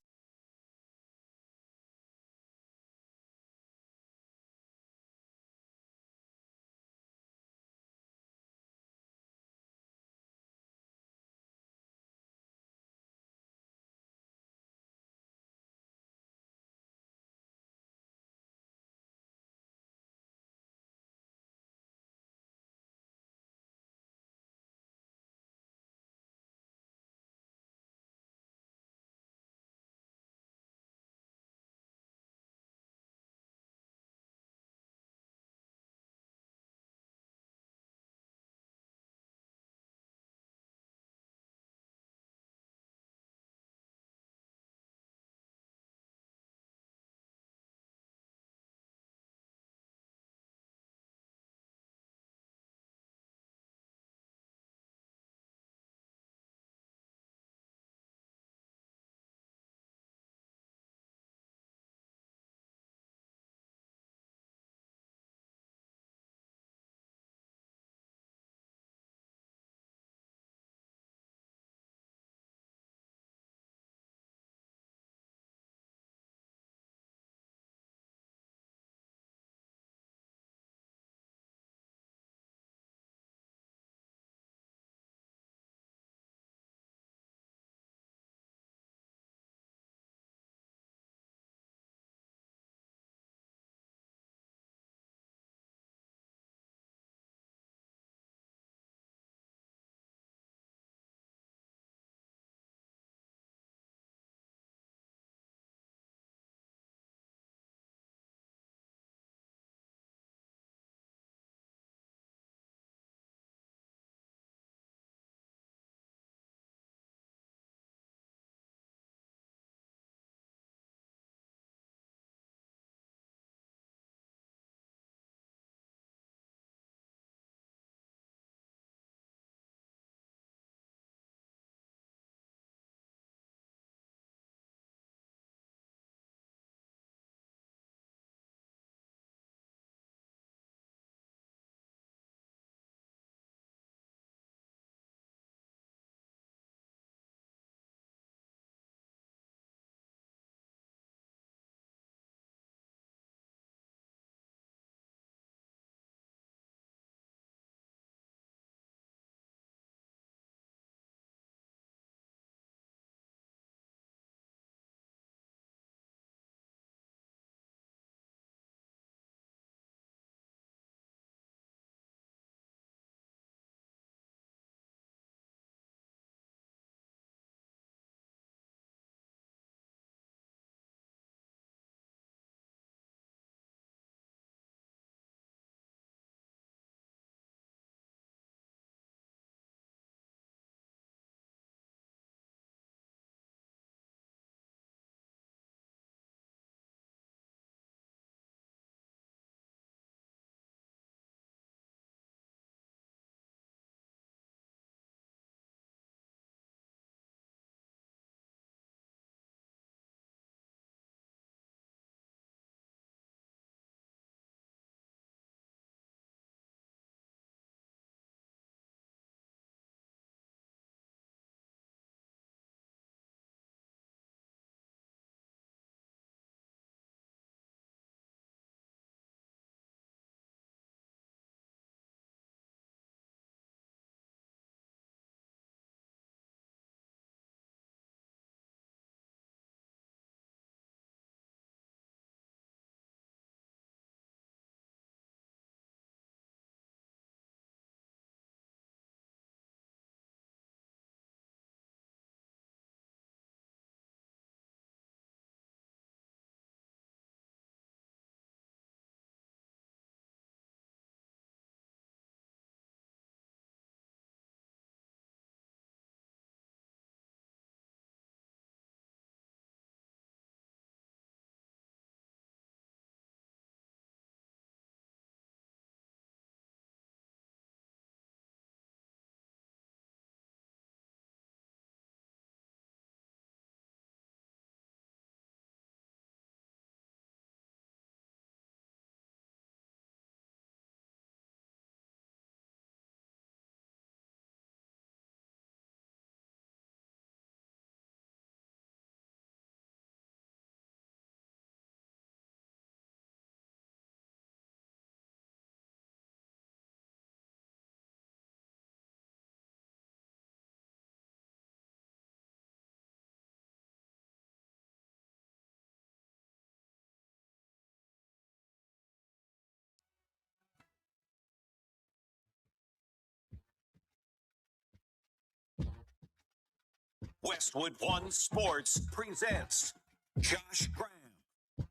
Westwood One Sports presents Josh Graham.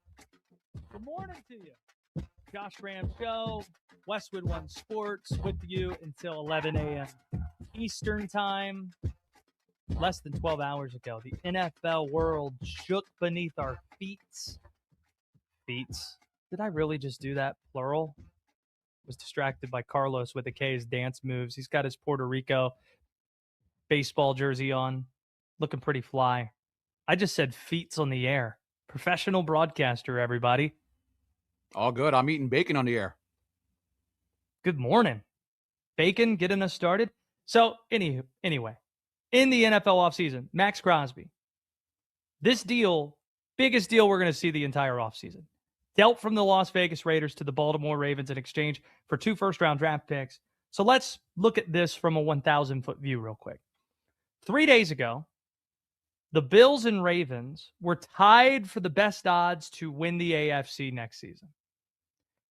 Good morning to you. Josh Graham Show, Westwood One Sports with you until 11 a.m. Eastern Time. Less than 12 hours ago, the NFL world shook beneath our feet. Did I really just do that? Plural? Was distracted by Carlos with a K's dance moves. He's got his Puerto Rico baseball jersey on, looking pretty fly. I just said feats on the air. Professional broadcaster, everybody. All good. I'm eating bacon on the air. Good morning. Bacon getting us started. So, anyway, in the NFL offseason, Maxx Crosby. This deal, biggest deal we're going to see the entire offseason. Dealt from the Las Vegas Raiders to the Baltimore Ravens in exchange for 2 first-round draft picks. So let's look at this from a 1,000-foot view real quick. 3 days ago, the Bills and Ravens were tied for the best odds to win the AFC next season.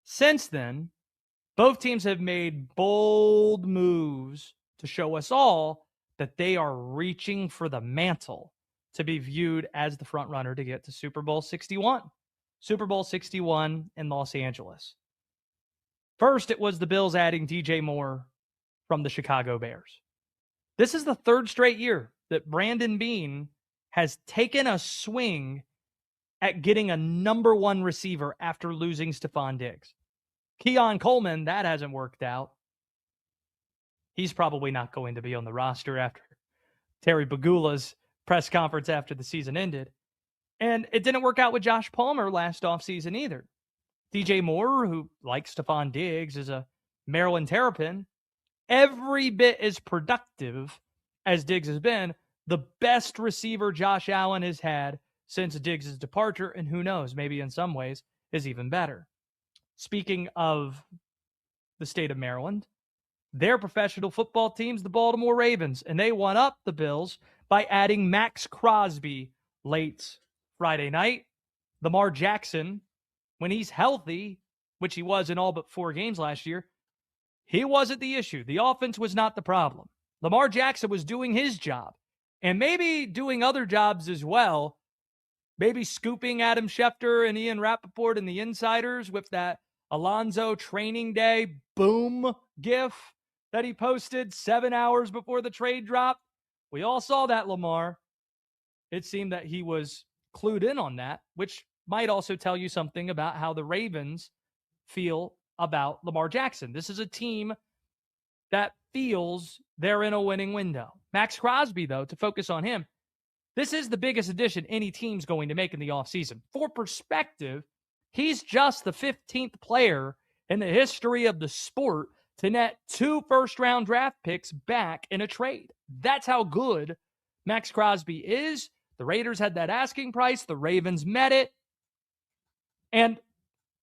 Since then, both teams have made bold moves to show us all that they are reaching for the mantle to be viewed as the front runner to get to Super Bowl 61. Super Bowl 61 in Los Angeles. First, it was the Bills adding DJ Moore from the Chicago Bears. This is the 3rd straight year that Brandon Beane has taken a swing at getting a number 1 receiver after losing Stephon Diggs. Keon Coleman, that hasn't worked out. He's probably not going to be on the roster after Terry Pegula's press conference after the season ended. And it didn't work out with Josh Palmer last offseason either. DJ Moore, who, like Stephon Diggs, is a Maryland Terrapin, every bit as productive as Diggs has been, the best receiver Josh Allen has had since Diggs' departure, and who knows, maybe in some ways is even better. Speaking of the state of Maryland, their professional football team's the Baltimore Ravens, and they won up the Bills by adding Maxx Crosby late Friday night. Lamar Jackson, when he's healthy, which he was in all but 4 games last year, he wasn't the issue. The offense was not the problem. Lamar Jackson was doing his job and maybe doing other jobs as well, maybe scooping Adam Schefter and Ian Rappaport and the insiders with that Alonzo training day boom gif that he posted 7 hours before the trade drop. We all saw that, Lamar. It seemed that he was clued in on that, which might also tell you something about how the Ravens feel about Lamar Jackson. This is a team that feels they're in a winning window. Maxx Crosby, though, to focus on him, this is the biggest addition any team's going to make in the offseason. For perspective, he's just the 15th player in the history of the sport to net 2 first-round draft picks back in a trade. That's how good Maxx Crosby is. The Raiders had that asking price. The Ravens met it. And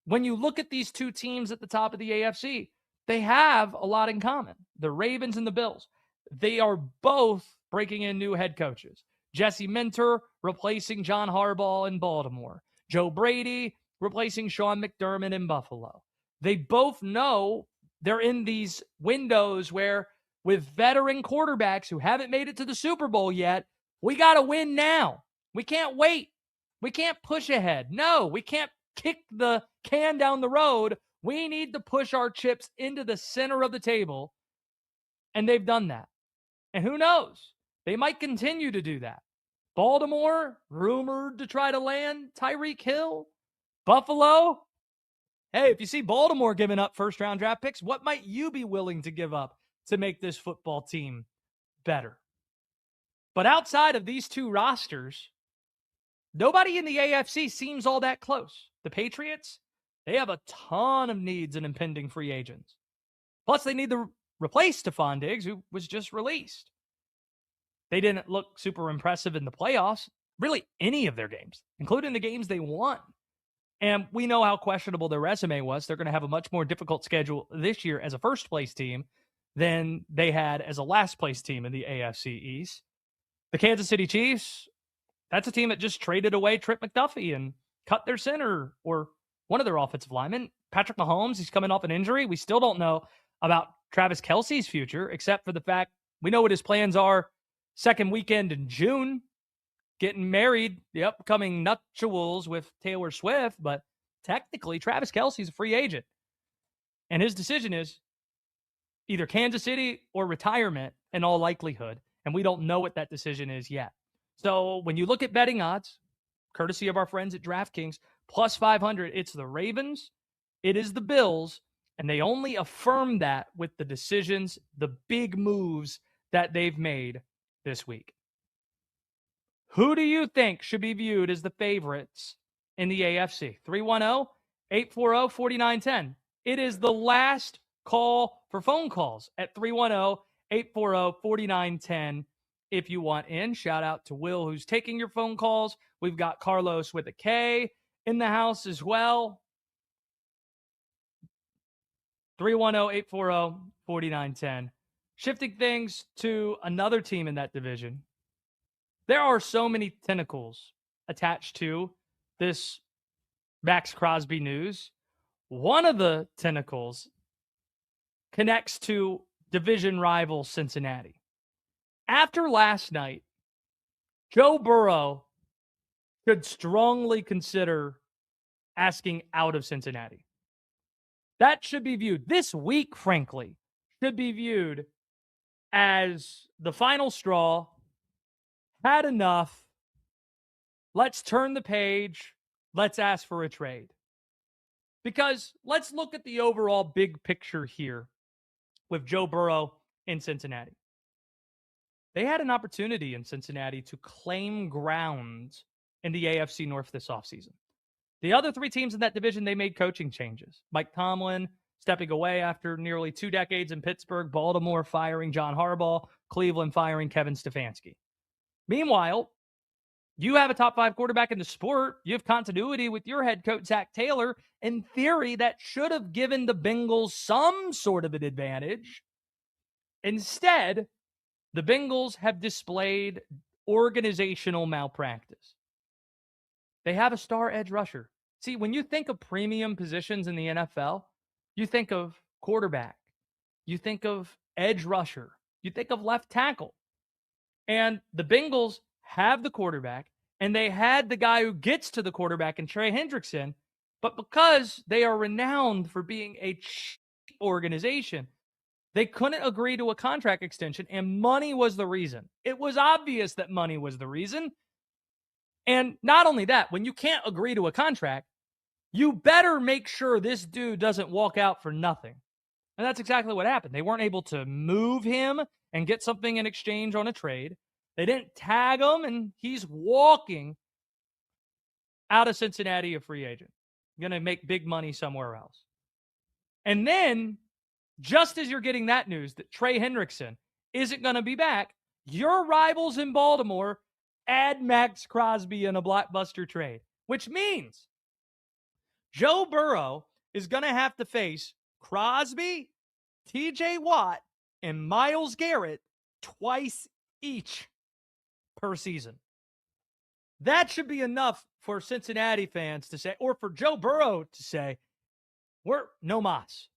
when you look at these 2 teams at the top of the AFC, they have a lot in common. The Ravens and the Bills. They are both breaking in new head coaches. Jesse Minter replacing John Harbaugh in Baltimore. Joe Brady replacing Sean McDermott in Buffalo. They both know they're in these windows where, with veteran quarterbacks who haven't made it to the Super Bowl yet, we got to win now. We can't wait. We can't push ahead. No, we can't kick the can down the road. We need to push our chips into the center of the table. And they've done that. And who knows? They might continue to do that. Baltimore, rumored to try to land Tyreek Hill. Buffalo. Hey, if you see Baltimore giving up first-round draft picks, what might you be willing to give up to make this football team better? But outside of these 2 rosters, nobody in the AFC seems all that close. The Patriots, they have a ton of needs and impending free agents. Plus, they need to replace Stephon Diggs, who was just released. They didn't look super impressive in the playoffs, really any of their games, including the games they won. And we know how questionable their resume was. They're going to have a much more difficult schedule this year as a first-place team than they had as a last-place team in the AFC East. The Kansas City Chiefs, that's a team that just traded away Trent McDuffie and cut their center or one of their offensive linemen. Patrick Mahomes, he's coming off an injury. We still don't know about Travis Kelce's future, except for the fact we know what his plans are second weekend in June, getting married, the upcoming nuptials with Taylor Swift, but technically Travis Kelce's a free agent. And his decision is either Kansas City or retirement in all likelihood. And we don't know what that decision is yet. So when you look at betting odds, courtesy of our friends at DraftKings, plus 500, it's the Ravens, it is the Bills, and they only affirm that with the decisions, the big moves that they've made this week. Who do you think should be viewed as the favorites in the AFC? 310-840-4910. It is the last call for phone calls at 310-840-4910 if you want in. Shout out to Will, who's taking your phone calls. We've got Carlos with a K in the house as well. 310-840-4910. Shifting things to another team in that division. There are so many tentacles attached to this Maxx Crosby news. One of the tentacles connects to division rival Cincinnati. After last night, Joe Burrow should strongly consider asking out of Cincinnati. That should be viewed, this week, frankly, should be viewed as the final straw. Had enough. Let's turn the page. Let's ask for a trade. Because let's look at the overall big picture here with Joe Burrow in Cincinnati. They had an opportunity in Cincinnati to claim ground in the AFC North this offseason. The other three teams in that division, they made coaching changes. Mike Tomlin stepping away after nearly 2 decades in Pittsburgh, Baltimore firing John Harbaugh, Cleveland firing Kevin Stefanski. Meanwhile, you have a top 5 quarterback in the sport. You have continuity with your head coach, Zach Taylor. In theory, that should have given the Bengals some sort of an advantage. Instead, the Bengals have displayed organizational malpractice. They have a star edge rusher. See, when you think of premium positions in the NFL, you think of quarterback, you think of edge rusher, you think of left tackle. And the Bengals have the quarterback, and they had the guy who gets to the quarterback in Trey Hendrickson, but because they are renowned for being a cheap organization, they couldn't agree to a contract extension, and money was the reason. It was obvious that money was the reason. And not only that, when you can't agree to a contract, you better make sure this dude doesn't walk out for nothing. And that's exactly what happened. They weren't able to move him and get something in exchange on a trade. They didn't tag him, and he's walking out of Cincinnati a free agent. Going to make big money somewhere else. And then, just as you're getting that news that Trey Hendrickson isn't going to be back, your rivals in Baltimore add Maxx Crosby in a blockbuster trade, which means Joe Burrow is going to have to face Crosby, TJ Watt, and Myles Garrett twice each per season. That should be enough for Cincinnati fans to say, or for Joe Burrow to say, we're no mas.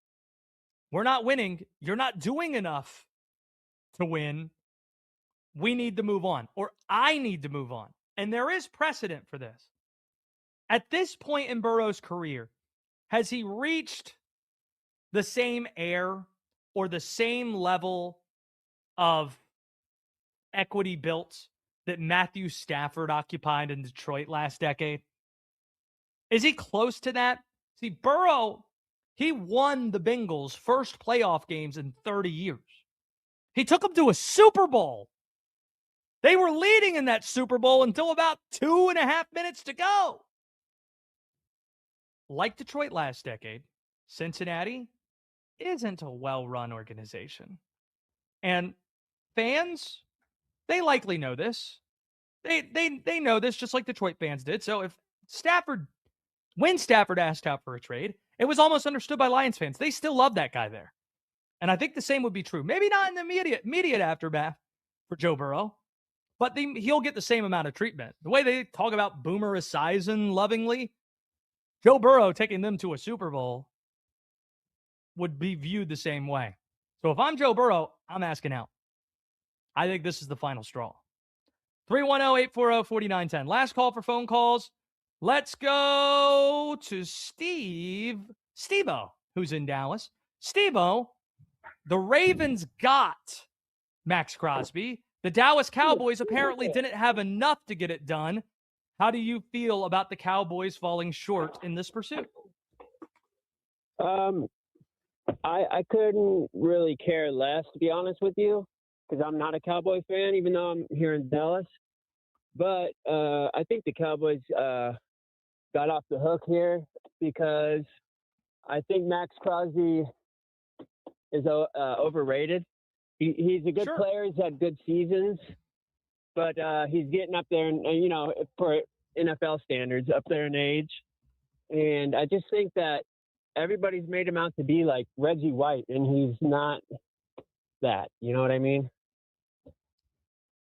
We're not winning. You're not doing enough to win. We need to move on, or I need to move on. And there is precedent for this. At this point in Burrow's career, has he reached the same air or the same level of equity built that Matthew Stafford occupied in Detroit last decade? Is he close to that? See, Burrow, he won the Bengals' first playoff games in 30 years. He took them to a Super Bowl. They were leading in that Super Bowl until about 2.5 minutes to go. Like Detroit last decade, Cincinnati isn't a well-run organization. And fans, they likely know this. They know this just like Detroit fans did. So when Stafford asked out for a trade, it was almost understood by Lions fans. They still love that guy there. And I think the same would be true. Maybe not in the immediate aftermath for Joe Burrow, but he'll get the same amount of treatment. The way they talk about Boomer Esiason lovingly, Joe Burrow taking them to a Super Bowl would be viewed the same way. So if I'm Joe Burrow, I'm asking out. I think this is the final straw. 310-840-4910. Last call for phone calls. Let's go to Steve-O, who's in Dallas. Steve-O, the Ravens got Maxx Crosby. The Dallas Cowboys apparently didn't have enough to get it done. How do you feel about the Cowboys falling short in this pursuit? I couldn't really care less, to be honest with you, because I'm not a Cowboy fan, even though I'm here in Dallas. But I think the Cowboys got off the hook here because I think Maxx Crosby is overrated. He's a good player. He's had good seasons, but he's getting up there, and for NFL standards, up there in age. And I just think that everybody's made him out to be like Reggie White, and he's not that. You know what I mean?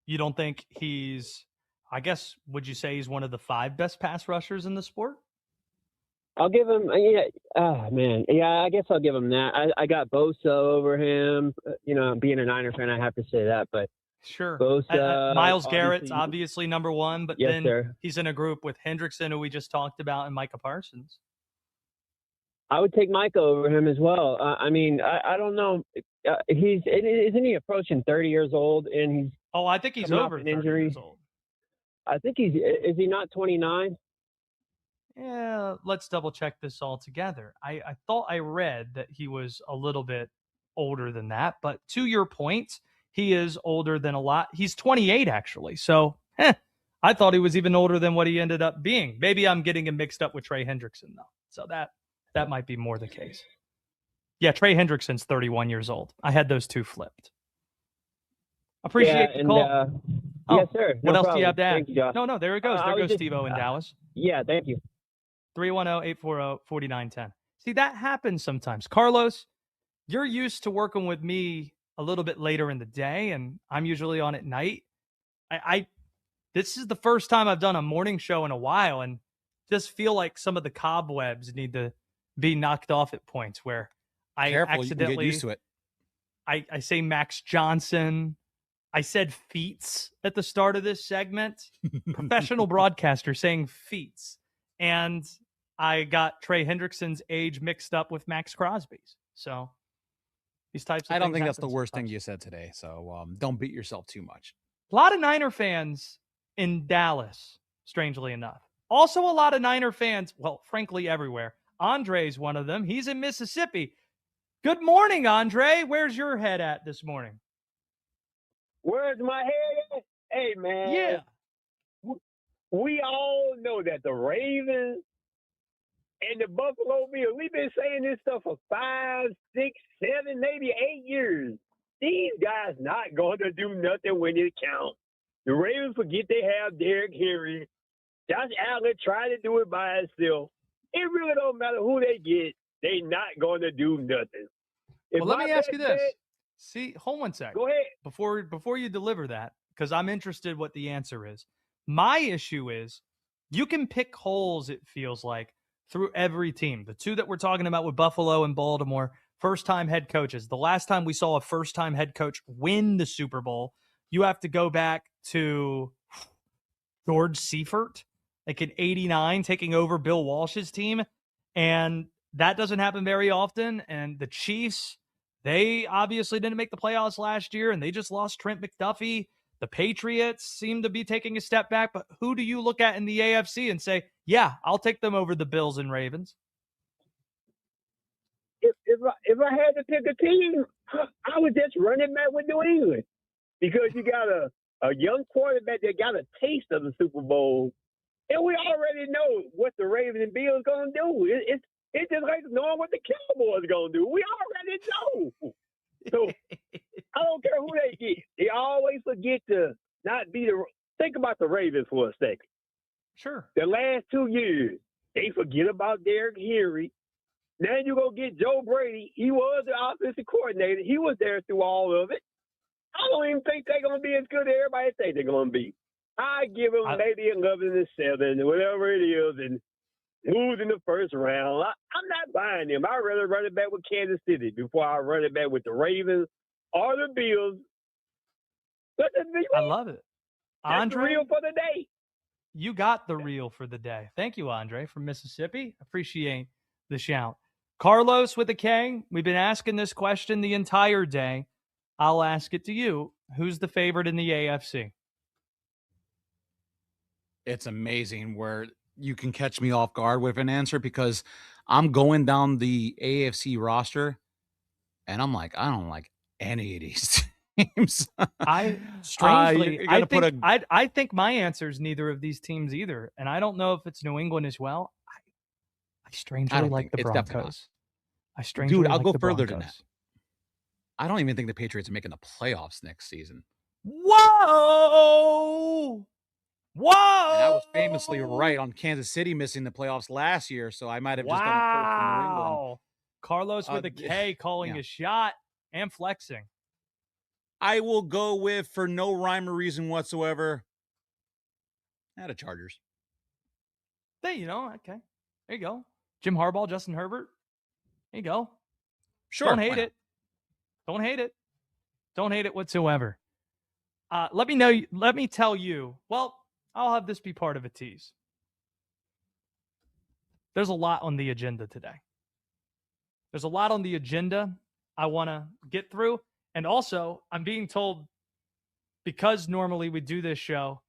You don't think he's, I guess, would you say he's one of the 5 best pass rushers in the sport? I'll give him, I guess I'll give him that. I got Bosa over him. Being a Niner fan, I have to say that, but sure. Bosa, Miles Garrett's obviously number 1, but yes, then sir. He's in a group with Hendrickson, who we just talked about, and Micah Parsons. I would take Micah over him as well. I don't know. Isn't he approaching 30 years old? And he's I think he's over 30 years old. I think is he not 29? Yeah, let's double check this all together. I thought I read that he was a little bit older than that, but to your point, he is older than a lot. He's 28 actually. So, I thought he was even older than what he ended up being. Maybe I'm getting him mixed up with Trey Hendrickson though. So that might be more the case. Yeah, Trey Hendrickson's 31 years old. I had those two flipped. Appreciate the call. Yes, sir. What else do you have to add? Thank you, Josh. No, there it goes. There goes Steve-O in Dallas. Yeah, thank you. 310-840-4910. See, that happens sometimes. Carlos, you're used to working with me a little bit later in the day, and I'm usually on at night. This is the first time I've done a morning show in a while, and just feel like some of the cobwebs need to be knocked off at points where I accidentally you can get used to it. I say Max Johnson. I said feats at the start of this segment. Professional broadcaster saying feats. And I got Trey Hendrickson's age mixed up with Maxx Crosby's. So these types of I don't things think that's the happen worst sometimes. thing you said today. So don't beat yourself too much. A lot of Niner fans in Dallas, strangely enough. Also a lot of Niner fans, well, frankly, everywhere. Andre's one of them. He's in Mississippi. Good morning, Andre. Where's your head at this morning? Where's my head at? Hey, man. Yeah. We all know that the Ravens and the Buffalo Bills, we've been saying this stuff for 5, 6, 7, maybe 8 years. These guys not going to do nothing when it counts. The Ravens forget they have Derrick Henry. Josh Allen trying to do it by himself. It really don't matter who they get. They not going to do nothing. Well, let me ask you this. See, hold one second. Go ahead. Before you deliver that, because I'm interested what the answer is. My issue is you can pick holes, it feels like, through every team. The two that we're talking about with Buffalo and Baltimore, first-time head coaches. The last time we saw a first-time head coach win the Super Bowl, you have to go back to George Seifert, like in 89, taking over Bill Walsh's team. And that doesn't happen very often. And the Chiefs, they obviously didn't make the playoffs last year, and they just lost Trent McDuffie. The Patriots seem to be taking a step back, but who do you look at in the AFC and say, yeah, I'll take them over the Bills and Ravens? If I had to pick a team, I would just run it back with New England because you got a young quarterback that got a taste of the Super Bowl, and we already know what the Ravens and Bills going to do. It's just like knowing what the Cowboys going to do. We already know. So I don't care who they get. They always forget to not be the – think about the Ravens for a second. Sure. The last 2 years, they forget about Derrick Henry. Now you go get Joe Brady. He was the offensive coordinator. He was there through all of it. I don't even think they're going to be as good as everybody think they're going to be. I give them maybe 11 and 7, whatever it is, and lose in the first round. I'm not buying them. I'd rather run it back with Kansas City before I run it back with the Ravens or the Bills That's the I love it. That's Andre, the real for the day. you got the reel for the day. Thank you, Andre, from Mississippi. Appreciate the shout. Carlos with a K. We've been asking this question the entire day. I'll ask it to you. Who's the favorite in the AFC? It's amazing where you can catch me off guard with an answer because I'm going down the AFC roster and I'm like, I don't like any of these teams. I strangely, you I gotta think I think my answer is neither of these teams either, and I don't know if it's New England as well. I strangely don't like think the it's definitely not. Broncos. I strangely Dude, I'll like go the further than that. Broncos. I don't even think the Patriots are making the playoffs next season. Whoa! Whoa! And I was famously right on Kansas City missing the playoffs last year, so I might have just done a curse for New England. Wow! Carlos with a K calling a shot and flexing. I will go with, for no rhyme or reason whatsoever, the Chargers. There you know, okay. There you go. Jim Harbaugh, Justin Herbert. There you go. Sure. Don't hate it. Don't hate it. Don't hate it whatsoever. Let me tell you. Well, I'll have this be part of a tease. There's a lot on the agenda today. There's a lot on the agenda I want to get through. And also, I'm being told, because normally we do this show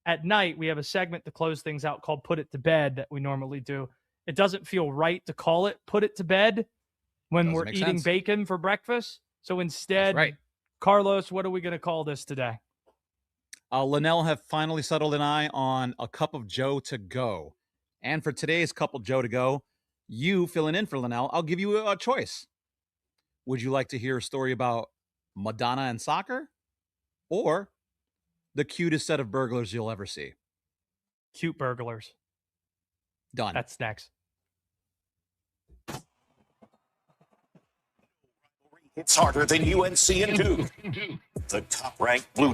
at night, we have a segment to close things out called Put It to Bed that we normally do. It doesn't feel right to call it Put It to Bed when we're eating bacon for breakfast. So instead, Carlos, what are we going to call this today? Linnell have finally settled an eye on a cup of Joe to go. And for today's cup of Joe to go, you filling in for Linnell, I'll give you a choice. Would you like to hear a story about Madonna and soccer, or the cutest set of burglars you'll ever see? Cute burglars. Done. That's next. It's harder than UNC and Duke. The top-ranked Blue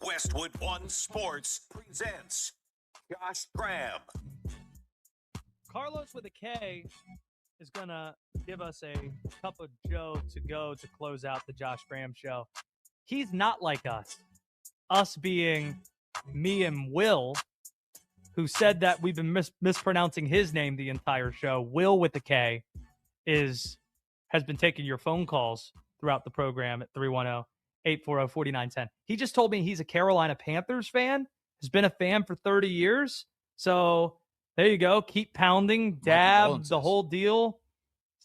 Westwood One Sports presents Josh Graham. Carlos with a K is going to give us a cup of Joe to go to close out the Josh Graham show. He's not like us. Us being me and Will, who said that we've been mispronouncing his name the entire show. Will with a K has been taking your phone calls throughout the program at 310-840-4910. He just told me he's a Carolina Panthers fan, has been a fan for 30 years. So there you go. Keep pounding, dab, the whole deal.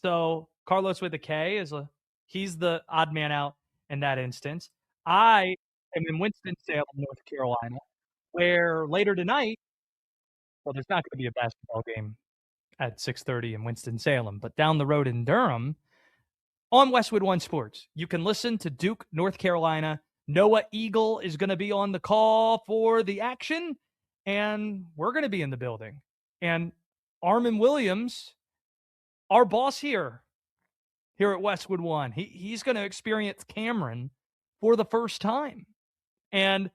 So Carlos with a K he's the odd man out in that instance. I am in Winston-Salem, North Carolina, where later tonight, well, there's not going to be a basketball game at 6:30 in Winston-Salem, but down the road in Durham, on Westwood One Sports, you can listen to Duke, North Carolina. Noah Eagle is going to be on the call for the action, and we're going to be in the building. And Armin Williams, our boss here at Westwood One, he's going to experience Cameron for the first time. And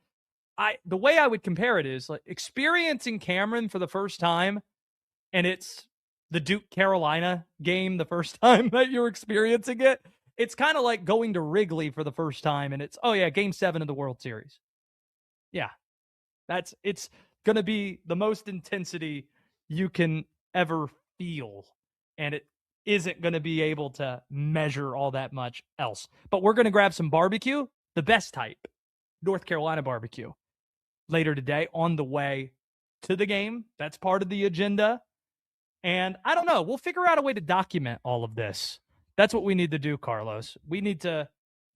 the way I would compare it is like experiencing Cameron for the first time, and it's the Duke Carolina game the first time that you're experiencing it. It's kind of like going to Wrigley for the first time, and it's, oh yeah, Game 7 of the World Series. Yeah, it's going to be the most intensity you can ever feel, and it isn't going to be able to measure all that much else. But we're going to grab some barbecue, the best type, North Carolina barbecue, later today on the way to the game. That's part of the agenda. And I don't know, we'll figure out a way to document all of this. That's what we need to do, Carlos. We need to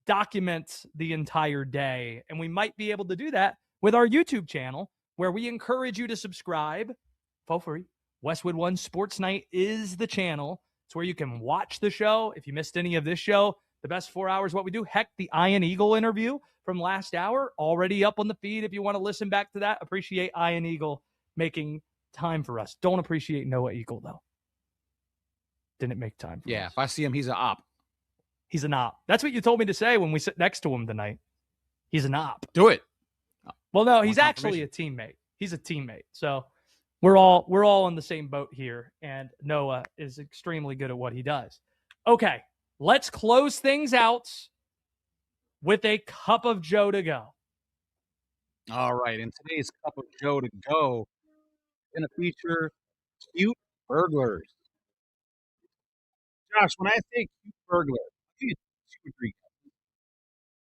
document the entire day, and we might be able to do that with our YouTube channel, where we encourage you to subscribe for free. Westwood One Sports Night is the channel. It's where you can watch the show. If you missed any of this show, the best 4 hours, what we do. Heck, the Ian Eagle interview from last hour, already up on the feed. If you want to listen back to that, appreciate Ian Eagle making time for us. Don't appreciate Noah Eagle, though. Didn't make time for us. Yeah, if I see him, he's an op. He's an op. That's what you told me to say when we sit next to him tonight. He's an op. Do it. Well, no, he's actually a teammate. He's a teammate. So we're all on the same boat here, and Noah is extremely good at what he does. Okay, let's close things out with a cup of Joe to go. All right, and today's cup of Joe to go is going to feature cute burglars. Josh, when I say cute burglar, I'll give you 2 or 3 guesses.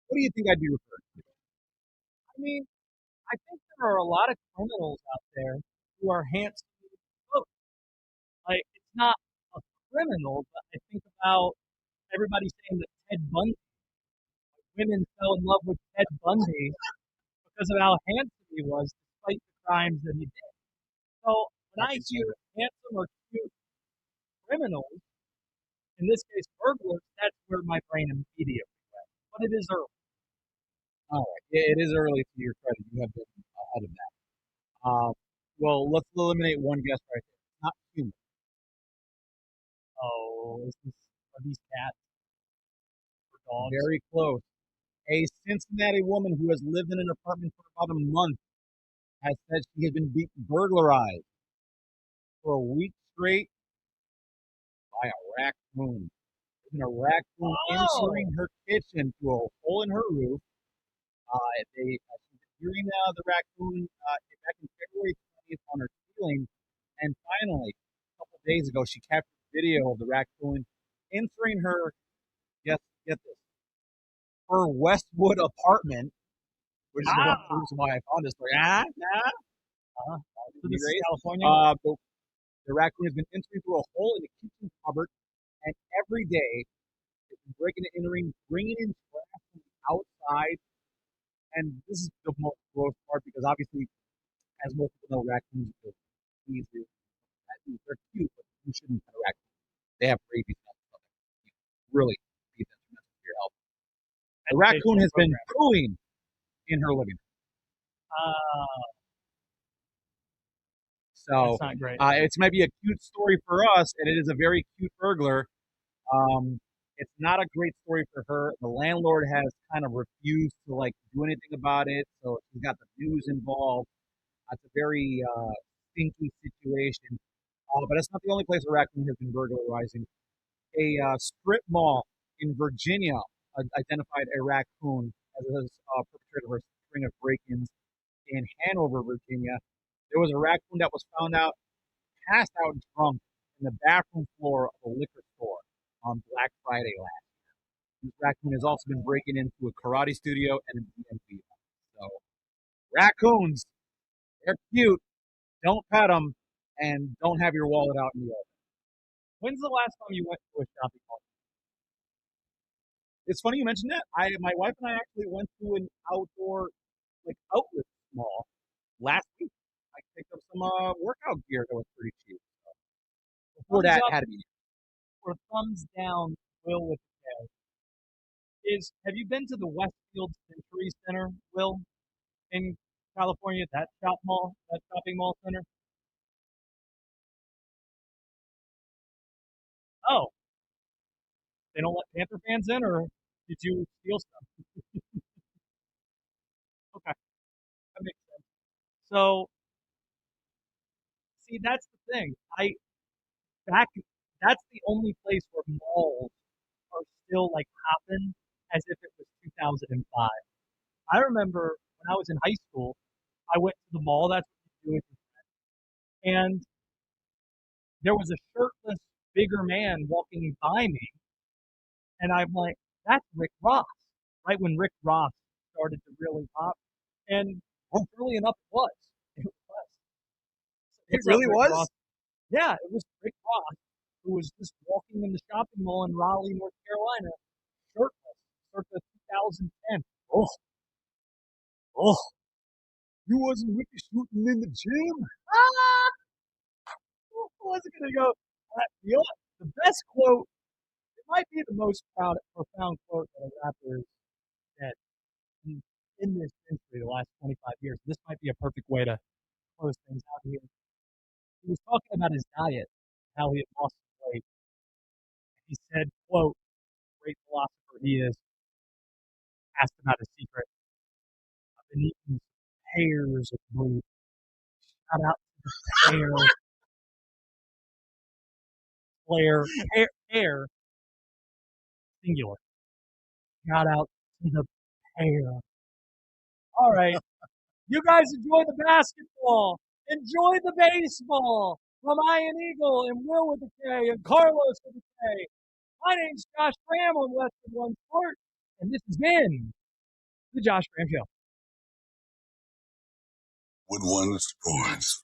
What do you think I'd be referring to? I mean, I think there are a lot of criminals out there who are handsomely clothed. Like, it's not a criminal, but I think about everybody saying that Ted Bundy, women fell in love with Ted Bundy because of how handsome he was, despite the crimes that he did. So when I hear handsome or cute criminals, in this case burglars, that's where my brain immediately went. But it is early. All right. Yeah, it is early to your credit. You have been ahead of that. Well, let's eliminate one guess right there. It's not human. Oh, are these cats or dogs? Very close. A Cincinnati woman who has lived in an apartment for about a month has said she has been burglarized for a week straight by a raccoon. There's a raccoon entering her kitchen through a hole in her roof. Hearing the raccoon back in February 20th on her ceiling, and finally, a couple of days ago, she captured video of the raccoon entering her, get this, her Westwood apartment, which is one of the reasons why I found this story. This is California. The raccoon has been entering through a hole in the kitchen cupboard, and every day it's been breaking and entering, bringing in trash from the outside. And this is the most gross part because obviously, as most people know, raccoons are easy. They're cute, but you shouldn't pet a raccoon. They have rabies and stuff. Really be detrimental to your health. The raccoon has been pooing in her living room. So that's not great. It's maybe a cute story for us, and it is a very cute burglar. It's not a great story for her. The landlord has kind of refused to like do anything about it, so she's got the news involved. It's a very stinky situation. But it's not the only place a raccoon has been burglarizing. A strip mall in Virginia identified a raccoon as a perpetrator of a string of break-ins in Hanover, Virginia. There was a raccoon that was found out passed out drunk in the bathroom floor of a liquor store on Black Friday last year. This raccoon has also been breaking into a karate studio and an DMV. So, raccoons, they're cute. Don't pet them, and don't have your wallet out in the open. When's the last time you went to a shopping mall? It's funny you mentioned that. My wife and I actually went to an outdoor, like outlet mall last week. I picked up some workout gear that was pretty cheap. Before that, had to be. Or thumbs down, Will with the K. Have you been to the Westfield Century Center, Will, in California? That shopping mall center? Oh, they don't let Panther fans in, or did you steal stuff? Okay, that makes sense. So, see, that's the thing. That's the only place where malls are still like hopping as if it was 2005. I remember when I was in high school, I went to the mall. That's what you do with your friends. And there was a shirtless, bigger man walking by me. And I'm like, that's Rick Ross, right when Rick Ross started to really pop. And early enough, it was. It was. It really was? Ross. Yeah, it was Rick Ross, who was just walking in the shopping mall in Raleigh, North Carolina, shirtless, circa 2010. Oh, you wasn't Ricky shooting in the gym? I wasn't going to go. You know what? The best quote, it might be the most profound quote that a rapper has said in this century, the last 25 years. This might be a perfect way to close things out here. He was talking about his diet, how he had lost weight. He said, quote, great philosopher he is, asked about his secret. I've been eating pairs of food. Shout out to the pair, singular. Shout out to the pair. All right. You guys enjoy the basketball. Enjoy the baseball. From Ian Eagle and Will with the K and Carlos with the K. My name's Josh Graham on Westwood One Sport, and this has been the Josh Graham Show. Wood One Sports.